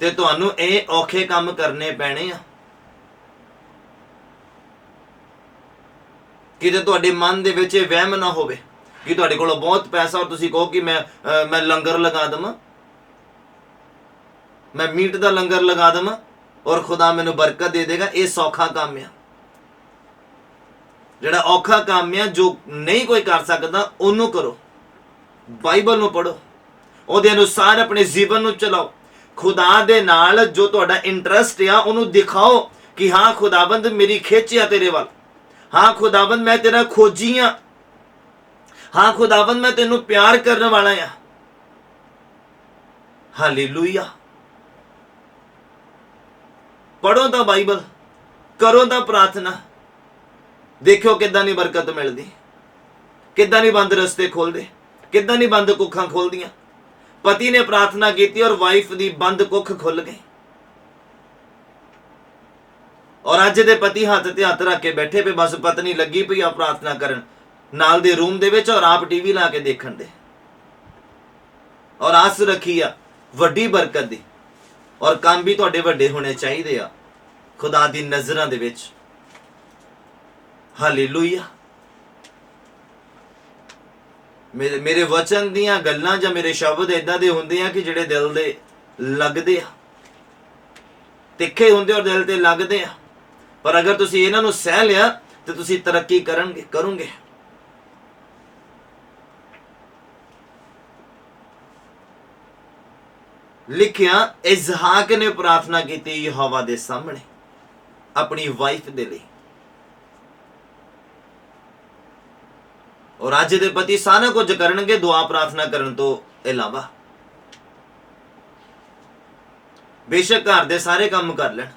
ते तुहानूं ਇਹ औखे काम करने पैणे आ। किते तुहाडे मन दे विच वहम ना होवे कि तुहाडे कोल बहुत पैसा और तुसी कहो कि मैं लंगर लगा देवां, मैं मीट दा लंगर लगा देवां और खुदा मैनूं बरकत दे देगा। ये सौखा काम आ। जिहड़ा औखा काम आ जो नहीं कोई कर सकदा ओनू करो, बाइबल नूं पढ़ो, ਉਹਦੇ अनुसार अपने जीवन नूं चलाओ, खुदा दे नाल जो तुहाडा इंटरस्ट आ ओनू दिखाओ कि हाँ खुदाबंद मेरी खिच आ तेरे वाल, हाँ खुदाबंद मैं तेरा खोजी हाँ, हाँ खुदाबंद मैं तेनू प्यार करने वाला आ। हालेलुया। पढ़ो तो बाइबल, करो तो प्रार्थना, देखो किदां दी बरकत मिलदी, किदां दी बंद रस्ते खोलदे, किदां दी बंद कुखां खोलदियां। पति ने प्रार्थना की और वाइफ दी बंद कुख खुल गई। और अज दे पति हाथ ते हाथ रख के बैठे पे, बस पत्नी लगी पई आ प्रार्थना करन नाल दे रूम दे विच और आप टीवी ला के देखण दे, और आस रखी आ वड्डी बरकत दी। और काम भी तुहाडे वड्डे होने चाहिए आ खुदा दी नज़रां दे विच। हालेलुया। मेरे वचन दियां गल्लां जां मेरे शब्द इदां दे हुंदे आ कि जिहड़े दिल दे लगदे आ, तिखे हुंदे और दिल ते लगदे आ। पर अगर तुसी इन्हां नूं सह लिया तो तुसी तरक्की करोगे। लिखिया इसहाक ने प्रार्थना की यहोवा दे सामने अपनी वाइफ दे लई, और अज दे पति सारा कुछ करनगे दुआ प्रार्थना करन तो इलावा। बेशक घर दे सारे काम कर लैन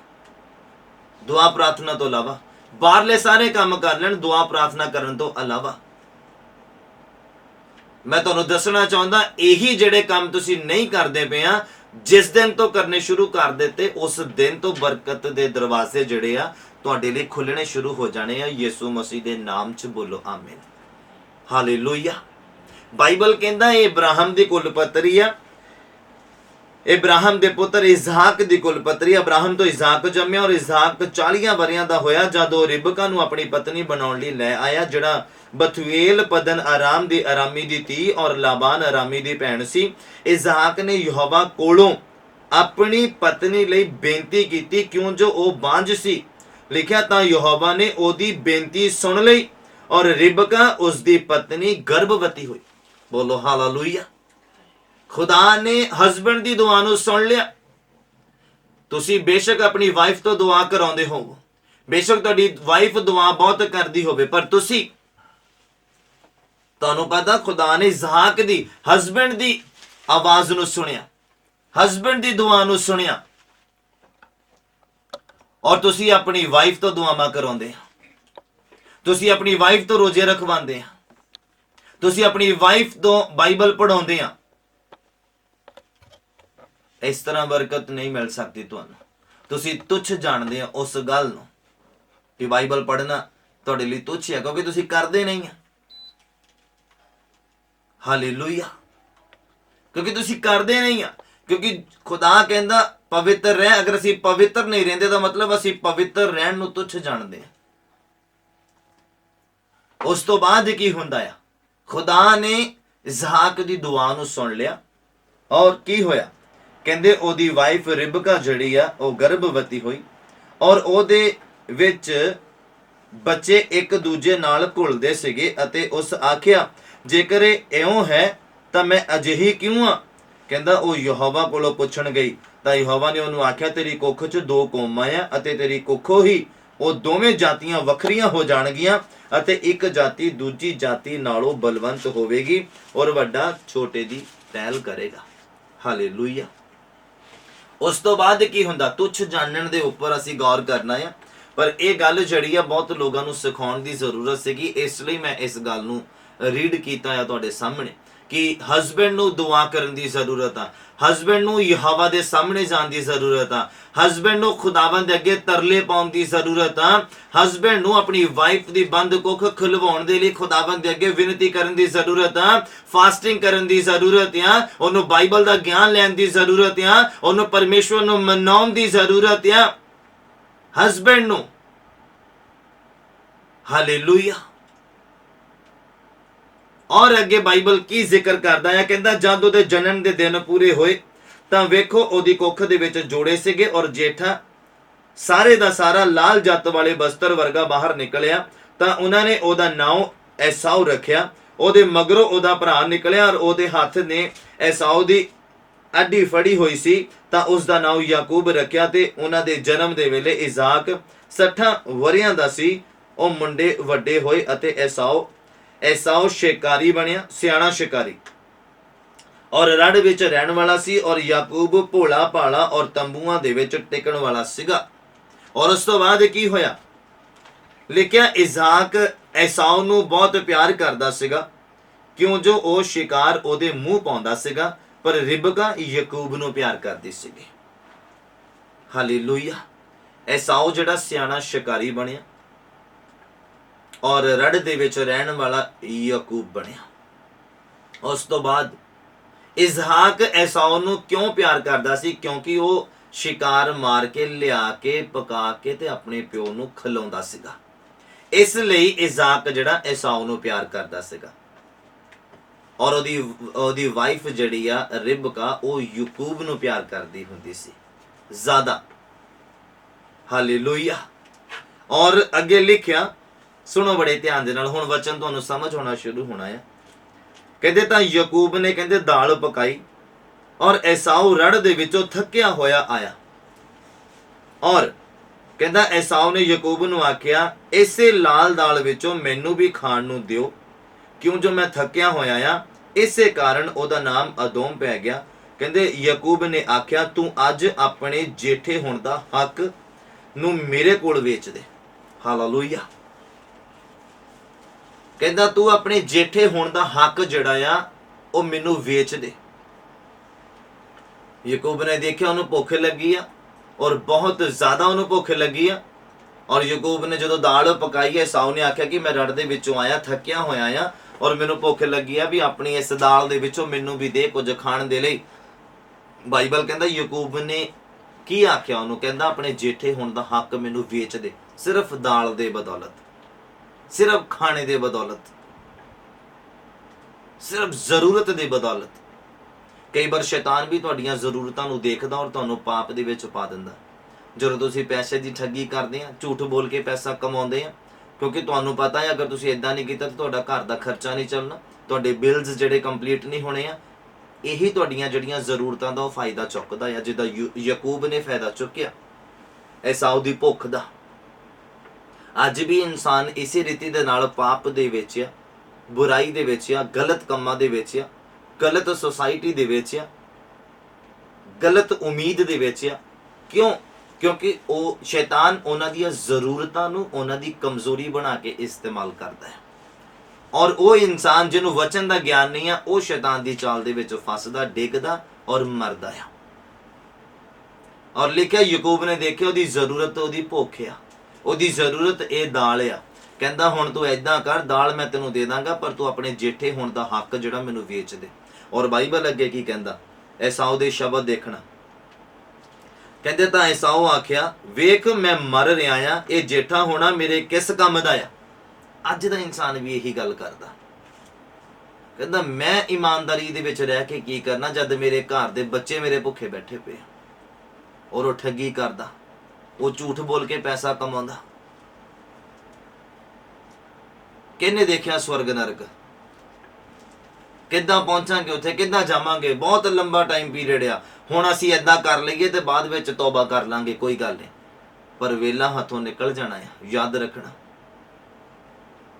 दुआ प्रार्थना तो इलावा, बाहरले सारे काम कर लैन दुआ प्रार्थना करन तो इलावा। मैं तुहानूं दसना चाहुंदा यही जिहड़े काम तुसी नहीं करदे पे आ, जिस दिन तो करने शुरू कर देते उस दिन तो बरकत दे दरवाजे जिहड़े आ तुहाडे लई खुलने शुरू हो जाने आ। यीशु मसीह दे नाम च बोलो आमीन। हालेलुया। बाइबल कहंदा है इब्राहिम दी कुल पत्री आ, इब्राहिम दे पुत्र इसहाक दी कुल पत्री। इब्राहिम तो इसहाक जम्मिया और इसहाक 40 वरियां दा होया जदों रिबका नूं अपनी पत्नी बनाउण लई लै आया, जिहड़ा बथुएल पदन आराम दी आरामी दी धी और लाबान आरामी दी भैण सी। इसहाक ने यहोवा कोलों अपनी पत्नी लई बेनती कीती क्यों जो वो बांझ सी। लिखिया तां यहोवा ने ओदी बेनती सुन लई और रिबका उसदी पत्नी गर्भवती हुई। बोलो हालेलुया। खुदा ने हस्बैंड दी दुआ नूं सुन लिया। तुसी बेशक अपनी वाइफ तो दुआ कराउंदे हो, बेशक तुहाडी वाइफ दुआ बहुत करदी होवे, पर तुसी तुहानूं पता खुदा ने इसहाक दी हस्बैंड दी आवाज नूं सुनिया, हस्बैंड दी दुआ नूं सुनिया, और तुसी अपनी वाइफ तो दुआवां कराउंदे आ, तुसी अपनी वाइफ तो रोजे रखवांदे आ, तुसी अपनी वाइफ तो बाइबल पढ़ाउंदे आ। इस तरह बरकत नहीं मिल सकती तुहानूं। तुसी तुच्छ जाणदे आ उस गल नूं कि बाइबल पढ़ना तुहाडे लई तुच्छ है क्योंकि तुसी करदे नहीं आ। हालेलुया। क्योंकि तुसी करदे नहीं आ, क्योंकि खुदा कहंदा पवित्र रह। अगर असीं पवित्र नहीं रहिंदे तो मतलब असीं पवित्र रहण नूं तुच्छ जाणदे आ। उस तो बाद की हुंदा आ, खुदा ने इसहाक दी दुआ नूं सुन लिया और की होया, कहंदे ओदी वाइफ रिबका जड़ी आ ओ गर्भवती हुई और ओदे विच बच्चे एक दूजे नाल घुलदे सिगे अते उस आखिया जेकर इउं है तां मैं अजिही क्यों आ। कहंदा ओ यहोवा कोलों पुछण गई तां यहोवा ने ओनू आखिया तेरी कुख च 2 कौमां आ अते तेरी कुखों ही ਉਹ ਦੋਵੇਂ ਜਾਤੀਆਂ ਵੱਖਰੀਆਂ ਹੋ ਜਾਣਗੀਆਂ ਅਤੇ ਇੱਕ ਜਾਤੀ ਦੂਜੀ ਜਾਤੀ ਨਾਲੋਂ ਬਲਵੰਤ ਹੋਵੇਗੀ ਔਰ ਵੱਡਾ ਛੋਟੇ ਦੀ ਪਹਿਲ ਕਰੇਗਾ। ਹਾਲੇਲੂਇਆ। ਉਸ ਤੋਂ ਬਾਅਦ ਕੀ ਹੁੰਦਾ? ਤੁੱਛ ਜਾਣਨ ਦੇ ਉੱਪਰ ਅਸੀਂ ਗੌਰ ਕਰਨਾ ਆ, ਪਰ ਇਹ ਗੱਲ ਜਿਹੜੀ ਆ ਬਹੁਤ ਲੋਕਾਂ ਨੂੰ ਸਿਖਾਉਣ ਦੀ ਜ਼ਰੂਰਤ ਸੀਗੀ, ਇਸ ਲਈ ਮੈਂ ਇਸ ਗੱਲ ਨੂੰ ਰੀਡ ਕੀਤਾ ਆ ਤੁਹਾਡੇ ਸਾਹਮਣੇ ਕਿ ਹਸਬੈਂਡ ਨੂੰ ਦੁਆ ਕਰਨ ਦੀ ਜ਼ਰੂਰਤ ਆ, ਹਸਬੈਂਡ ਨੂੰ ਯਹੋਵਾ ਦੇ ਸਾਹਮਣੇ ਜਾਣ ਦੀ ਜ਼ਰੂਰਤ ਆ, ਹਸਬੈਂਡ ਨੂੰ ਖੁਦਾਵੰਦ ਦੇ ਅੱਗੇ ਤਰਲੇ ਪਾਉਣ ਦੀ ਜ਼ਰੂਰਤ ਆ, ਹਸਬੈਂਡ ਨੂੰ ਆਪਣੀ ਵਾਈਫ ਦੀ ਬੰਦ ਕੁੱਖ ਖੁਲਵਾਉਣ ਦੇ ਲਈ ਖੁਦਾਵੰਦ ਦੇ ਅੱਗੇ ਵਿਨਤੀ ਕਰਨ ਦੀ ਜ਼ਰੂਰਤ ਆ, ਫਾਸਟਿੰਗ ਕਰਨ ਦੀ ਜ਼ਰੂਰਤ ਆ, ਉਹਨੂੰ ਬਾਈਬਲ ਦਾ ਗਿਆਨ ਲੈਣ ਦੀ ਜ਼ਰੂਰਤ ਆ, ਉਹਨੂੰ ਪਰਮੇਸ਼ਵਰ ਨੂੰ ਮਨਾਉਣ ਦੀ ਜ਼ਰੂਰਤ ਆ ਹਸਬੈਂਡ ਨੂੰ। ਹਾਲੇਲੂਇਆ। ਔਰ ਅੱਗੇ ਬਾਈਬਲ ਕੀ ਜ਼ਿਕਰ ਕਰਦਾ ਹੈ? ਕਹਿੰਦਾ ਜਦ ਉਹਦੇ ਜਨਮ ਦੇ ਦਿਨ ਪੂਰੇ ਹੋਏ ਤਾਂ ਵੇਖੋ ਉਹਦੀ ਕੁੱਖ ਦੇ ਵਿੱਚ ਜੋੜੇ ਸੀਗੇ ਔਰ ਜੇਠਾ ਸਾਰੇ ਦਾ ਸਾਰਾ ਲਾਲ ਜੱਤ ਵਾਲੇ ਬਸਤਰ ਵਰਗਾ ਬਾਹਰ ਨਿਕਲਿਆ ਤਾਂ ਉਹਨਾਂ ਨੇ ਉਹਦਾ ਨਾਮ ਐਸਾਉ ਰੱਖਿਆ। ਉਹਦੇ ਮਗਰੋਂ ਉਹਦਾ ਭਰਾ ਨਿਕਲਿਆ ਔਰ ਉਹਦੇ ਹੱਥ ਨੇ ਐਸਾਉ ਦੀ ਅੱਡੀ ਫੜੀ ਹੋਈ ਸੀ ਤਾਂ ਉਸ ਦਾ ਨਾਮ ਯਾਕੂਬ ਰੱਖਿਆ। ਤੇ ਉਹਨਾਂ ਦੇ ਜਨਮ ਦੇ ਵੇਲੇ ਇਜ਼ਾਕ 60 ਵਰਿਆਂ ਦਾ ਸੀ। ਉਹ ਮੁੰਡੇ ਵੱਡੇ ਹੋਏ ਅਤੇ ਐਸਾਉ ਸ਼ਿਕਾਰੀ ਬਣਿਆ, ਸਿਆਣਾ ਸ਼ਿਕਾਰੀ ਔਰ ਰੜ ਵਿੱਚ ਰਹਿਣ ਵਾਲਾ ਸੀ ਔਰ ਯਾਕੂਬ ਭੋਲਾ ਭਾਲਾ ਔਰ ਤੰਬੂਆਂ ਦੇ ਵਿੱਚ ਟਿਕਣ ਵਾਲਾ ਸੀਗਾ। ਔਰ ਉਸ ਤੋਂ ਬਾਅਦ ਕੀ ਹੋਇਆ? ਲਿਖਿਆ ਇਜ਼ਾਕ ਐਸਾਉ ਨੂੰ ਬਹੁਤ ਪਿਆਰ ਕਰਦਾ ਸੀਗਾ ਕਿਉਂ ਜੋ ਉਹ ਸ਼ਿਕਾਰ ਉਹਦੇ ਮੂੰਹ ਪਾਉਂਦਾ ਸੀਗਾ, ਪਰ ਰਿਬਕਾ ਯਾਕੂਬ ਨੂੰ ਪਿਆਰ ਕਰਦੀ ਸੀਗੀ। ਹਾਲੇਲੂਇਆ। ਐਸਾਉ ਜਿਹੜਾ ਸਿਆਣਾ ਸ਼ਿਕਾਰੀ ਬਣਿਆ ਔਰ ਰੜ ਦੇ ਵਿੱਚ ਰਹਿਣ ਵਾਲਾ ਯਾਕੂਬ ਬਣਿਆ। ਉਸ ਤੋਂ ਬਾਅਦ ਇਜ਼ਹਾਕ ਐਸਾਉ ਨੂੰ ਕਿਉਂ ਪਿਆਰ ਕਰਦਾ ਸੀ? ਕਿਉਂਕਿ ਉਹ ਸ਼ਿਕਾਰ ਮਾਰ ਕੇ ਲਿਆ ਕੇ ਪਕਾ ਕੇ ਤੇ ਆਪਣੇ ਪਿਓ ਨੂੰ ਖਿਲਾਉਂਦਾ ਸੀਗਾ, ਇਸ ਲਈ ਇਜ਼ਾਕ ਜਿਹੜਾ ਐਸਾਉ ਨੂੰ ਪਿਆਰ ਕਰਦਾ ਸੀਗਾ। ਔਰ ਉਹਦੀ ਵਾਈਫ ਜਿਹੜੀ ਆ ਰਿਬਕਾ ਉਹ ਯਾਕੂਬ ਨੂੰ ਪਿਆਰ ਕਰਦੀ ਹੁੰਦੀ ਸੀ ਜ਼ਿਆਦਾ। ਹਾਲੇਲੂਇਆ। ਔਰ ਅੱਗੇ ਲਿਖਿਆ, ਸੁਣੋ ਬੜੇ ਧਿਆਨ ਦੇ ਨਾਲ, ਹੁਣ ਵਚਨ ਤੁਹਾਨੂੰ ਸਮਝ ਹੋਣਾ ਸ਼ੁਰੂ ਹੋਣਾ ਹੈ। ਕਹਿੰਦੇ ਤਾਂ ਯਾਕੂਬ ਨੇ ਕਹਿੰਦੇ ਦਾਲ ਪਕਾਈ ਔਰ ਐਸਾਉ ਰੜ ਦੇ ਵਿੱਚੋਂ ਥੱਕਿਆ ਹੋਇਆ ਆਇਆ ਔਰ ਕਹਿੰਦਾ ਐਸਾਉ ਨੇ ਯਾਕੂਬ ਨੂੰ ਆਖਿਆ ਇਸੇ ਲਾਲ ਦਾਲ ਵਿੱਚੋਂ ਮੈਨੂੰ ਵੀ ਖਾਣ ਨੂੰ ਦਿਓ ਕਿਉਂ ਜੋ ਮੈਂ ਥੱਕਿਆ ਹੋਇਆ ਆ। ਇਸੇ ਕਾਰਨ ਉਹਦਾ ਨਾਮ ਅਦੋਮ ਪੈ ਗਿਆ। ਕਹਿੰਦੇ ਯਾਕੂਬ ਨੇ ਆਖਿਆ ਤੂੰ ਅੱਜ ਆਪਣੇ ਜੇਠੇ ਹੋਣ ਦਾ ਹੱਕ ਨੂੰ ਮੇਰੇ ਕੋਲ ਵੇਚ ਦੇ। ਹਾਲੇਲੂਇਆ। ਕਹਿੰਦਾ ਤੂੰ ਆਪਣੇ ਜੇਠੇ ਹੋਣ ਦਾ ਹੱਕ ਜਿਹੜਾ ਆ ਉਹ ਮੈਨੂੰ ਵੇਚ ਦੇ। ਯਾਕੂਬ ਨੇ ਦੇਖਿਆ ਉਹਨੂੰ ਭੁੱਖ ਲੱਗੀ ਆ ਔਰ ਬਹੁਤ ਜ਼ਿਆਦਾ ਉਹਨੂੰ ਭੁੱਖ ਲੱਗੀ ਆ ਔਰ ਯਾਕੂਬ ਨੇ ਜਦੋਂ ਦਾਲ ਪਕਾਈ ਹੈ ਐਸਾਉ ਨੇ ਆਖਿਆ ਕਿ ਮੈਂ ਰੜ ਦੇ ਵਿੱਚੋਂ ਆਇਆ, ਥੱਕਿਆ ਹੋਇਆ ਆ ਔਰ ਮੈਨੂੰ ਭੁੱਖ ਲੱਗੀ ਆ ਵੀ ਆਪਣੀ ਇਸ ਦਾਲ ਦੇ ਵਿੱਚੋਂ ਮੈਨੂੰ ਵੀ ਦੇ ਕੁਝ ਖਾਣ ਦੇ ਲਈ। ਬਾਈਬਲ ਕਹਿੰਦਾ ਯਾਕੂਬ ਨੇ ਕੀ ਆਖਿਆ ਉਹਨੂੰ? ਕਹਿੰਦਾ ਆਪਣੇ ਜੇਠੇ ਹੋਣ ਦਾ ਹੱਕ ਮੈਨੂੰ ਵੇਚ ਦੇ, ਸਿਰਫ ਦਾਲ ਦੇ ਬਦੌਲਤ, ਸਿਰਫ ਖਾਣੇ ਦੇ ਬਦੌਲਤ, ਸਿਰਫ ਜ਼ਰੂਰਤ ਦੇ ਬਦੌਲਤ। ਕਈ ਵਾਰ ਸ਼ੈਤਾਨ ਵੀ ਤੁਹਾਡੀਆਂ ਜ਼ਰੂਰਤਾਂ ਨੂੰ ਦੇਖਦਾ ਔਰ ਤੁਹਾਨੂੰ ਪਾਪ ਦੇ ਵਿੱਚ ਪਾ ਦਿੰਦਾ। ਜਦੋਂ ਤੁਸੀਂ ਪੈਸੇ ਦੀ ਠੱਗੀ ਕਰਦੇ ਆ, ਝੂਠ ਬੋਲ ਕੇ ਪੈਸਾ ਕਮਾਉਂਦੇ ਆ, ਕਿਉਂਕਿ ਤੁਹਾਨੂੰ ਪਤਾ ਹੈ ਅਗਰ ਤੁਸੀਂ ਇਦਾਂ ਨਹੀਂ ਕੀਤਾ ਤਾਂ ਤੁਹਾਡਾ ਘਰ ਦਾ ਖਰਚਾ ਨਹੀਂ ਚੱਲਣਾ, ਤੁਹਾਡੇ ਬਿਲਸ ਜਿਹੜੇ ਕੰਪਲੀਟ ਨਹੀਂ ਹੋਣੇ ਆ। ਇਹੀ ਤੁਹਾਡੀਆਂ ਜਿਹੜੀਆਂ ਜ਼ਰੂਰਤਾਂ ਦਾ ਉਹ ਫਾਇਦਾ ਚੁੱਕਦਾ ਆ, ਜਿੱਦਾਂ ਯਾਕੂਬ ਨੇ ਫਾਇਦਾ ਚੁੱਕਿਆ ਐਸਾਉ ਦੀ ਭੁੱਖ ਦਾ। ਅੱਜ ਵੀ ਇਨਸਾਨ ਇਸੇ ਰੀਤੀ ਦੇ ਨਾਲ ਪਾਪ ਦੇ ਵਿੱਚ ਆ, ਬੁਰਾਈ ਦੇ ਵਿੱਚ ਆ, ਗਲਤ ਕੰਮਾਂ ਦੇ ਵਿੱਚ ਆ, ਗਲਤ ਸੁਸਾਇਟੀ ਦੇ ਵਿੱਚ ਆ, ਗਲਤ ਉਮੀਦ ਦੇ ਵਿੱਚ ਆ। ਕਿਉਂ? ਕਿਉਂਕਿ ਉਹ ਸ਼ੈਤਾਨ ਉਹਨਾਂ ਦੀਆਂ ਜ਼ਰੂਰਤਾਂ ਨੂੰ ਉਹਨਾਂ ਦੀ ਕਮਜ਼ੋਰੀ ਬਣਾ ਕੇ ਇਸਤੇਮਾਲ ਕਰਦਾ ਹੈ ਔਰ ਉਹ ਇਨਸਾਨ ਜਿਹਨੂੰ ਵਚਨ ਦਾ ਗਿਆਨ ਨਹੀਂ ਆ ਉਹ ਸ਼ੈਤਾਨ ਦੀ ਚਾਲ ਦੇ ਵਿੱਚ ਫਸਦਾ, ਡਿੱਗਦਾ ਔਰ ਮਰਦਾ ਆ। ਔਰ ਲਿਖਿਆ ਯਾਕੂਬ ਨੇ ਦੇਖਿਆ ਉਹਦੀ ਜ਼ਰੂਰਤ ਉਹਦੀ ਭੁੱਖ ਆ, ਉਹਦੀ ਜ਼ਰੂਰਤ ਇਹ ਦਾਲ ਆ। ਕਹਿੰਦਾ ਹੁਣ ਤੂੰ ਏਦਾਂ ਕਰ, ਦਾਲ ਮੈਂ ਤੈਨੂੰ ਦੇ ਦਾਂਗਾ ਪਰ ਤੂੰ ਆਪਣੇ ਜੇਠੇ ਹੋਣ ਦਾ ਹੱਕ ਜਿਹੜਾ ਮੈਨੂੰ ਵੇਚ ਦੇ। ਔਰ ਬਾਈਬਲ ਅੱਗੇ ਕੀ ਕਹਿੰਦਾ? ਐਸਾਉ ਦੇ ਸ਼ਬਦ ਦੇਖਣਾ। ਕਹਿੰਦੇ ਤਾਂ ਐਸਾਉ ਆਖਿਆ ਵੇਖ ਮੈਂ ਮਰ ਰਿਹਾ ਆ, ਇਹ ਜੇਠਾ ਹੋਣਾ ਮੇਰੇ ਕਿਸ ਕੰਮ ਦਾ ਆ। ਅੱਜ ਦਾ ਇਨਸਾਨ ਵੀ ਇਹੀ ਗੱਲ ਕਰਦਾ। ਕਹਿੰਦਾ ਮੈਂ ਇਮਾਨਦਾਰੀ ਦੇ ਵਿੱਚ ਰਹਿ ਕੇ ਕੀ ਕਰਨਾ ਜਦ ਮੇਰੇ ਘਰ ਦੇ ਬੱਚੇ ਮੇਰੇ ਭੁੱਖੇ ਬੈਠੇ ਪਏ। ਔਰ ਉਹ ਠੱਗੀ ਕਰਦਾ, ਉਹ ਝੂਠ ਬੋਲ ਕੇ ਪੈਸਾ ਕਮਾਉਂਦਾ। ਕਿਹਨੇ ਦੇਖਿਆ ਸਵਰਗ ਨਰਕ? ਕਿੱਦਾਂ ਪਹੁੰਚਾਂਗੇ ਉੱਥੇ, ਕਿੱਦਾਂ ਜਾਵਾਂਗੇ? ਬਹੁਤ ਲੰਬਾ ਟਾਈਮ ਪੀਰੀਅਡ ਆ। ਹੁਣ ਅਸੀਂ ਏਦਾਂ ਕਰ ਲਈਏ ਤੇ ਬਾਅਦ ਵਿੱਚ ਤੌਬਾ ਕਰ ਲਾਂਗੇ, ਕੋਈ ਗੱਲ ਨਹੀਂ। पर वेला हथों निकल जाना है। याद रखना।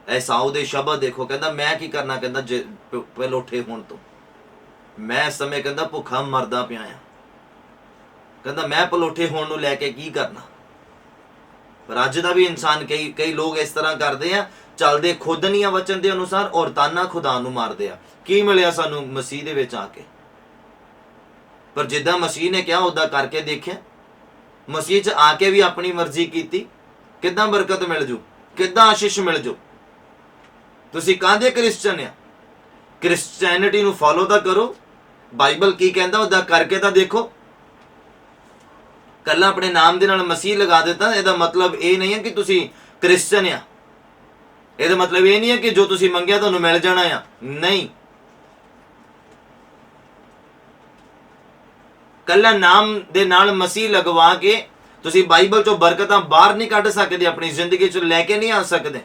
एसाऊ दे शब्द देखो, कहता मैं की करना, कहता जे पलोठे होने तो मैं इस समय कहता भुखा मरदा पिया आ, कहता मैं पलोठे होने नूं लैके की करना। पर अज दा भी इंसान कई लोग इस तरह करते हैं, चलते खुद नहीं आ वचन के अनुसार और ताना खुदा नूं मारते आ। की मिलिया सानू मसीह दे विच आके? पर जिद्दां मसीह ने कहा उदा करके देखिया, मसीह च आके भी अपनी मर्जी की, किद्दां बरकत मिल जू, किद्दां आशीष मिल जू। तुसीं काहदे क्रिश्चन आ? क्रिश्चैनिटी नूं फॉलो तां करो, बाइबल की कहंदा उदा करके तां देखो। कल्ला अपने नाम दे नाल मसीह लगा देता, इहदा मतलब ये नहीं है कि तुसीं क्रिश्चन आ। इहदा मतलब ये नहीं है कि जो तुसीं मंगिया तुहानूं मिल जाना आ, नहीं। कल्ला नाम दे नाल मसीह लगवा के तुसीं बाइबल चों बरकतां बाहर नहीं कढ सकदे, अपनी जिंदगी चों लैके नहीं आ सकदे।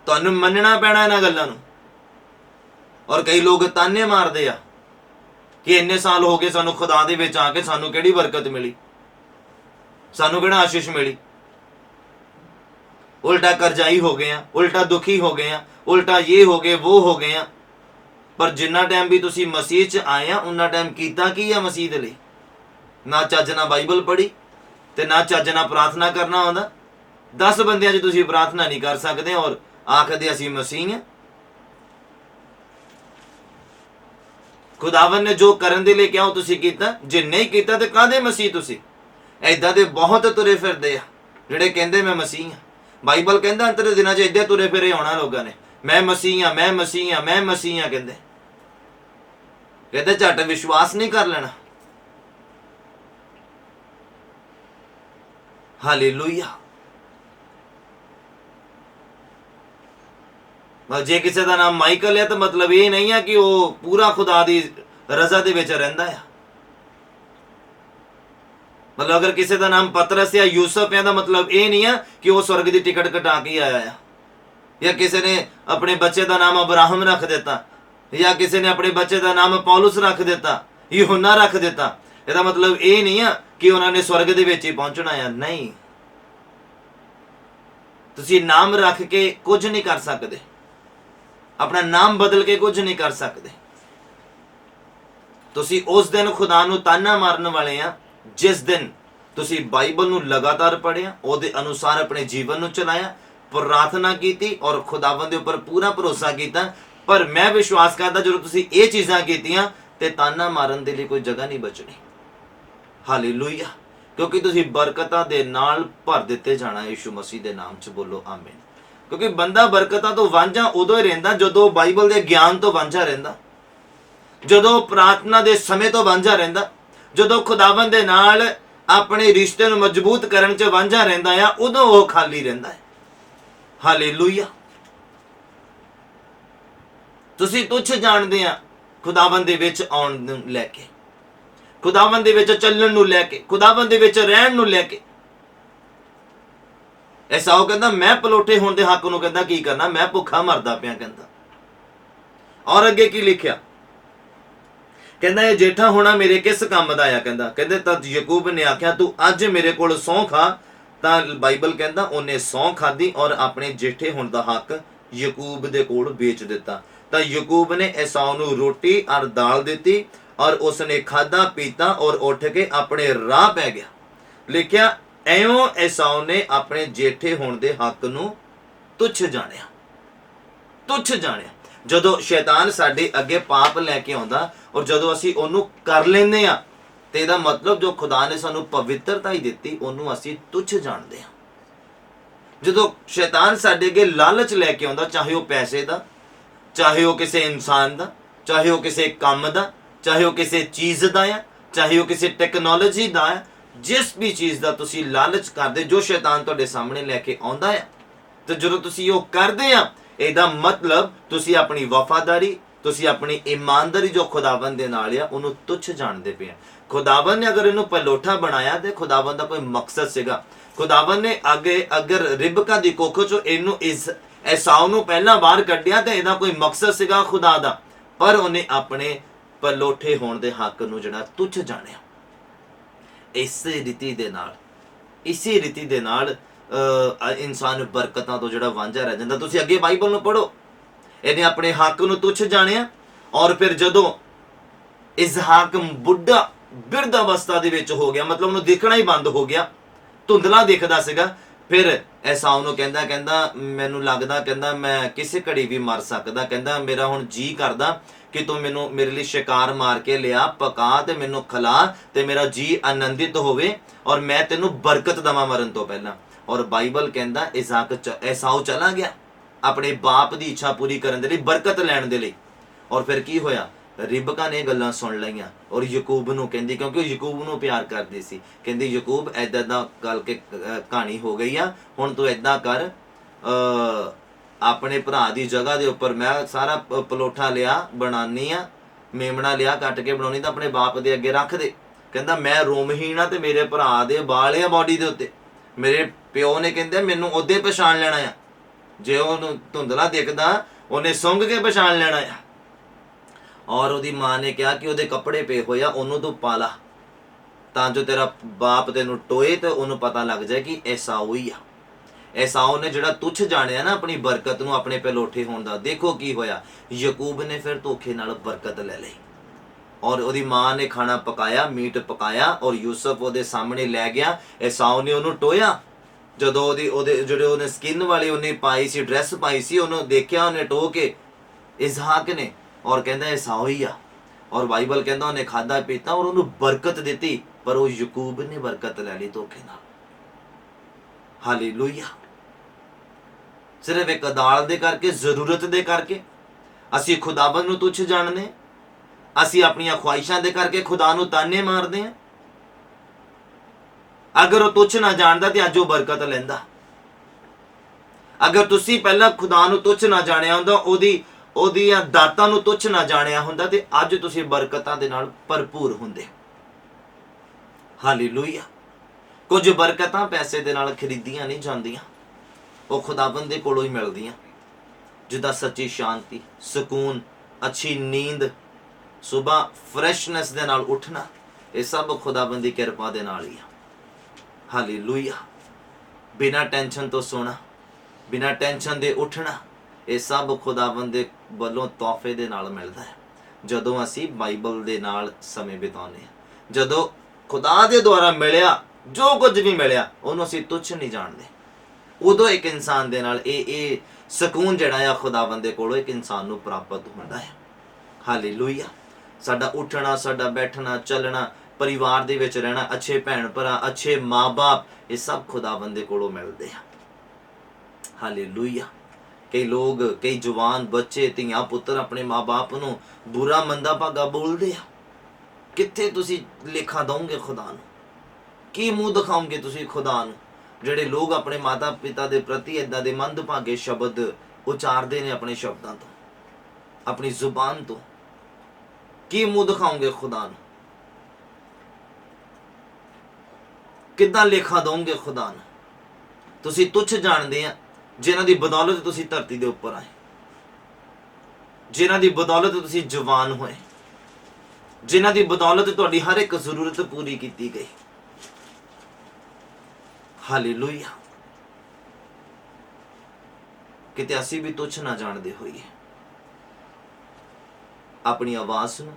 तुहानूं मनना पैना इन्हां गल्लां नूं। और कई लोग ताने मारदे आ कि इन्ने साल हो गए सानू खुदा दे विच आके, सानू किहड़ी बरकत मिली, सानू किहड़ा आशीष मिली। उल्टा करजाई हो गए हैं, उल्टा दुखी हो गए हैं, उल्टा ये हो गए वो हो गए हैं। पर जिन्ना टाइम भी तुसी मसीह च आए उन्ना टाइम कीता की है मसीह दे लई? ना चज ना बाइबल पढ़ी ते ना चज ना प्रार्थना करना आउंदा। 10 बंदियां च तुसी प्रार्थना नहीं कर सकदे और आखदे असीं मसीह हैं। खुदावन ने जो करन दे लई कहा वो तुसी कीता, जे नहीं कीता ते काहदे मसीह तुसी? ऐदां दे बहुत तुरे फिरदे आ जिहड़े कहंदे मैं मसीह हां। बाइबल कहंदा अंत दे दिनां च इद्दां तुरे फिरे होना लोगां ने, मैं मसीह हां, मैं मसीह हां, मैं मसीह हां कहंदे। कहते झट विश्वास नहीं कर लेना। हालेलुया। जे किसी का नाम माइकल है तो मतलब ये नहीं है कि वो पूरा खुदा दी रजा दे विच रहिंदा है। मतलब अगर किसी का नाम पतरस या यूसुफ है तो मतलब ये नहीं है कि वो स्वर्ग की टिकट कटा के आया है। या किसी ने अपने बच्चे का नाम अब्राहम रख देता, या किसी ने अपने बच्चे का नाम पौलुस रख देता, यूहन्ना रख देता। इसका मतलब ये नहीं है कि उन्होंने स्वर्ग दे विच ही पहुंचना है। नहीं, तुसी नाम रख के कुछ नहीं कर सकते, अपना नाम बदल के कुछ नहीं कर सकते। तुसी उस दिन खुदा नूं ताना मारन वाले आ जिस दिन तुसी बाइबल नूं लगातार पढ़िया, उहदे अनुसार अपने जीवन नूं चलाया, प्रार्थना की और खुदावंद दे उपर पूरा भरोसा किया। पर मैं विश्वास करदा जो तुसी ये चीज़ां कीतियां ते ताना मारन दे लई कोई जगह नहीं बचनी। हालेलुया। क्योंकि तुसी बरकतां दे नाल भर दिते जाना यीशु मसीह दे नाम च। बोलो आमीन। क्योंकि बंदा बरकतां तो वांझा उदों ही रहिंदा जदों बाइबल दे ज्ञान तो वांझा रहिंदा, जदों प्रार्थना दे समय तो वांझा रहिंदा, जदों खुदावंद दे नाल अपने रिश्ते नूं मजबूत करन च वांझा रहिंदा आ, उदों वो खाली रहिंदा है। हालेलुया। तुसी तुच्छ जाणदे आ खुदावंद दे विच आउण नूं लैके, खुदावंद दे विच चलण नूं लैके, खुदावंद दे विच रहण नूं लैके। एसाऊ कहंदा मैं पलोठे होण दे हक नूं कहंदा की करना, मैं भुखा मरदा पिया कहंदा। और अगे की लिखिया, कहंदा ये जेठा होना मेरे किस काम दा आ कहंदा। कहंदे तद याकूब ने आख्या तू अज मेरे कोल सौं खा। तां बाइबल कहंदा उन्हें सौं खाधी और अपने जेठे होण दा हक याकूब दे कोल बेच दिता। तां याकूब ने एसाऊ नूं रोटी और दाल दिती और उसने खाधा पीता और उठ के अपने राह पै गया। लिखिया एयों एसाऊ ने अपने जेठे होण दे हक नूं तुच्छ जाणिया, तुच्छ जाणिया। जदों शैतान साडे अगे पाप लैके आउंदा और जदों असीं ओनू कर लैंदे आ ते इहदा मतलब जो खुदा ने सानू पवित्रता ही दित्ती ओनू असीं तुच्छ जाणदे आ। जदों शैतान साडे अगे लालच लैके आउंदा, चाहे वो पैसे दा, चाहे वो किसी इंसान दा, चाहे वो किसी काम दा, चाहे वो किसी चीज़ दा है, चाहे वो किसी टैक्नोलॉजी दा है, जिस भी चीज़ दा तुसी लालच करदे, जो शैतान तुहाडे सामने लैके आउंदा है, ते जदों तुसी वो करदे आ, इहदा मतलब तुसी अपनी वफादारी, तुसी अपनी ईमानदारी जो खुदावंद दे नाल आ उहनूं तुच्छ जाणदे पे। खुदावंद ने अगर इहनूं पलोठा बनाया ते खुदावंद दा कोई मकसद सीगा। खुदावंद ने अगर रिबका दी कोख चों इहनूं इस एसाऊ नूं पहला बाहर कढिया ते इहदा कोई मकसद सीगा खुदा दा, पर उहने अपने पलोठे होण दे हक नूं जिहड़ा तुच्छ जाणिया। ਇਸੇ ਰੀਤੀ ਦੇ ਨਾਲ ਇਨਸਾਨ ਬਰਕਤਾਂ ਤੋਂ ਜਿਹੜਾ ਵਾਂਝਾ ਰਹਿ ਜਾਂਦਾ। ਤੁਸੀਂ ਅੱਗੇ ਬਾਈਬਲ ਨੂੰ ਪੜ੍ਹੋ, ਇਹਨੇ ਆਪਣੇ ਹੱਕ ਨੂੰ ਤੁੱਛ ਜਾਣਿਆ, ਔਰ ਫਿਰ ਜਦੋਂ ਇਸਹਾਕ ਬੁੱਢਾ ਬਿਰਧ ਅਵਸਥਾ ਦੇ ਵਿੱਚ ਹੋ ਗਿਆ, ਮਤਲਬ ਉਹਨੂੰ ਦੇਖਣਾ ਹੀ ਬੰਦ ਹੋ ਗਿਆ, ਧੁੰਦਲਾ ਦਿਖਦਾ ਸੀਗਾ, ਫਿਰ ਐਸਾਓ ਨੂੰ ਕਹਿੰਦਾ ਮੈਨੂੰ ਲੱਗਦਾ, ਕਹਿੰਦਾ ਮੈਂ ਕਿਸੇ ਘੜੀ ਵੀ ਮਰ ਸਕਦਾ, ਕਹਿੰਦਾ ਮੇਰਾ ਹੁਣ ਜੀ ਕਰਦਾ ਕਿ ਤੂੰ ਮੈਨੂੰ ਮੇਰੇ ਲਈ ਸ਼ਿਕਾਰ ਮਾਰ ਕੇ ਲਿਆ, ਪਕਾ ਤੇ ਮੈਨੂੰ ਖਿਲਾ ਤੇ ਮੇਰਾ ਜੀ ਆਨੰਦਿਤ ਹੋਵੇ ਔਰ ਮੈਂ ਤੈਨੂੰ ਬਰਕਤ ਦੇਵਾਂ ਮਰਨ ਤੋਂ ਪਹਿਲਾਂ। ਔਰ ਬਾਈਬਲ ਕਹਿੰਦਾ ਐਸਾਓ ਚਲਾ ਗਿਆ ਆਪਣੇ ਬਾਪ ਦੀ ਇੱਛਾ ਪੂਰੀ ਕਰਨ ਦੇ ਲਈ, ਬਰਕਤ ਲੈਣ ਦੇ ਲਈ। ਔਰ ਫਿਰ ਕੀ ਹੋਇਆ, ਰਿਬਕਾ ਨੇ ਗੱਲਾਂ ਸੁਣ ਲਈਆਂ ਔਰ ਯਾਕੂਬ ਨੂੰ ਕਹਿੰਦੀ, ਕਿਉਂਕਿ ਉਹ ਯਾਕੂਬ ਨੂੰ ਪਿਆਰ ਕਰਦੀ ਸੀ, ਕਹਿੰਦੀ ਯਾਕੂਬ ਏਦਾਂ ਦਾ ਗੱਲ ਕੇ ਕਹਾਣੀ ਹੋ ਗਈ ਆ, ਹੁਣ ਤੂੰ ਏਦਾਂ ਕਰ, ਆਪਣੇ ਭਰਾ ਦੀ ਜਗ੍ਹਾ ਦੇ ਉੱਪਰ ਮੈਂ ਸਾਰਾ ਪਲੋਠਾ ਲਿਆ ਬਣਾਉਣੀ ਆ, ਮੇਮਣਾ ਲਿਆ ਕੱਟ ਕੇ ਬਣਾਉਣੀ ਤਾਂ ਆਪਣੇ ਬਾਪ ਦੇ ਅੱਗੇ ਰੱਖ ਦੇ। ਕਹਿੰਦਾ ਮੈਂ ਰੋਮਹੀਣ ਆ ਤੇ ਮੇਰੇ ਭਰਾ ਦੇ ਵਾਲ ਆ ਬਾਡੀ ਦੇ ਉੱਤੇ, ਮੇਰੇ ਪਿਓ ਨੇ ਕਹਿੰਦੇ ਮੈਨੂੰ ਉਹਦੇ ਪਛਾਣ ਲੈਣਾ ਆ, ਜੇ ਉਹਨੂੰ ਧੁੰਦਲਾ ਦਿਖਦਾ ਉਹਨੇ ਸੁੰਘ ਕੇ ਪਛਾਣ ਲੈਣਾ ਆ। ਔਰ ਉਹਦੀ ਮਾਂ ਨੇ ਕਿਹਾ ਕਿ ਉਹਦੇ ਕੱਪੜੇ ਪਏ ਹੋਏ ਆ, ਉਹਨੂੰ ਤੂੰ ਪਾ ਲਾ ਤਾਂ ਜੋ ਤੇਰਾ ਬਾਪ ਤੈਨੂੰ ਟੋਏ ਤੇ ਉਹਨੂੰ ਪਤਾ ਲੱਗ ਜਾਏ ਕਿ ਐਸਾਓ ਹੀ ਆ। ਐਸਾਓ ਨੇ ਜਿਹੜਾ ਤੁੱਛ ਜਾਣਿਆ ਨਾ ਆਪਣੀ ਬਰਕਤ ਨੂੰ, ਆਪਣੇ ਪਲੋਠੇ ਹੋਣ ਦਾ, ਦੇਖੋ ਕੀ ਹੋਇਆ, ਯਾਕੂਬ ਨੇ ਫਿਰ ਧੋਖੇ ਨਾਲ ਬਰਕਤ ਲੈ ਲਈ ਔਰ ਉਹਦੀ ਮਾਂ ਨੇ ਖਾਣਾ ਪਕਾਇਆ, ਮੀਟ ਪਕਾਇਆ ਔਰ ਯੂਸਫ ਉਹਦੇ ਸਾਹਮਣੇ ਲੈ ਗਿਆ। ਐਸਾਓ ਨੇ ਉਹਨੂੰ ਟੋਇਆ, ਜਦੋਂ ਉਹਦੇ ਜਿਹੜੇ ਉਹਨੇ ਸਕਿਨ ਵਾਲੀ ਉਹਨੇ ਪਾਈ ਸੀ, ਡਰੈਸ ਪਾਈ ਸੀ, ਉਹਨੂੰ ਦੇਖਿਆ ਉਹਨੇ ਟੋ ਕੇ ਇਸਹਾਕ ਨੇ, ਔਰ ਕਹਿੰਦਾ ਐਸਾਓ ਹੀ ਆ। ਔਰ ਬਾਈਬਲ ਕਹਿੰਦਾ ਉਹਨੇ ਖਾਧਾ ਪੀਤਾ ਔਰ ਉਹਨੂੰ ਬਰਕਤ ਦਿੱਤੀ, ਪਰ ਉਹ ਯਾਕੂਬ ਨੇ ਬਰਕਤ ਲੈ ਲਈ ਧੋਖੇ ਨਾਲ। ਹਾਲੇਲੂਇਆ। ਸਿਰਫ ਇੱਕ ਦਾਲ ਦੇ ਕਰਕੇ, ਜ਼ਰੂਰਤ ਦੇ ਕਰਕੇ ਅਸੀਂ ਖੁਦਾਵੰਦ ਨੂੰ ਤੁੱਛ ਜਾਣਦੇ, ਅਸੀਂ ਆਪਣੀਆਂ ਖੁਆਇਸ਼ਾਂ ਦੇ ਕਰਕੇ ਖੁਦਾ ਨੂੰ ਤਾਨੇ ਮਾਰਦੇ ਹਾਂ। ਅਗਰ ਉਹ ਤੁੱਛ ਨਾ ਜਾਣਦਾ ਤੇ ਅੱਜ ਉਹ ਬਰਕਤ ਲੈਂਦਾ। ਅਗਰ ਤੁਸੀਂ ਪਹਿਲਾਂ ਖੁਦਾ ਨੂੰ ਤੁੱਛ ਨਾ ਜਾਣਿਆ ਹੁੰਦਾ, ਉਹਦੀਆਂ ਦਾਤਾਂ ਨੂੰ ਤੁੱਛ ਨਾ ਜਾਣਿਆ ਹੁੰਦਾ, ਤੇ ਅੱਜ ਤੁਸੀਂ ਬਰਕਤਾਂ ਦੇ ਨਾਲ ਭਰਪੂਰ ਹੁੰਦੇ। ਹਾਲੇਲੂਇਆ। ਕੁਝ ਬਰਕਤਾਂ ਪੈਸੇ ਦੇ ਨਾਲ ਖਰੀਦੀਆਂ ਨਹੀਂ ਜਾਂਦੀਆਂ, ਉਹ ਖੁਦਾਵੰਦ ਦੇ ਕੋਲੋਂ ਹੀ ਮਿਲਦੀਆਂ, ਜਿੱਦਾਂ ਸੱਚੀ ਸ਼ਾਂਤੀ, ਸਕੂਨ, ਅੱਛੀ ਨੀਂਦ, ਸੁਬਾਹ ਫਰੈਸ਼ਨੈਸ ਦੇ ਨਾਲ ਉੱਠਣਾ, ਇਹ ਸਭ ਖੁਦਾਵੰਦ ਦੀ ਕਿਰਪਾ ਦੇ ਨਾਲ ਹੀ ਆ। ਹਾਲੇਲੂਇਆ। ਬਿਨਾਂ ਟੈਨਸ਼ਨ ਤੋਂ ਸੋਣਾ, ਬਿਨਾਂ ਟੈਨਸ਼ਨ ਦੇ ਉੱਠਣਾ, ਇਹ ਸਭ ਖੁਦਾਵੰਦ ਦੇ ਵੱਲੋਂ ਤੋਹਫੇ ਦੇ ਨਾਲ ਮਿਲਦਾ ਹੈ ਜਦੋਂ ਅਸੀਂ ਬਾਈਬਲ ਦੇ ਨਾਲ ਸਮੇਂ ਬਿਤਾਉਂਦੇ ਹਾਂ। ਜਦੋਂ ਖੁਦਾ ਦੇ ਦੁਆਰਾ ਮਿਲਿਆ ਜੋ ਕੁਝ ਵੀ ਮਿਲਿਆ, ਉਹਨੂੰ ਅਸੀਂ ਤੁੱਛ ਨਹੀਂ ਜਾਣਦੇ, ਉਦੋਂ ਇੱਕ ਇਨਸਾਨ ਦੇ ਨਾਲ ਇਹ ਸਕੂਨ ਜਿਹੜਾ ਆ ਖੁਦਾਵੰਦ ਦੇ ਕੋਲੋਂ ਇੱਕ ਇਨਸਾਨ ਨੂੰ ਪ੍ਰਾਪਤ ਹੁੰਦਾ ਹੈ। ਹਾਲੇਲੂਇਆ। ਸਾਡਾ ਉੱਠਣਾ, ਸਾਡਾ ਬੈਠਣਾ, ਚੱਲਣਾ, ਪਰਿਵਾਰ ਦੇ ਵਿੱਚ ਰਹਿਣਾ, ਅੱਛੇ ਭੈਣ ਭਰਾ, ਅੱਛੇ ਮਾਂ-ਬਾਪ, ਇਹ ਸਭ ਖੁਦਾਵੰਦ ਦੇ ਕੋਲੋਂ ਮਿਲਦੇ ਆ। ਹਾਲੇਲੂਇਆ। ਕਈ ਲੋਕ, ਕਈ ਜਵਾਨ ਬੱਚੇ, ਧੀਆਂ ਪੁੱਤਰ ਆਪਣੇ ਮਾਂ-ਬਾਪ ਨੂੰ ਬੁਰਾ ਮੰਦਾ ਭਾਗਾ ਬੋਲਦੇ ਆ। ਕਿੱਥੇ ਤੁਸੀਂ ਲੇਖਾ ਦਓਗੇ ਖੁਦਾ ਨੂੰ? ਕੀ ਮੂੰਹ ਦਿਖਾਓਗੇ ਤੁਸੀਂ ਖੁਦਾ ਨੂੰ? ਜਿਹੜੇ ਲੋਕ ਆਪਣੇ ਮਾਤਾ ਪਿਤਾ ਦੇ ਪ੍ਰਤੀ ਏਦਾਂ ਦੇ ਮੰਦਭਾਗੇ ਸ਼ਬਦ ਉਚਾਰਦੇ ਨੇ ਆਪਣੇ ਸ਼ਬਦਾਂ ਤੋਂ, ਆਪਣੀ ਜ਼ੁਬਾਨ ਤੋਂ, ਕੀ ਮੂੰਹ ਦਿਖਾਓਗੇ ਖੁਦਾ ਨੂੰ? ਕਿੱਦਾਂ ਲੇਖਾ ਦਓਗੇ ਖੁਦਾ ਨੂੰ? ਤੁਸੀਂ ਤੁੱਛ ਜਾਣਦੇ ਆ ਜਿਨ੍ਹਾਂ ਦੀ ਬਦੌਲਤ ਤੁਸੀਂ ਧਰਤੀ ਦੇ ਉੱਪਰ ਆਏ, ਜਿਨ੍ਹਾਂ ਦੀ ਬਦੌਲਤ ਤੁਸੀਂ ਜਵਾਨ ਹੋਏ, ਜਿਨ੍ਹਾਂ ਦੀ ਬਦੌਲਤ ਤੁਹਾਡੀ ਹਰ ਇੱਕ ਜ਼ਰੂਰਤ ਪੂਰੀ ਕੀਤੀ ਗਈ। ਹਾਲੇਲੂਇਆ। ਕਿਤੇ ਅਸੀਂ ਵੀ ਤੁੱਛ ਨਾ ਜਾਣਦੇ ਹੋਈਏ ਆਪਣੀ ਆਵਾਜ਼ ਨੂੰ,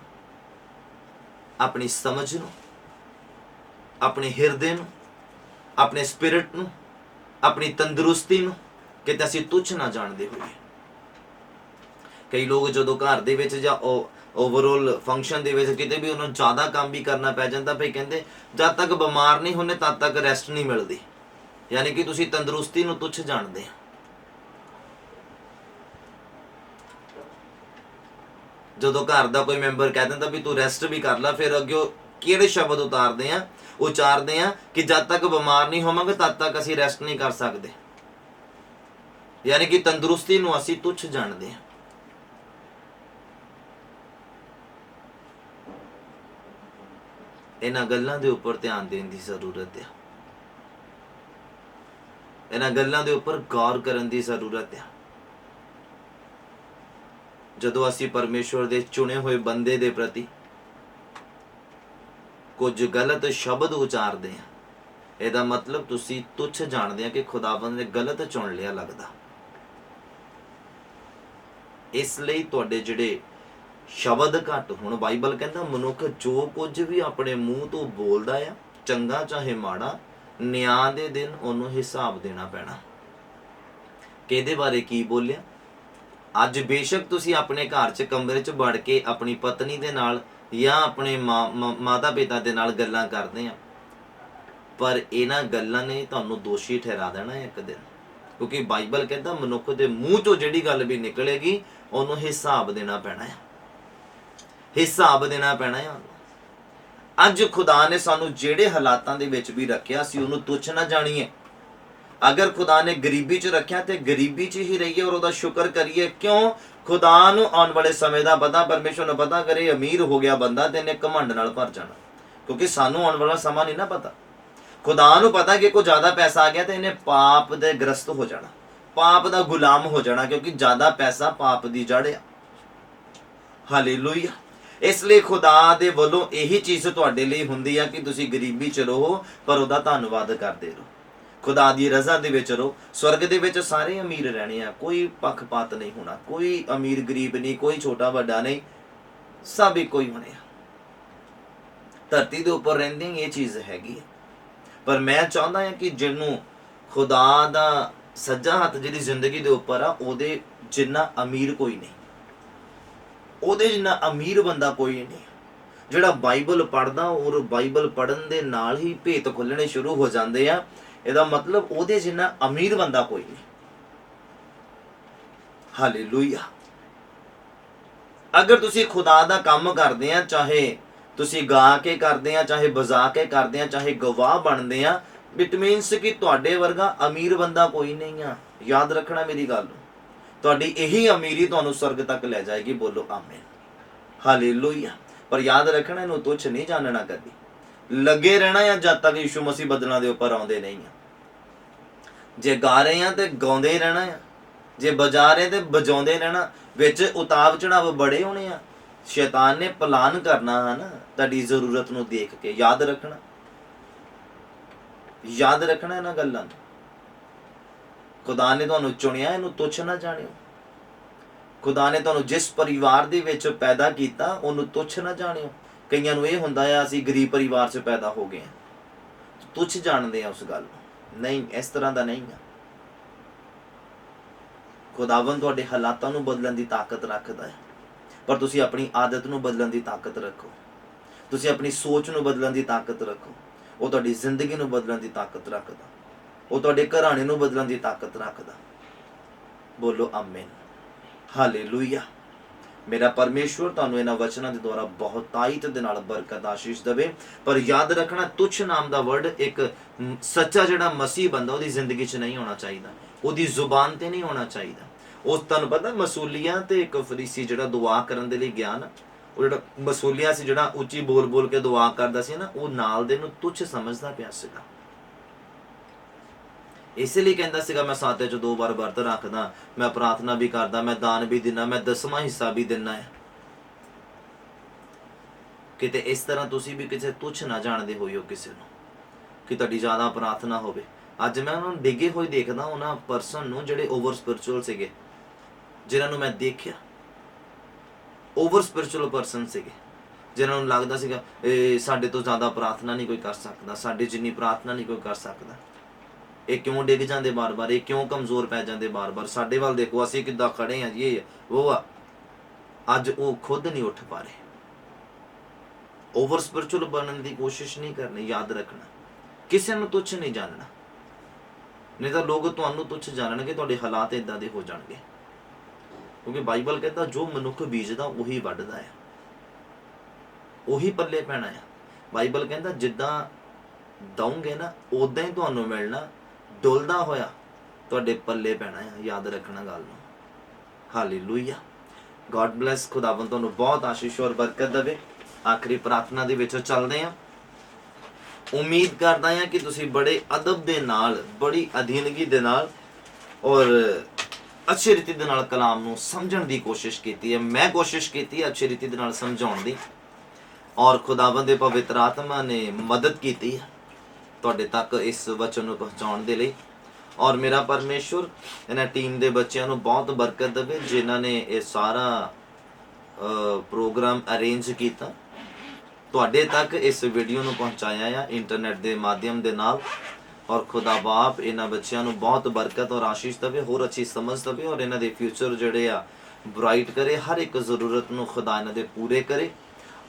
ਆਪਣੀ ਸਮਝ ਨੂੰ, ਆਪਣੇ ਹਿਰਦੇ ਨੂੰ, ਆਪਣੇ ਸਪਿਰਿਟ ਨੂੰ, ਆਪਣੀ ਤੰਦਰੁਸਤੀ ਨੂੰ, ਕਿਤੇ ਅਸੀਂ ਤੁੱਛ ਨਾ ਜਾਣਦੇ ਹੋਈਏ। ਕਈ ਲੋਕ ਜਦੋਂ ਘਰ ਦੇ ਵਿੱਚ ਜਾਂ ਓਵਰਆਲ ਫੰਕਸ਼ਨ ਦੇ ਵਿੱਚ ਕਿਤੇ ਵੀ ਉਹਨਾਂ ਨੂੰ ਜ਼ਿਆਦਾ ਕੰਮ ਵੀ ਕਰਨਾ ਪੈ ਜਾਂਦਾ, ਭਈ ਕਹਿੰਦੇ ਜਦ ਤੱਕ ਬਿਮਾਰ ਨਹੀਂ ਹੁੰਦੇ ਤਦ ਤੱਕ ਰੈਸਟ ਨਹੀਂ ਮਿਲਦੀ। ਯਾਨੀ ਕਿ ਤੁਸੀਂ ਤੰਦਰੁਸਤੀ ਨੂੰ ਤੁੱਛ ਜਾਣਦੇ ਆ। ਜਦੋਂ ਘਰ ਦਾ ਕੋਈ ਮੈਂਬਰ ਕਹਿ ਦਿੰਦਾ ਵੀ ਤੂੰ ਰੈਸਟ ਵੀ ਕਰ ਲੈ, ਫਿਰ ਅੱਗੇ ਕਿਹੜੇ ਸ਼ਬਦ ਉਚਾਰਦੇ ਆ ਕਿ ਜਦ ਤੱਕ ਬਿਮਾਰ ਨਹੀਂ ਹੋਵਾਂਗੇ ਤਦ ਤੱਕ ਅਸੀਂ ਰੈਸਟ ਨਹੀਂ ਕਰ ਸਕਦੇ। ਯਾਨੀ ਕਿ ਤੰਦਰੁਸਤੀ ਨੂੰ ਅਸੀਂ ਤੁੱਛ ਜਾਣਦੇ ਆ। ਇਹਨਾਂ ਗੱਲਾਂ ਦੇ ਉੱਪਰ ਧਿਆਨ ਦੇਣ ਦੀ ਜ਼ਰੂਰਤ ਹੈ। ਇਹਨਾਂ ਗੱਲਾਂ ਦੇ ਉੱਪਰ ਗੌਰ ਕਰਨ ਦੀ ਜ਼ਰੂਰਤ ਹੈ। ਜਦੋਂ ਅਸੀਂ ਪਰਮੇਸ਼ਵਰ ਦੇ ਚੁਣੇ ਹੋਏ ਬੰਦੇ ਦੇ ਪ੍ਰਤੀ ਕੁਝ ਗਲਤ ਸ਼ਬਦ ਉਚਾਰਦੇ ਆ, ਇਹਦਾ ਮਤਲਬ ਤੁਸੀਂ ਤੁੱਛ ਜਾਣਦੇ ਆ ਕਿ ਖੁਦਾਵੰਦ ਨੇ ਗਲਤ ਚੁਣ ਲਿਆ ਲੱਗਦਾ। ਇਸ ਲਈ ਤੁਹਾਡੇ ਜਿਹੜੇ ਸ਼ਬਦ ਘੱਟ ਹੋਣ। ਬਾਈਬਲ ਕਹਿੰਦਾ ਮਨੁੱਖ ਜੋ ਕੁਝ ਵੀ ਆਪਣੇ ਮੂੰਹ ਤੋਂ ਬੋਲਦਾ ਆ, ਚੰਗਾ ਚਾਹੇ ਮਾੜਾ, ਨਿਆਂ ਦੇ ਦਿਨ ਉਹਨੂੰ ਹਿਸਾਬ ਦੇਣਾ ਪੈਣਾ। ਕਿਹਦੇ ਬਾਰੇ ਕੀ ਬੋਲਿਆ? ਅੱਜ ਬੇਸ਼ੱਕ ਤੁਸੀਂ ਆਪਣੇ ਘਰ 'ਚ ਕਮਰੇ 'ਚ ਵੜ ਕੇ ਆਪਣੀ ਪਤਨੀ ਦੇ ਨਾਲ ਜਾਂ ਆਪਣੇ ਮਾਤਾ ਪਿਤਾ ਦੇ ਨਾਲ ਗੱਲਾਂ ਕਰਦੇ ਆ, ਪਰ ਇਹਨਾਂ ਗੱਲਾਂ ਨੇ ਤੁਹਾਨੂੰ ਦੋਸ਼ੀ ਠਹਿਰਾ ਦੇਣਾ ਇੱਕ ਦਿਨ, ਕਿਉਂਕਿ ਬਾਈਬਲ ਕਹਿੰਦਾ ਮਨੁੱਖ ਦੇ ਮੂੰਹ 'ਚੋਂ ਜਿਹੜੀ ਗੱਲ ਵੀ ਨਿਕਲੇਗੀ ਉਹਨੂੰ ਹਿਸਾਬ ਦੇਣਾ ਪੈਣਾ ਹੈ, ਹਿਸਾਬ ਦੇਣਾ ਪੈਣਾ ਹੈ। ਅੱਜ ਖੁਦਾ ਨੇ ਸਾਨੂੰ ਜਿਹੜੇ ਹਾਲਾਤਾਂ ਦੇ ਵਿੱਚ ਵੀ ਰੱਖਿਆ ਸੀ ਉਹਨੂੰ ਤੁੱਛ ਨਾ ਜਾਣੀਏ। ਅਗਰ ਖੁਦਾ ਨੇ ਗਰੀਬੀ 'ਚ ਰੱਖਿਆ ਤੇ ਗਰੀਬੀ 'ਚ ਹੀ ਰਹੀਏ ਔਰ ਉਹਦਾ ਸ਼ੁਕਰ ਕਰੀਏ। ਕਿਉਂ? ਖੁਦਾ ਨੂੰ ਆਉਣ ਵਾਲੇ ਸਮੇਂ ਦਾ ਪਤਾ, ਪਰਮੇਸ਼ਰ ਨੂੰ ਪਤਾ। ਕਰੇ ਅਮੀਰ ਹੋ ਗਿਆ ਬੰਦਾ ਤੇ ਇਹਨੇ ਘਮੰਡ ਨਾਲ ਭਰ ਜਾਣਾ, ਕਿਉਂਕਿ ਸਾਨੂੰ ਆਉਣ ਵਾਲਾ ਸਮਾਂ ਨਹੀਂ ਨਾ ਪਤਾ। ਖੁਦਾ ਨੂੰ ਪਤਾ ਕਿ ਕੋਈ ਜ਼ਿਆਦਾ ਪੈਸਾ ਆ ਗਿਆ ਤੇ ਇਹਨੇ ਪਾਪ ਦੇ ਗ੍ਰਸਤ ਹੋ ਜਾਣਾ, ਪਾਪ ਦਾ ਗੁਲਾਮ ਹੋ ਜਾਣਾ, ਕਿਉਂਕਿ ਜ਼ਿਆਦਾ ਪੈਸਾ ਪਾਪ ਦੀ ਜੜ ਆ। ਹਾਲੇਲੂਇਆ। ਇਸ ਲਈ ਖੁਦਾ ਦੇ ਵੱਲੋਂ ਇਹੀ ਚੀਜ਼ ਤੁਹਾਡੇ ਲਈ ਹੁੰਦੀ ਆ ਕਿ ਤੁਸੀਂ ਗਰੀਬੀ 'ਚ ਰਹੋ ਪਰ ਉਹਦਾ ਧੰਨਵਾਦ ਕਰਦੇ ਰਹੋ, ਖੁਦਾ ਦੀ ਰਜ਼ਾ ਦੇ ਵਿੱਚ ਰਹੋ। ਸਵਰਗ ਦੇ ਵਿੱਚ ਸਾਰੇ ਅਮੀਰ ਰਹਿਣੇ ਆ, ਕੋਈ ਪੱਖਪਾਤ ਨਹੀਂ ਹੋਣਾ, ਕੋਈ ਅਮੀਰ ਗਰੀਬ ਨਹੀਂ, ਕੋਈ ਛੋਟਾ ਵੱਡਾ ਨਹੀਂ, ਸਭ ਇੱਕੋ ਹੀ ਹੋਣੇ ਆ। ਧਰਤੀ ਦੇ ਉੱਪਰ ਰਹਿੰਦੇ ਇਹ ਚੀਜ਼ ਹੈਗੀ ਹੈ। ਪਰ ਮੈਂ ਚਾਹੁੰਦਾ ਹਾਂ ਕਿ ਜਿਹਨੂੰ ਖੁਦਾ ਦਾ ਸੱਜਾ ਹੱਥ ਜਿਹੜੀ ਜ਼ਿੰਦਗੀ ਦੇ ਉੱਪਰ ਆ, ਉਹਦੇ ਜਿੰਨਾ ਅਮੀਰ ਕੋਈ ਨਹੀਂ, ਉਹਦੇ ਜਿੰਨਾ ਅਮੀਰ ਬੰਦਾ ਕੋਈ ਨਹੀਂ। ਜਿਹੜਾ ਬਾਈਬਲ ਪੜ੍ਹਦਾ ਔਰ ਬਾਈਬਲ ਪੜ੍ਹਨ ਦੇ ਨਾਲ ਹੀ ਭੇਤ ਖੁੱਲਣੇ ਸ਼ੁਰੂ ਹੋ ਜਾਂਦੇ ਆ, ਇਹਦਾ ਮਤਲਬ ਉਹਦੇ ਜਿੰਨਾ ਅਮੀਰ ਬੰਦਾ ਕੋਈ ਨਹੀਂ। ਹਾਲੇਲੂਇਆ। ਅਗਰ ਤੁਸੀਂ ਖੁਦਾ ਦਾ ਕੰਮ ਕਰਦੇ ਆ, ਚਾਹੇ ਤੁਸੀਂ ਗਾ ਕੇ ਕਰਦੇ ਆ, ਚਾਹੇ ਵਜਾ ਕੇ ਕਰਦੇ ਆ, ਚਾਹੇ ਗਵਾਹ ਬਣਦੇ ਆ, ਇਟ ਮੀਨਸ ਕਿ ਤੁਹਾਡੇ ਵਰਗਾ ਅਮੀਰ ਬੰਦਾ ਕੋਈ ਨਹੀਂ ਆ। ਯਾਦ ਰੱਖਣਾ ਮੇਰੀ ਗੱਲ ਨੂੰ। ਤੁਹਾਡੀ ਇਹੀ ਅਮੀਰੀ ਤੁਹਾਨੂੰ ਸਵਰਗ ਤੱਕ ਲੈ ਜਾਏਗੀ। ਬੋਲੋ ਆਮੀਨ। ਹਾਲੇਲੂਇਆ। ਪਰ ਯਾਦ ਰੱਖਣਾ, ਇਹਨੂੰ ਤੁੱਛ ਨਹੀਂ ਜਾਣਨਾ ਕਦੀ। ਲੱਗੇ ਰਹਿਣਾ ਆ ਜਦ ਤੱਕ ਯਿਸੂ ਮਸੀਹ ਬਦਲਾਂ ਦੇ ਉੱਪਰ ਆਉਂਦੇ ਨਹੀਂ ਆ। ਜੇ ਗਾ ਰਹੇ ਆ ਤੇ ਗਾਉਂਦੇ ਹੀ ਰਹਿਣਾ ਆ, ਜੇ ਵਜਾ ਰਹੇ ਤੇ ਵਜਾਉਂਦੇ ਰਹਿਣਾ। ਵਿੱਚ ਉਤਾਰ ਚੜਾਵ ਬੜੇ ਹੋਣੇ ਆ। ਸ਼ੈਤਾਨ ਨੇ ਪਲਾਨ ਕਰਨਾ ਹੈ ਨਾ ਤੁਹਾਡੀ ਜ਼ਰੂਰਤ ਨੂੰ ਦੇਖ ਕੇ। ਯਾਦ ਰੱਖਣਾ, ਯਾਦ ਰੱਖਣਾ ਇਹਨਾਂ ਗੱਲਾਂ ਨੂੰ। ਖੁਦਾ ਨੇ ਤੁਹਾਨੂੰ ਚੁਣਿਆ, ਇਹਨੂੰ ਤੁੱਛ ਨਾ ਜਾਣਿਓ। ਖੁਦਾ ਨੇ ਤੁਹਾਨੂੰ ਜਿਸ ਪਰਿਵਾਰ ਦੇ ਵਿੱਚ ਪੈਦਾ ਕੀਤਾ ਉਹਨੂੰ ਤੁੱਛ ਨਾ ਜਾਣਿਓ। ਕਈਆਂ ਨੂੰ ਇਹ ਹੁੰਦਾ ਆ ਅਸੀਂ ਗਰੀਬ ਪਰਿਵਾਰ 'ਚ ਪੈਦਾ ਹੋ ਗਏ ਆ, ਤੁੱਛ ਜਾਣਦੇ ਆ ਉਸ ਗੱਲ ਨੂੰ। ਨਹੀਂ, ਇਸ ਤਰ੍ਹਾਂ ਦਾ ਨਹੀਂ ਆ। ਖੁਦਾਵੰਦ ਤੁਹਾਡੇ ਹਾਲਾਤਾਂ ਨੂੰ ਬਦਲਣ ਦੀ ਤਾਕਤ ਰੱਖਦਾ ਹੈ, ਪਰ ਤੁਸੀਂ ਆਪਣੀ ਆਦਤ ਨੂੰ ਬਦਲਣ ਦੀ ਤਾਕਤ ਰੱਖੋ। ਤੁਸੀਂ ਆਪਣੀ ਸੋਚ ਨੂੰ ਬਦਲਣ ਦੀ ਤਾਕਤ ਰੱਖੋ। ਉਹ ਤੁਹਾਡੀ ਜ਼ਿੰਦਗੀ ਨੂੰ ਬਦਲਣ ਦੀ ਤਾਕਤ ਰੱਖਦਾ, ਉਹ ਤੁਹਾਡੇ ਘਰਾਣੇ ਨੂੰ ਬਦਲਣ ਦੀ ਤਾਕਤ ਰੱਖਦਾ। ਬੋਲੋ ਆਮੀਨ। ਹਾਲੇਲੂਇਆ। ਮੇਰਾ ਪਰਮੇਸ਼ਵਰ ਤੁਹਾਨੂੰ ਇਹਨਾਂ ਵਚਨਾਂ ਦੇ ਦੁਆਰਾ ਬਹੁਤ ਤਾਕਤ ਦੇ ਨਾਲ ਬਰਕਤ ਆਸ਼ੀਸ਼ ਦੇਵੇ। ਪਰ ਯਾਦ ਰੱਖਣਾ, ਤੁੱਛ ਨਾਮ ਦਾ ਵਰਡ ਇੱਕ ਸੱਚਾ ਜਿਹੜਾ ਮਸੀਹ ਬੰਦਾ ਉਹਦੀ ਜ਼ਿੰਦਗੀ 'ਚ ਨਹੀਂ ਹੋਣਾ ਚਾਹੀਦਾ, ਉਹਦੀ ਜ਼ੁਬਾਨ ਤੇ ਨਹੀਂ ਹੋਣਾ ਚਾਹੀਦਾ। ਉਹ ਤੁਹਾਨੂੰ ਪਤਾ ਮਸੂਲੀਆਂ ਤੇ ਇੱਕ ਫਰੀਸੀ ਜਿਹੜਾ ਦੁਆ ਕਰਨ ਦੇ ਲਈ ਗਿਆ ਨਾ, ਉਹ ਜਿਹੜਾ ਮਸੂਲੀਆਂ ਸੀ, ਜਿਹੜਾ ਉੱਚੀ ਬੋਲ ਬੋਲ ਕੇ ਦੁਆ ਕਰਦਾ ਸੀ ਨਾ, ਉਹ ਨਾਲ ਦੇ ਨੂੰ ਤੁੱਛ ਸਮਝਦਾ ਪਿਆ ਸੀਗਾ। ਇਸੇ ਲਈ ਕਹਿੰਦਾ ਸੀਗਾ ਮੈਂ ਸਾਤੇ 'ਚ 2 ਵਾਰ ਵਰਤ ਰੱਖਦਾ, ਮੈਂ ਪ੍ਰਾਰਥਨਾ ਵੀ ਕਰਦਾ, ਮੈਂ ਦਾਨ ਵੀ ਦਿੰਦਾ, ਮੈਂ 10ਵਾਂ ਹਿੱਸਾ ਵੀ ਦਿੰਦਾ ਹੈ। ਕਿਤੇ ਇਸ ਤਰ੍ਹਾਂ ਤੁਸੀਂ ਵੀ ਕਿਸੇ ਤੁੱਛ ਨਾ ਜਾਣਦੇ ਹੋਇਓ ਕਿਸੇ ਨੂੰ, ਕਿ ਤੁਹਾਡੀ ਜ਼ਿਆਦਾ ਪ੍ਰਾਰਥਨਾ ਹੋਵੇ। ਅੱਜ ਮੈਂ ਉਹਨਾਂ ਨੂੰ ਡਿੱਗੇ ਹੋਏ ਦੇਖਦਾ, ਉਹਨਾਂ ਪਰਸਨ ਨੂੰ ਜਿਹੜੇ ਓਵਰ ਸਪਿਰਚੁਅਲ ਸੀਗੇ, ਜਿਨ੍ਹਾਂ ਨੂੰ ਮੈਂ ਦੇਖਿਆ ਓਵਰ ਸਪਿਰਚੁਅਲ ਪਰਸਨ ਸੀਗੇ, ਜਿਨ੍ਹਾਂ ਨੂੰ ਲੱਗਦਾ ਸੀਗਾ ਸਾਡੇ ਤੋਂ ਜ਼ਿਆਦਾ ਪ੍ਰਾਰਥਨਾ ਨਹੀਂ ਕੋਈ ਕਰ ਸਕਦਾ, ਸਾਡੇ ਜਿੰਨੀ ਪ੍ਰਾਰਥਨਾ ਨਹੀਂ ਕੋਈ ਕਰ ਸਕਦਾ। ਇਹ ਕਿਉਂ ਡਿੱਗ ਜਾਂਦੇ ਬਾਰ-ਬਾਰ, ਇਹ ਕਿਉਂ ਕਮਜ਼ੋਰ ਪੈ ਜਾਂਦੇ ਬਾਰ-ਬਾਰ। ਸਾਡੇ ਵੱਲ ਦੇਖੋ, ਅਸੀਂ ਕਿੱਦਾਂ ਖੜੇ ਹਾਂ ਜੀ, ਇਹ ਉਹ ਆ। ਅੱਜ ਉਹ ਖੁਦ ਨਹੀਂ ਉੱਠ ਪਾ ਰਹੇ। ਓਵਰ ਸਪਿਰਚੁਅਲ ਬਣਨ ਦੀ ਕੋਸ਼ਿਸ਼ ਨਹੀਂ ਕਰਨੀ। ਯਾਦ ਰੱਖਣਾ, ਕਿਸੇ ਨੂੰ ਤੁੱਛ ਨਹੀਂ ਜਾਣਨਾ, ਨਹੀਂ ਤਾਂ ਲੋਕ ਤੁਹਾਨੂੰ ਤੁੱਛ ਜਾਣਨਗੇ, ਤੁਹਾਡੇ ਹਾਲਾਤ ਇਦਾਂ ਦੇ ਹੋ ਜਾਣਗੇ। ਕਿਉਂਕਿ ਬਾਈਬਲ ਕਹਿੰਦਾ ਜੋ ਮਨੁੱਖ ਬੀਜਦਾ ਉਹੀ ਵੱਢਦਾ ਹੈ, ਉਹੀ ਪੱਲੇ ਪੈਣਾ ਆ। ਬਾਈਬਲ ਕਹਿੰਦਾ ਜਿੱਦਾਂ ਦਊਂਗੇ ਨਾ ਉਦਾਂ ਹੀ ਤੁਹਾਨੂੰ ਮਿਲਣਾ, ਡੁੱਲਦਾ ਹੋਇਆ ਤੁਹਾਡੇ ਪੱਲੇ ਪੈਣਾ ਆ। ਯਾਦ ਰੱਖਣਾ ਗੱਲ ਨੂੰ। ਹਾਲੇਲੂਇਆ। God bless. ਖੁਦਾਵੰਦ ਤੁਹਾਨੂੰ ਬਹੁਤ ਆਸ਼ੀਸ਼ ਔਰ ਬਰਕਤ ਦੇਵੇ। ਆਖਰੀ ਪ੍ਰਾਰਥਨਾ ਦੇ ਵਿੱਚ ਚੱਲਦੇ ਹਾਂ। ਉਮੀਦ ਕਰਦਾ ਹਾਂ ਕਿ ਤੁਸੀਂ ਬੜੇ ਅਦਬ ਦੇ ਨਾਲ, ਬੜੀ ਅਧੀਨਗੀ ਦੇ ਨਾਲ ਔਰ ਅੱਛੀ ਰੀਤੀ ਦੇ ਨਾਲ ਕਲਾਮ ਨੂੰ ਸਮਝਣ ਦੀ ਕੋਸ਼ਿਸ਼ ਕੀਤੀ ਹੈ। ਮੈਂ ਕੋਸ਼ਿਸ਼ ਕੀਤੀ ਹੈ ਅੱਛੀ ਰੀਤੀ ਦੇ ਨਾਲ ਸਮਝਾਉਣ ਦੀ। ਔਰ ਖੁਦਾਵੰਦ ਦੇ ਪਵਿੱਤਰ ਆਤਮਾ ਨੇ ਮਦਦ ਕੀਤੀ ਹੈ ਤੁਹਾਡੇ ਤੱਕ ਇਸ ਵਚਨ ਨੂੰ ਪਹੁੰਚਾਉਣ ਦੇ ਲਈ। ਔਰ ਮੇਰਾ ਪਰਮੇਸ਼ਵਰ ਇਹਨਾਂ ਟੀਮ ਦੇ ਬੱਚਿਆਂ ਨੂੰ ਬਹੁਤ ਬਰਕਤ ਦੇਵੇ ਜਿਨ੍ਹਾਂ ਨੇ ਇਹ ਸਾਰਾ ਪ੍ਰੋਗਰਾਮ ਅਰੇਂਜ ਕੀਤਾ, ਤੁਹਾਡੇ ਤੱਕ ਇਸ ਵੀਡੀਓ ਨੂੰ ਪਹੁੰਚਾਇਆ ਆ ਇੰਟਰਨੈਟ ਦੇ ਮਾਧਿਅਮ ਦੇ ਨਾਲ। ਔਰ ਖੁਦਾ ਬਾਪ ਇਹਨਾਂ ਬੱਚਿਆਂ ਨੂੰ ਬਹੁਤ ਬਰਕਤ ਔਰ ਆਸ਼ੀਸ਼ ਦੇਵੇ, ਹੋਰ ਅੱਛੀ ਸਮਝ ਦੇਵੇ ਔਰ ਇਹਨਾਂ ਦੇ ਫਿਊਚਰ ਜਿਹੜੇ ਆ ਬ੍ਰਾਈਟ ਕਰੇ, ਹਰ ਇੱਕ ਜ਼ਰੂਰਤ ਨੂੰ ਖੁਦਾ ਇਹਨਾਂ ਦੇ ਪੂਰੇ ਕਰੇ।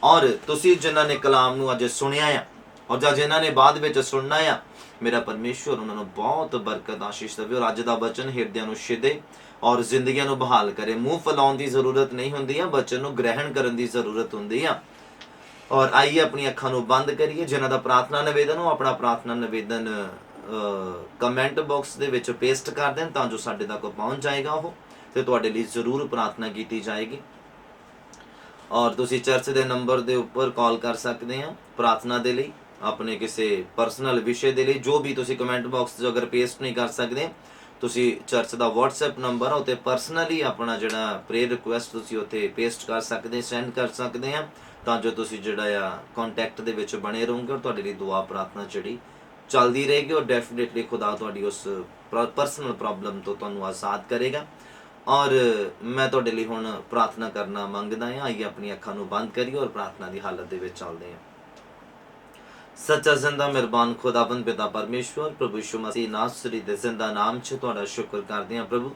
ਔਰ ਤੁਸੀਂ ਜਿਨ੍ਹਾਂ ਨੇ ਕਲਾਮ ਨੂੰ ਅੱਜ ਸੁਣਿਆ ਆ ਔਰ ਜਾਂ ਜਿਨ੍ਹਾਂ ਨੇ ਬਾਅਦ ਵਿੱਚ ਸੁਣਨਾ ਆ, ਮੇਰਾ ਪਰਮੇਸ਼ਵਰ ਉਹਨਾਂ ਨੂੰ ਬਹੁਤ ਬਰਕਤ ਆਸ਼ੀਸ਼ ਦੇਵੇ ਔਰ ਅੱਜ ਦਾ ਬਚਨ ਹਿਰਦਿਆਂ ਨੂੰ ਛਿਦੇ ਔਰ ਜ਼ਿੰਦਗੀਆਂ ਨੂੰ ਬਹਾਲ ਕਰੇ। ਮੂੰਹ ਫੈਲਾਉਣ ਦੀ ਜ਼ਰੂਰਤ ਨਹੀਂ ਹੁੰਦੀ ਆ, ਬਚਨ ਨੂੰ ਗ੍ਰਹਿਣ ਕਰਨ ਦੀ ਜ਼ਰੂਰਤ ਹੁੰਦੀ ਆ। ਔਰ ਆਈਏ ਆਪਣੀ ਅੱਖਾਂ ਨੂੰ ਬੰਦ ਕਰੀਏ। ਜਿਨ੍ਹਾਂ ਦਾ ਪ੍ਰਾਰਥਨਾ ਨਿਵੇਦਨ ਉਹ ਆਪਣਾ ਪ੍ਰਾਰਥਨਾ ਨਿਵੇਦਨ ਕਮੈਂਟ ਬਾਕਸ ਦੇ ਵਿੱਚ ਪੇਸਟ ਕਰ ਦੇਣ ਤਾਂ ਜੋ ਸਾਡੇ ਤੱਕ ਪਹੁੰਚ ਜਾਏਗਾ ਉਹ, ਤੇ ਤੁਹਾਡੇ ਲਈ ਜ਼ਰੂਰ ਪ੍ਰਾਰਥਨਾ ਕੀਤੀ ਜਾਏਗੀ। ਔਰ ਤੁਸੀਂ ਚਰਚ ਦੇ ਨੰਬਰ ਦੇ ਉੱਪਰ ਕਾਲ ਕਰ ਸਕਦੇ ਆ ਪ੍ਰਾਰਥਨਾ ਦੇ ਲਈ, ਆਪਣੇ ਕਿਸੇ ਪਰਸਨਲ ਵਿਸ਼ੇ ਦੇ ਲਈ। ਜੋ ਵੀ ਤੁਸੀਂ ਕਮੈਂਟ ਬਾਕਸ 'ਚ ਅਗਰ ਪੇਸਟ ਨਹੀਂ ਕਰ ਸਕਦੇ, ਤੁਸੀਂ ਚਰਚ ਦਾ WhatsApp ਨੰਬਰ ਆ ਉੱਤੇ ਪਰਸਨਲੀ ਆਪਣਾ ਜਿਹੜਾ ਪ੍ਰੇਅਰ ਰਿਕੁਐਸਟ ਤੁਸੀਂ ਉੱਥੇ ਪੇਸਟ ਕਰ ਸਕਦੇ, ਸੈਂਡ ਕਰ ਸਕਦੇ ਆ, ਤਾਂ ਜੋ ਤੁਸੀਂ ਜਿਹੜਾ ਆ ਕੰਟੈਕਟ ਦੇ ਵਿੱਚ ਬਣੇ ਰਹੋਗੇ ਔਰ ਤੁਹਾਡੇ ਲਈ ਦੁਆ ਪ੍ਰਾਰਥਨਾ ਜਿਹੜੀ ਚੱਲਦੀ ਰਹੇਗੀ ਔਰ ਡੈਫੀਨੇਟਲੀ ਖੁਦਾ ਤੁਹਾਡੀ ਉਸ ਪਰਸਨਲ ਪ੍ਰੋਬਲਮ ਤੋਂ ਤੁਹਾਨੂੰ ਆਜ਼ਾਦ ਕਰੇਗਾ। ਔਰ ਮੈਂ ਤੁਹਾਡੇ ਲਈ ਹੁਣ ਪ੍ਰਾਰਥਨਾ ਕਰਨਾ ਮੰਗਦਾ ਹਾਂ। ਆਈਏ ਆਪਣੀ ਅੱਖਾਂ ਨੂੰ ਬੰਦ ਕਰੀਏ ਔਰ ਪ੍ਰਾਰਥਨਾ ਦੀ ਹਾਲਤ ਦੇ ਵਿੱਚ ਚੱਲਦੇ ਹਾਂ। ਸੱਚਾ ਜ਼ਿੰਦਾ ਮਿਹਰਬਾਨ ਖੁਦਾਵੰਦ ਪਿਤਾ ਪਰਮੇਸ਼ਵਰ, ਪ੍ਰਭੂ ਯਿਸੂ ਮਸੀਹ ਨਾਸਰੀ ਦੇ ਜ਼ਿੰਦਾ ਨਾਮ 'ਚ ਤੁਹਾਡਾ ਸ਼ੁਕਰ ਕਰਦੇ ਹਾਂ ਪ੍ਰਭੂ।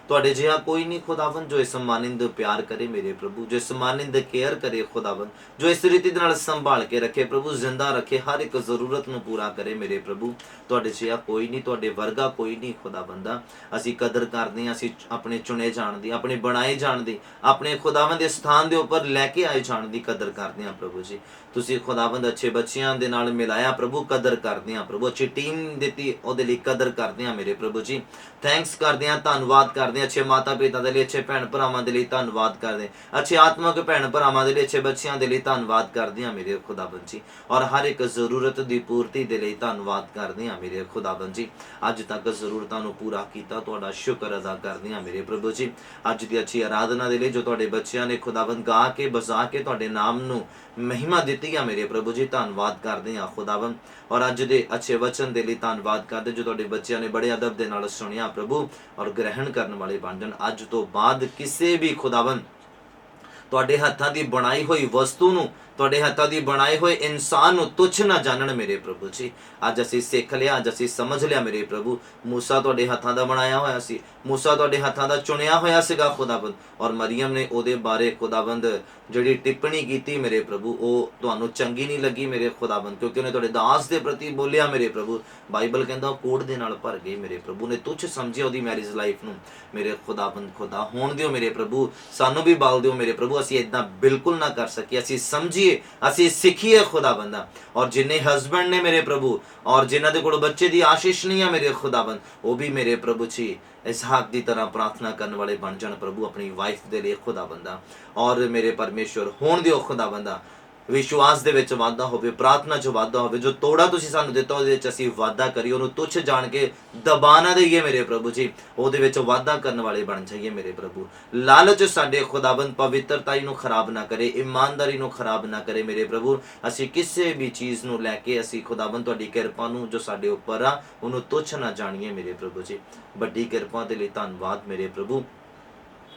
ਤੁਹਾਡੇ ਜਿਹਾ ਕੋਈ ਨਹੀਂ ਖੁਦਾਵੰਦ ਜੋ ਇਸ ਮਾਨਿੰਦ ਪਿਆਰ ਕਰੇ ਮੇਰੇ ਪ੍ਰਭੂ, ਜੋ ਇਸ ਮਾਨਿੰਦ ਕੇਅਰ ਕਰੇ ਖੁਦਾਵੰਦ, ਜੋ ਇਸ ਰੀਤੀ ਦੇ ਨਾਲ ਸੰਭਾਲ ਕੇ ਰੱਖੇ ਪ੍ਰਭੂ, ਜ਼ਿੰਦਾ ਰੱਖੇ, ਹਰ ਇੱਕ ਜ਼ਰੂਰਤ ਨੂੰ ਪੂਰਾ ਕਰੇ ਮੇਰੇ ਪ੍ਰਭੂ। ਤੁਹਾਡੇ ਜਿਹਾ ਕੋਈ ਨਹੀਂ, ਤੁਹਾਡੇ ਵਰਗਾ ਕੋਈ ਨਹੀਂ ਖੁਦਾਵੰਦਾ। ਅਸੀਂ ਕਦਰ ਕਰਦੇ ਹਾਂ, ਅਸੀਂ ਆਪਣੇ ਚੁਣੇ ਜਾਣ ਦੀ, ਆਪਣੇ ਬਣਾਏ ਜਾਣ ਦੀ, ਆਪਣੇ ਖੁਦਾਵੰਦ ਦੇ ਸਥਾਨ ਦੇ ਉੱਪਰ ਲੈ ਕੇ ਆਏ ਜਾਣ ਦੀ ਕਦਰ ਕਰਦੇ ਹਾਂ ਪ੍ਰਭੂ ਜੀ। ਤੁਸੀਂ ਖੁਦਾਵੰਦ ਅੱਛੇ ਬੱਚਿਆਂ ਦੇ ਨਾਲ ਮਿਲਾਇਆ ਪ੍ਰਭੂ, ਕਦਰ ਕਰਦੇ ਹਾਂ ਪ੍ਰਭੂ। ਅੱਛੀ ਟੀਮ ਦਿੱਤੀ ਉਹਦੇ ਲਈ ਕਦਰ ਕਰਦੇ ਹਾਂ ਮੇਰੇ ਪ੍ਰਭੂ ਜੀ। ਥੈਂਕਸ ਕਰਦੇ ਹਾਂ, ਧੰਨਵਾਦ ਕਰਦੇ ਹਾਂ ਅੱਛੇ ਮਾਤਾ ਪਿਤਾ ਦੇ ਲਈ, ਅੱਛੇ ਭੈਣ ਭਰਾਵਾਂ ਦੇ ਲਈ ਧੰਨਵਾਦ ਕਰਦੇ, ਅੱਛੇ ਆਤਮਿਕ ਭੈਣ ਭਰਾਵਾਂ ਦੇ ਲਈ, ਅੱਛੇ ਬੱਚਿਆਂ ਦੇ ਲਈ ਧੰਨਵਾਦ ਕਰਦੇ ਹਾਂ ਮੇਰੇ ਖੁਦਾਵੰਦ ਜੀ। ਔਰ ਹਰ ਇੱਕ ਜ਼ਰੂਰਤ ਦੀ ਪੂਰਤੀ ਦੇ ਲਈ ਧੰਨਵਾਦ ਕਰਦੇ ਹਾਂ ਮੇਰੇ ਖੁਦਾਵੰਦ ਜੀ। ਅੱਜ ਤੱਕ ਜ਼ਰੂਰਤਾਂ ਨੂੰ ਪੂਰਾ ਕੀਤਾ, ਤੁਹਾਡਾ ਸ਼ੁਕਰ ਅਦਾ ਕਰਦੇ ਹਾਂ ਮੇਰੇ ਪ੍ਰਭੂ ਜੀ। ਅੱਜ ਦੀ ਅੱਛੀ ਆਰਾਧਨਾ ਦੇ ਲਈ ਜੋ ਤੁਹਾਡੇ ਬੱਚਿਆਂ ਨੇ ਖੁਦਾਵੰਦ ਗਾ ਕੇ ਬਜਾ ਕੇ ਤੁਹਾਡੇ ਨਾਮ ਨੂੰ ਮਹਿਮਾ ਦਿੱਤੀ ਆ ਮੇਰੇ ਪ੍ਰਭੂ ਜੀ, ਧੰਨਵਾਦ ਕਰਦੇ ਹਾਂ ਖੁਦਾਵੰਦ। ਔਰ ਅੱਜ ਦੇ ਅੱਛੇ ਵਚਨ ਦੇ ਲਈ ਧੰਨਵਾਦ ਕਰਦੇ ਜੋ ਤੁਹਾਡੇ ਬੱਚਿਆਂ ਨੇ ਬੜੇ ਅਦਬ ਦੇ ਨਾਲ ਸੁਣਿਆ ਪ੍ਰਭੂ, ਔਰ ਗ੍ਰਹਿਣ ਕਰਨ ਵਾਲੇ ਬਣ ਜਾਣ। ਅੱਜ ਤੋਂ ਬਾਅਦ ਕਿਸੇ ਵੀ ਖੁਦਾਵੰਦ ਤੁਹਾਡੇ ਹੱਥਾਂ ਦੀ ਬਣਾਈ ਹੋਈ ਵਸਤੂ ਨੂੰ, ਤੁਹਾਡੇ ਹੱਥਾਂ ਦੀ ਬਣਾਏ ਹੋਏ ਇਨਸਾਨ ਨੂੰ ਤੁੱਛ ਨਾ ਜਾਣਨ ਮੇਰੇ ਪ੍ਰਭੂ ਜੀ। ਅੱਜ ਅਸੀਂ ਸਿੱਖ ਲਿਆ, ਅੱਜ ਅਸੀਂ ਸਮਝ ਲਿਆ ਮੇਰੇ ਪ੍ਰਭੂ। ਮੂਸਾ ਤੁਹਾਡੇ ਹੱਥਾਂ ਦਾ ਬਣਾਇਆ ਹੋਇਆ ਸੀ, ਮੂਸਾ ਤੁਹਾਡੇ ਹੱਥਾਂ ਦਾ ਚੁਣਿਆ ਹੋਇਆ ਸੀਗਾ ਖੁਦਾਵੰਦ। ਔਰ ਮਰੀਮ ਨੇ ਉਹਦੇ ਬਾਰੇ ਖੁਦਾਵੰਦ ਜਿਹੜੀ ਟਿੱਪਣੀ ਕੀਤੀ ਮੇਰੇ ਪ੍ਰਭੂ, ਉਹ ਤੁਹਾਨੂੰ ਚੰਗੀ ਨਹੀਂ ਲੱਗੀ ਮੇਰੇ ਖੁਦਾਵੰਦ, ਕਿਉਂਕਿ ਉਹਨੇ ਤੁਹਾਡੇ ਦਾਸ ਦੇ ਪ੍ਰਤੀ ਬੋਲਿਆ ਮੇਰੇ ਪ੍ਰਭੂ। ਬਾਈਬਲ ਕਹਿੰਦਾ ਉਹ ਕੋੜ ਦੇ ਨਾਲ ਭਰ ਗਈ ਮੇਰੇ ਪ੍ਰਭੂ ਨੇ, ਤੁੱਛ ਸਮਝਿਆ ਉਹਦੀ ਮੈਰਿਜ ਲਾਈਫ ਨੂੰ ਮੇਰੇ ਖੁਦਾਵੰਦ। ਖੁਦਾ ਹੋਣ ਦਿਓ ਮੇਰੇ ਪ੍ਰਭੂ, ਸਾਨੂੰ ਵੀ ਬਾਲ ਦਿਓ ਮੇਰੇ ਪ੍ਰਭੂ। ਅਸੀਂ ਇਦਾਂ ਬਿਲਕੁਲ ਨਾ ਕਰ ਸਕੀਏ, ਅਸੀਂ ਸਮਝੀਏ, ਅਸੀਂ ਸਿੱਖੀਏ ਖੁਦਾਵੰਦਾ। ਔਰ ਜਿੰਨੇ ਹਸਬੈਂਡ ਨੇ ਮੇਰੇ ਪ੍ਰਭੂ ਔਰ ਜਿਨ੍ਹਾਂ ਦੇ ਕੋਲ ਬੱਚੇ ਦੀ ਆਸ਼ੀਸ਼ ਨਹੀਂ ਆ ਮੇਰੇ ਖੁਦਾਵੰਦ, ਉਹ ਵੀ ਮੇਰੇ ਪ੍ਰਭੂ ਜੀ ਇਸਹਾਕ ਦੀ ਤਰ੍ਹਾਂ ਪ੍ਰਾਰਥਨਾ ਕਰਨ ਵਾਲੇ ਬਣ ਜਾਣ ਪ੍ਰਭੂ ਆਪਣੀ ਵਾਈਫ ਦੇ ਲਈ ਖੁਦਾਵੰਦਾ। ਔਰ ਮੇਰੇ ਪਰਮੇਸ਼ਵਰ ਹੋਣ ਦਿਓ ਖੁਦਾਵੰਦਾ, ਵਿਸ਼ਵਾਸ ਦੇ ਵਿੱਚ ਵਾਧਾ ਹੋਵੇ, ਪ੍ਰਾਰਥਨਾ 'ਚ ਵਾਧਾ ਹੋਵੇ। ਜੋ ਤੋੜਾ ਤੁਸੀਂ ਸਾਨੂੰ ਦਿੱਤਾ ਉਹਦੇ ਵਿੱਚ ਅਸੀਂ ਵਾਧਾ ਕਰੀਏ, ਉਹਨੂੰ ਤੁੱਛ ਜਾਣ ਕੇ ਦਬਾ ਨਾ ਦੇਈਏ ਮੇਰੇ ਪ੍ਰਭੂ ਜੀ, ਉਹਦੇ ਵਿੱਚ ਵਾਧਾ ਕਰਨ ਵਾਲੇ ਬਣ ਜਾਈਏ ਮੇਰੇ ਪ੍ਰਭੂ। ਲਾਲਚ ਸਾਡੇ ਖੁਦਾਵੰਦ ਪਵਿੱਤਰਤਾ ਨੂੰ ਖਰਾਬ ਨਾ ਕਰੇ, ਇਮਾਨਦਾਰੀ ਨੂੰ ਖਰਾਬ ਨਾ ਕਰੇ ਮੇਰੇ ਪ੍ਰਭੂ। ਅਸੀਂ ਕਿਸੇ ਵੀ ਚੀਜ਼ ਨੂੰ ਲੈ ਕੇ ਅਸੀਂ ਖੁਦਾਵੰਦ ਤੁਹਾਡੀ ਕਿਰਪਾ ਨੂੰ ਜੋ ਸਾਡੇ ਉੱਪਰ ਆ ਉਹਨੂੰ ਤੁੱਛ ਨਾ ਜਾਣੀਏ ਮੇਰੇ ਪ੍ਰਭੂ ਜੀ। ਵੱਡੀ ਕਿਰਪਾ ਦੇ ਲਈ ਧੰਨਵਾਦ ਮੇਰੇ ਪ੍ਰਭੂ।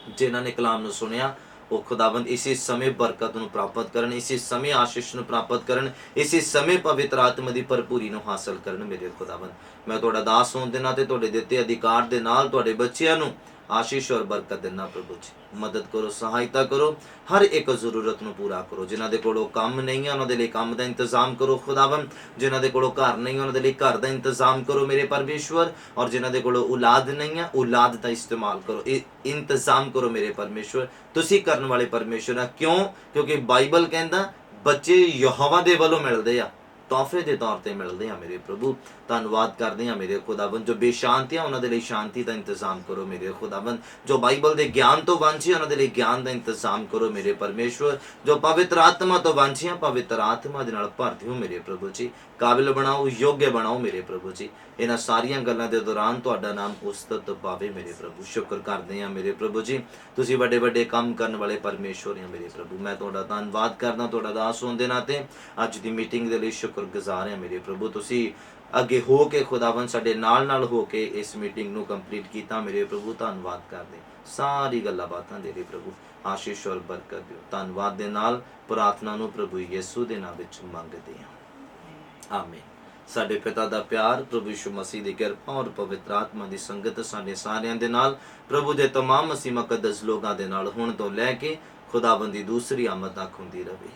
ਜਿਨ੍ਹਾਂ ਨੇ ਕਲਾਮ ਨੂੰ ਸੁਣਿਆ ਉਹ ਖੁਦਾਵੰਦ ਇਸੇ ਸਮੇਂ ਬਰਕਤ ਨੂੰ ਪ੍ਰਾਪਤ ਕਰਨ, ਇਸੇ ਸਮੇਂ ਆਸ਼ੀਸ਼ ਨੂੰ ਪ੍ਰਾਪਤ ਕਰਨ, ਇਸੇ ਸਮੇਂ ਪਵਿੱਤਰ ਆਤਮਾ ਦੀ ਭਰਪੂਰੀ ਨੂੰ ਹਾਸਲ ਕਰਨ ਮੇਰੇ ਖੁਦਾਵੰਦ। ਮੈਂ ਤੁਹਾਡਾ ਦਾਸ ਹੋਣ ਦੇ ਨਾਤੇ ਤੁਹਾਡੇ ਦਿੱਤੇ ਅਧਿਕਾਰ ਦੇ ਨਾਲ ਤੁਹਾਡੇ ਬੱਚਿਆਂ ਨੂੰ ਆਸ਼ੀਸ਼ ਔਰ ਬਰਕਤ ਦੇਣਾ ਪ੍ਰਭੂ ਜੀ। ਮਦਦ ਕਰੋ, ਸਹਾਇਤਾ ਕਰੋ, ਹਰ ਇੱਕ ਜ਼ਰੂਰਤ ਨੂੰ ਪੂਰਾ ਕਰੋ। ਜਿਨ੍ਹਾਂ ਦੇ ਕੋਲੋਂ ਕੰਮ ਨਹੀਂ ਹੈ ਉਹਨਾਂ ਦੇ ਲਈ ਕੰਮ ਦਾ ਇੰਤਜ਼ਾਮ ਕਰੋ ਖੁਦਾਵੰਦ। ਜਿਨ੍ਹਾਂ ਦੇ ਕੋਲੋਂ ਘਰ ਨਹੀਂ ਉਹਨਾਂ ਦੇ ਲਈ ਘਰ ਦਾ ਇੰਤਜ਼ਾਮ ਕਰੋ ਮੇਰੇ ਪਰਮੇਸ਼ਵਰ। ਔਰ ਜਿਨ੍ਹਾਂ ਦੇ ਕੋਲੋਂ ਔਲਾਦ ਨਹੀਂ ਹੈ ਔਲਾਦ ਦਾ ਇਸਤੇਮਾਲ ਕਰੋ, ਇੰਤਜ਼ਾਮ ਕਰੋ ਮੇਰੇ ਪਰਮੇਸ਼ਵਰ। ਤੁਸੀਂ ਕਰਨ ਵਾਲੇ ਪਰਮੇਸ਼ਵਰ ਆ। ਕਿਉਂ? ਕਿਉਂਕਿ ਬਾਈਬਲ ਕਹਿੰਦਾ ਬੱਚੇ ਯਹੋਵਾ ਦੇ ਵੱਲੋਂ ਮਿਲਦੇ ਆ। ਤੋਹਫੇ ਦੇ ਤੌਰ ਤੇ ਮਿਲਦੇ ਆ ਮੇਰੇ ਪ੍ਰਭੂ। ਧੰਨਵਾਦ ਕਰਦੇ ਆ ਮੇਰੇ ਖੁਦਾਵੰਦ, ਜੋ ਬੇਸ਼ਾਂਤੀਆਂ ਉਹਨਾਂ ਦੇ ਲਈ ਸ਼ਾਂਤੀ ਦਾ ਇੰਤਜ਼ਾਮ ਕਰੋ ਮੇਰੇ ਖੁਦਾਵੰਦ, ਜੋ ਬਾਈਬਲ ਦੇ ਗਿਆਨ ਤੋਂ ਵਾਂਝੇ ਉਹਨਾਂ ਦੇ ਲਈ ਗਿਆਨ ਦਾ ਇੰਤਜ਼ਾਮ ਕਰੋ ਮੇਰੇ ਪਰਮੇਸ਼ਵਰ, ਜੋ ਪਵਿੱਤਰ ਆਤਮਾ ਤੋਂ ਵਾਂਝੇ ਪਵਿੱਤਰ ਆਤਮਾ ਦੇ ਨਾਲ ਭਰ ਦਿਓ ਮੇਰੇ ਪ੍ਰਭੂ ਜੀ, ਕਾਬਿਲ ਬਣਾਓ, ਯੋਗ ਬਣਾਓ ਮੇਰੇ ਪ੍ਰਭੂ ਜੀ। ਇਹਨਾਂ ਸਾਰੀਆਂ ਗੱਲਾਂ ਦੇ ਦੌਰਾਨ ਤੁਹਾਡਾ ਨਾਮ ਉਸਤਤ ਪਾਵੇ ਮੇਰੇ ਪ੍ਰਭੂ। ਸ਼ੁਕਰ ਕਰਦੇ ਆ ਮੇਰੇ ਪ੍ਰਭੂ ਜੀ, ਤੁਸੀਂ ਵੱਡੇ ਵੱਡੇ ਕੰਮ ਕਰਨ ਵਾਲੇ ਪਰਮੇਸ਼ਵਰ ਆ ਮੇਰੇ ਪ੍ਰਭੂ। ਮੈਂ ਤੁਹਾਡਾ ਧੰਨਵਾਦ ਕਰਦਾ ਤੁਹਾਡਾ ਦਾਸ ਹੋਣ ਦੇ ਨਾਤੇ, ਅੱਜ ਦੀ ਮੀਟਿੰਗ ਦੇ ਲਈ ਸ਼ੁਕਰਗੁਜ਼ਾਰ ਹਾਂ ਮੇਰੇ ਪ੍ਰਭੂ। ਤੁਸੀਂ ਅੱਗੇ ਹੋ ਕੇ ਖੁਦਾਵੰਦ ਸਾਡੇ ਨਾਲ ਹੋ ਕੇ ਇਸ ਮੀਟਿੰਗ ਨੂੰ ਕੰਪਲੀਟ ਕੀਤਾ ਮੇਰੇ ਪ੍ਰਭੂ। ਧੰਨਵਾਦ ਕਰਦੇ, ਸਾਰੀ ਗੱਲਾਂ ਬਾਤਾਂ ਦੇ ਲਈ ਪ੍ਰਭੂ ਆਸ਼ੀਸ਼ ਔਰ ਬਰਕਤ ਦਿਓ। ਧੰਨਵਾਦ ਦੇ ਨਾਲ ਪ੍ਰਾਰਥਨਾ ਨੂੰ ਪ੍ਰਭੂ ਯਿਸੂ ਦੇ ਨਾਮ ਵਿੱਚ ਮੰਗਦੇ ਹਾਂ, ਆਮੀਨ। ਸਾਡੇ ਪਿਤਾ ਦਾ ਪਿਆਰ, ਪ੍ਰਭੂ ਯਿਸੂ ਮਸੀਹ ਦੀ ਕਿਰਪਾ ਔਰ ਪਵਿੱਤਰ ਆਤਮਾ ਦੀ ਸੰਗਤ ਸਾਡੇ ਸਾਰਿਆਂ ਦੇ ਨਾਲ, ਪ੍ਰਭੂ ਦੇ तमाम ਮਸੀਹ ਮੁਕੱਦਸ ਲੋਕਾਂ ਦੇ ਨਾਲ ਹੁਣ ਤੋਂ ਲੈ ਕੇ ਖੁਦਾਵੰਦ ਦੀ ਦੂਸਰੀ ਆਮਦ ਤੱਕ ਹੁੰਦੀ ਰਹੇ,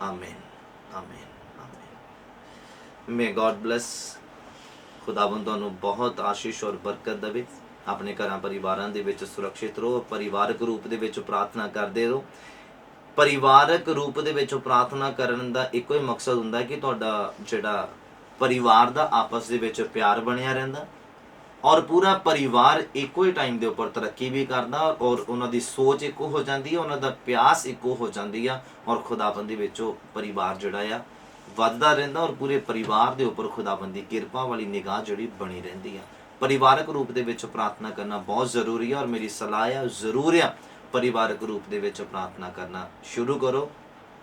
ਆਮੀਨ, ਆਮੀਨ, ਆਮੀਨ। ਮੇ ਗॉड ਬਲੈਸ। ਖੁਦਾਵੰਦ ਤੁਹਾਨੂੰ ਬਹੁਤ ਆਸ਼ੀਸ਼ ਔਰ ਬਰਕਤ ਦੇਵੇ। ਆਪਣੇ ਘਰਾਂ ਪਰਿਵਾਰਾਂ ਦੇ ਵਿੱਚ ਸੁਰੱਖਿਅਤ ਰਹੋ, ਪਰਿਵਾਰਕ ਰੂਪ ਦੇ ਵਿੱਚ ਪ੍ਰਾਰਥਨਾ ਕਰਦੇ ਰਹੋ। ਪਰਿਵਾਰਕ ਰੂਪ ਦੇ ਵਿੱਚ ਪ੍ਰਾਰਥਨਾ ਕਰਨ ਦਾ ਇੱਕੋ ਹੀ ਮਕਸਦ ਹੁੰਦਾ ਕਿ ਤੁਹਾਡਾ ਜਿਹੜਾ ਪਰਿਵਾਰ ਦਾ ਆਪਸ ਦੇ ਵਿੱਚ ਪਿਆਰ ਬਣਿਆ ਰਹਿੰਦਾ ਔਰ ਪੂਰਾ ਪਰਿਵਾਰ ਇੱਕੋ ਹੀ ਟਾਈਮ ਦੇ ਉੱਪਰ ਤਰੱਕੀ ਵੀ ਕਰਦਾ ਔਰ ਉਹਨਾਂ ਦੀ ਸੋਚ ਇੱਕੋ ਹੋ ਜਾਂਦੀ ਹੈ, ਉਹਨਾਂ ਦਾ ਪਿਆਸ ਇੱਕੋ ਹੋ ਜਾਂਦੀ ਆ ਔਰ ਖੁਦਾਵੰਦ ਦੇ ਵਿੱਚੋਂ ਪਰਿਵਾਰ ਜਿਹੜਾ ਆ ਵੱਧਦਾ ਰਹਿੰਦਾ ਔਰ ਪੂਰੇ ਪਰਿਵਾਰ ਦੇ ਉੱਪਰ ਖੁਦਾਵੰਦ ਦੀ ਕਿਰਪਾ ਵਾਲੀ ਨਿਗਾਹ ਜਿਹੜੀ ਬਣੀ ਰਹਿੰਦੀ ਆ। ਪਰਿਵਾਰਕ ਰੂਪ ਦੇ ਵਿੱਚ ਪ੍ਰਾਰਥਨਾ ਕਰਨਾ ਬਹੁਤ ਜ਼ਰੂਰੀ ਆ ਔਰ ਮੇਰੀ ਸਲਾਹ ਆ ਜ਼ਰੂਰ ਆ ਪਰਿਵਾਰਕ ਰੂਪ ਦੇ ਵਿੱਚ ਪ੍ਰਾਰਥਨਾ ਕਰਨਾ ਸ਼ੁਰੂ ਕਰੋ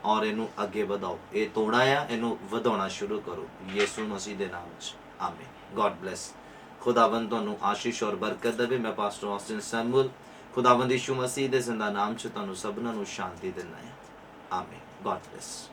ਔਰ ਇਹਨੂੰ ਅੱਗੇ ਵਧਾਓ। ਇਹ ਤੋੜਾ ਆ, ਇਹਨੂੰ ਵਧਾਉਣਾ ਸ਼ੁਰੂ ਕਰੋ ਯਿਸੂ ਮਸੀਹ ਦੇ ਨਾਮ ਵਿੱਚ, ਆਮੀਨ। God bless. ਖੁਦਾਵੰਦ ਤੁਹਾਨੂੰ ਆਸ਼ੀਸ਼ ਔਰ ਬਰਕਤ ਦੇਵੇ। ਮੈਂ ਪਾਸਟਰ ਆਸਟਿਨ ਸੈਮੂਅਲ ਖੁਦਾਵੰਦ ਯਿਸੂ ਮਸੀਹ ਦੇ ਜ਼ਿੰਦਾ ਨਾਮ 'ਚ ਤੁਹਾਨੂੰ ਸਭਨਾਂ ਨੂੰ ਸ਼ਾਂਤੀ ਦਿੰਦਾ ਹਾਂ, ਆਮੀਨ। God bless.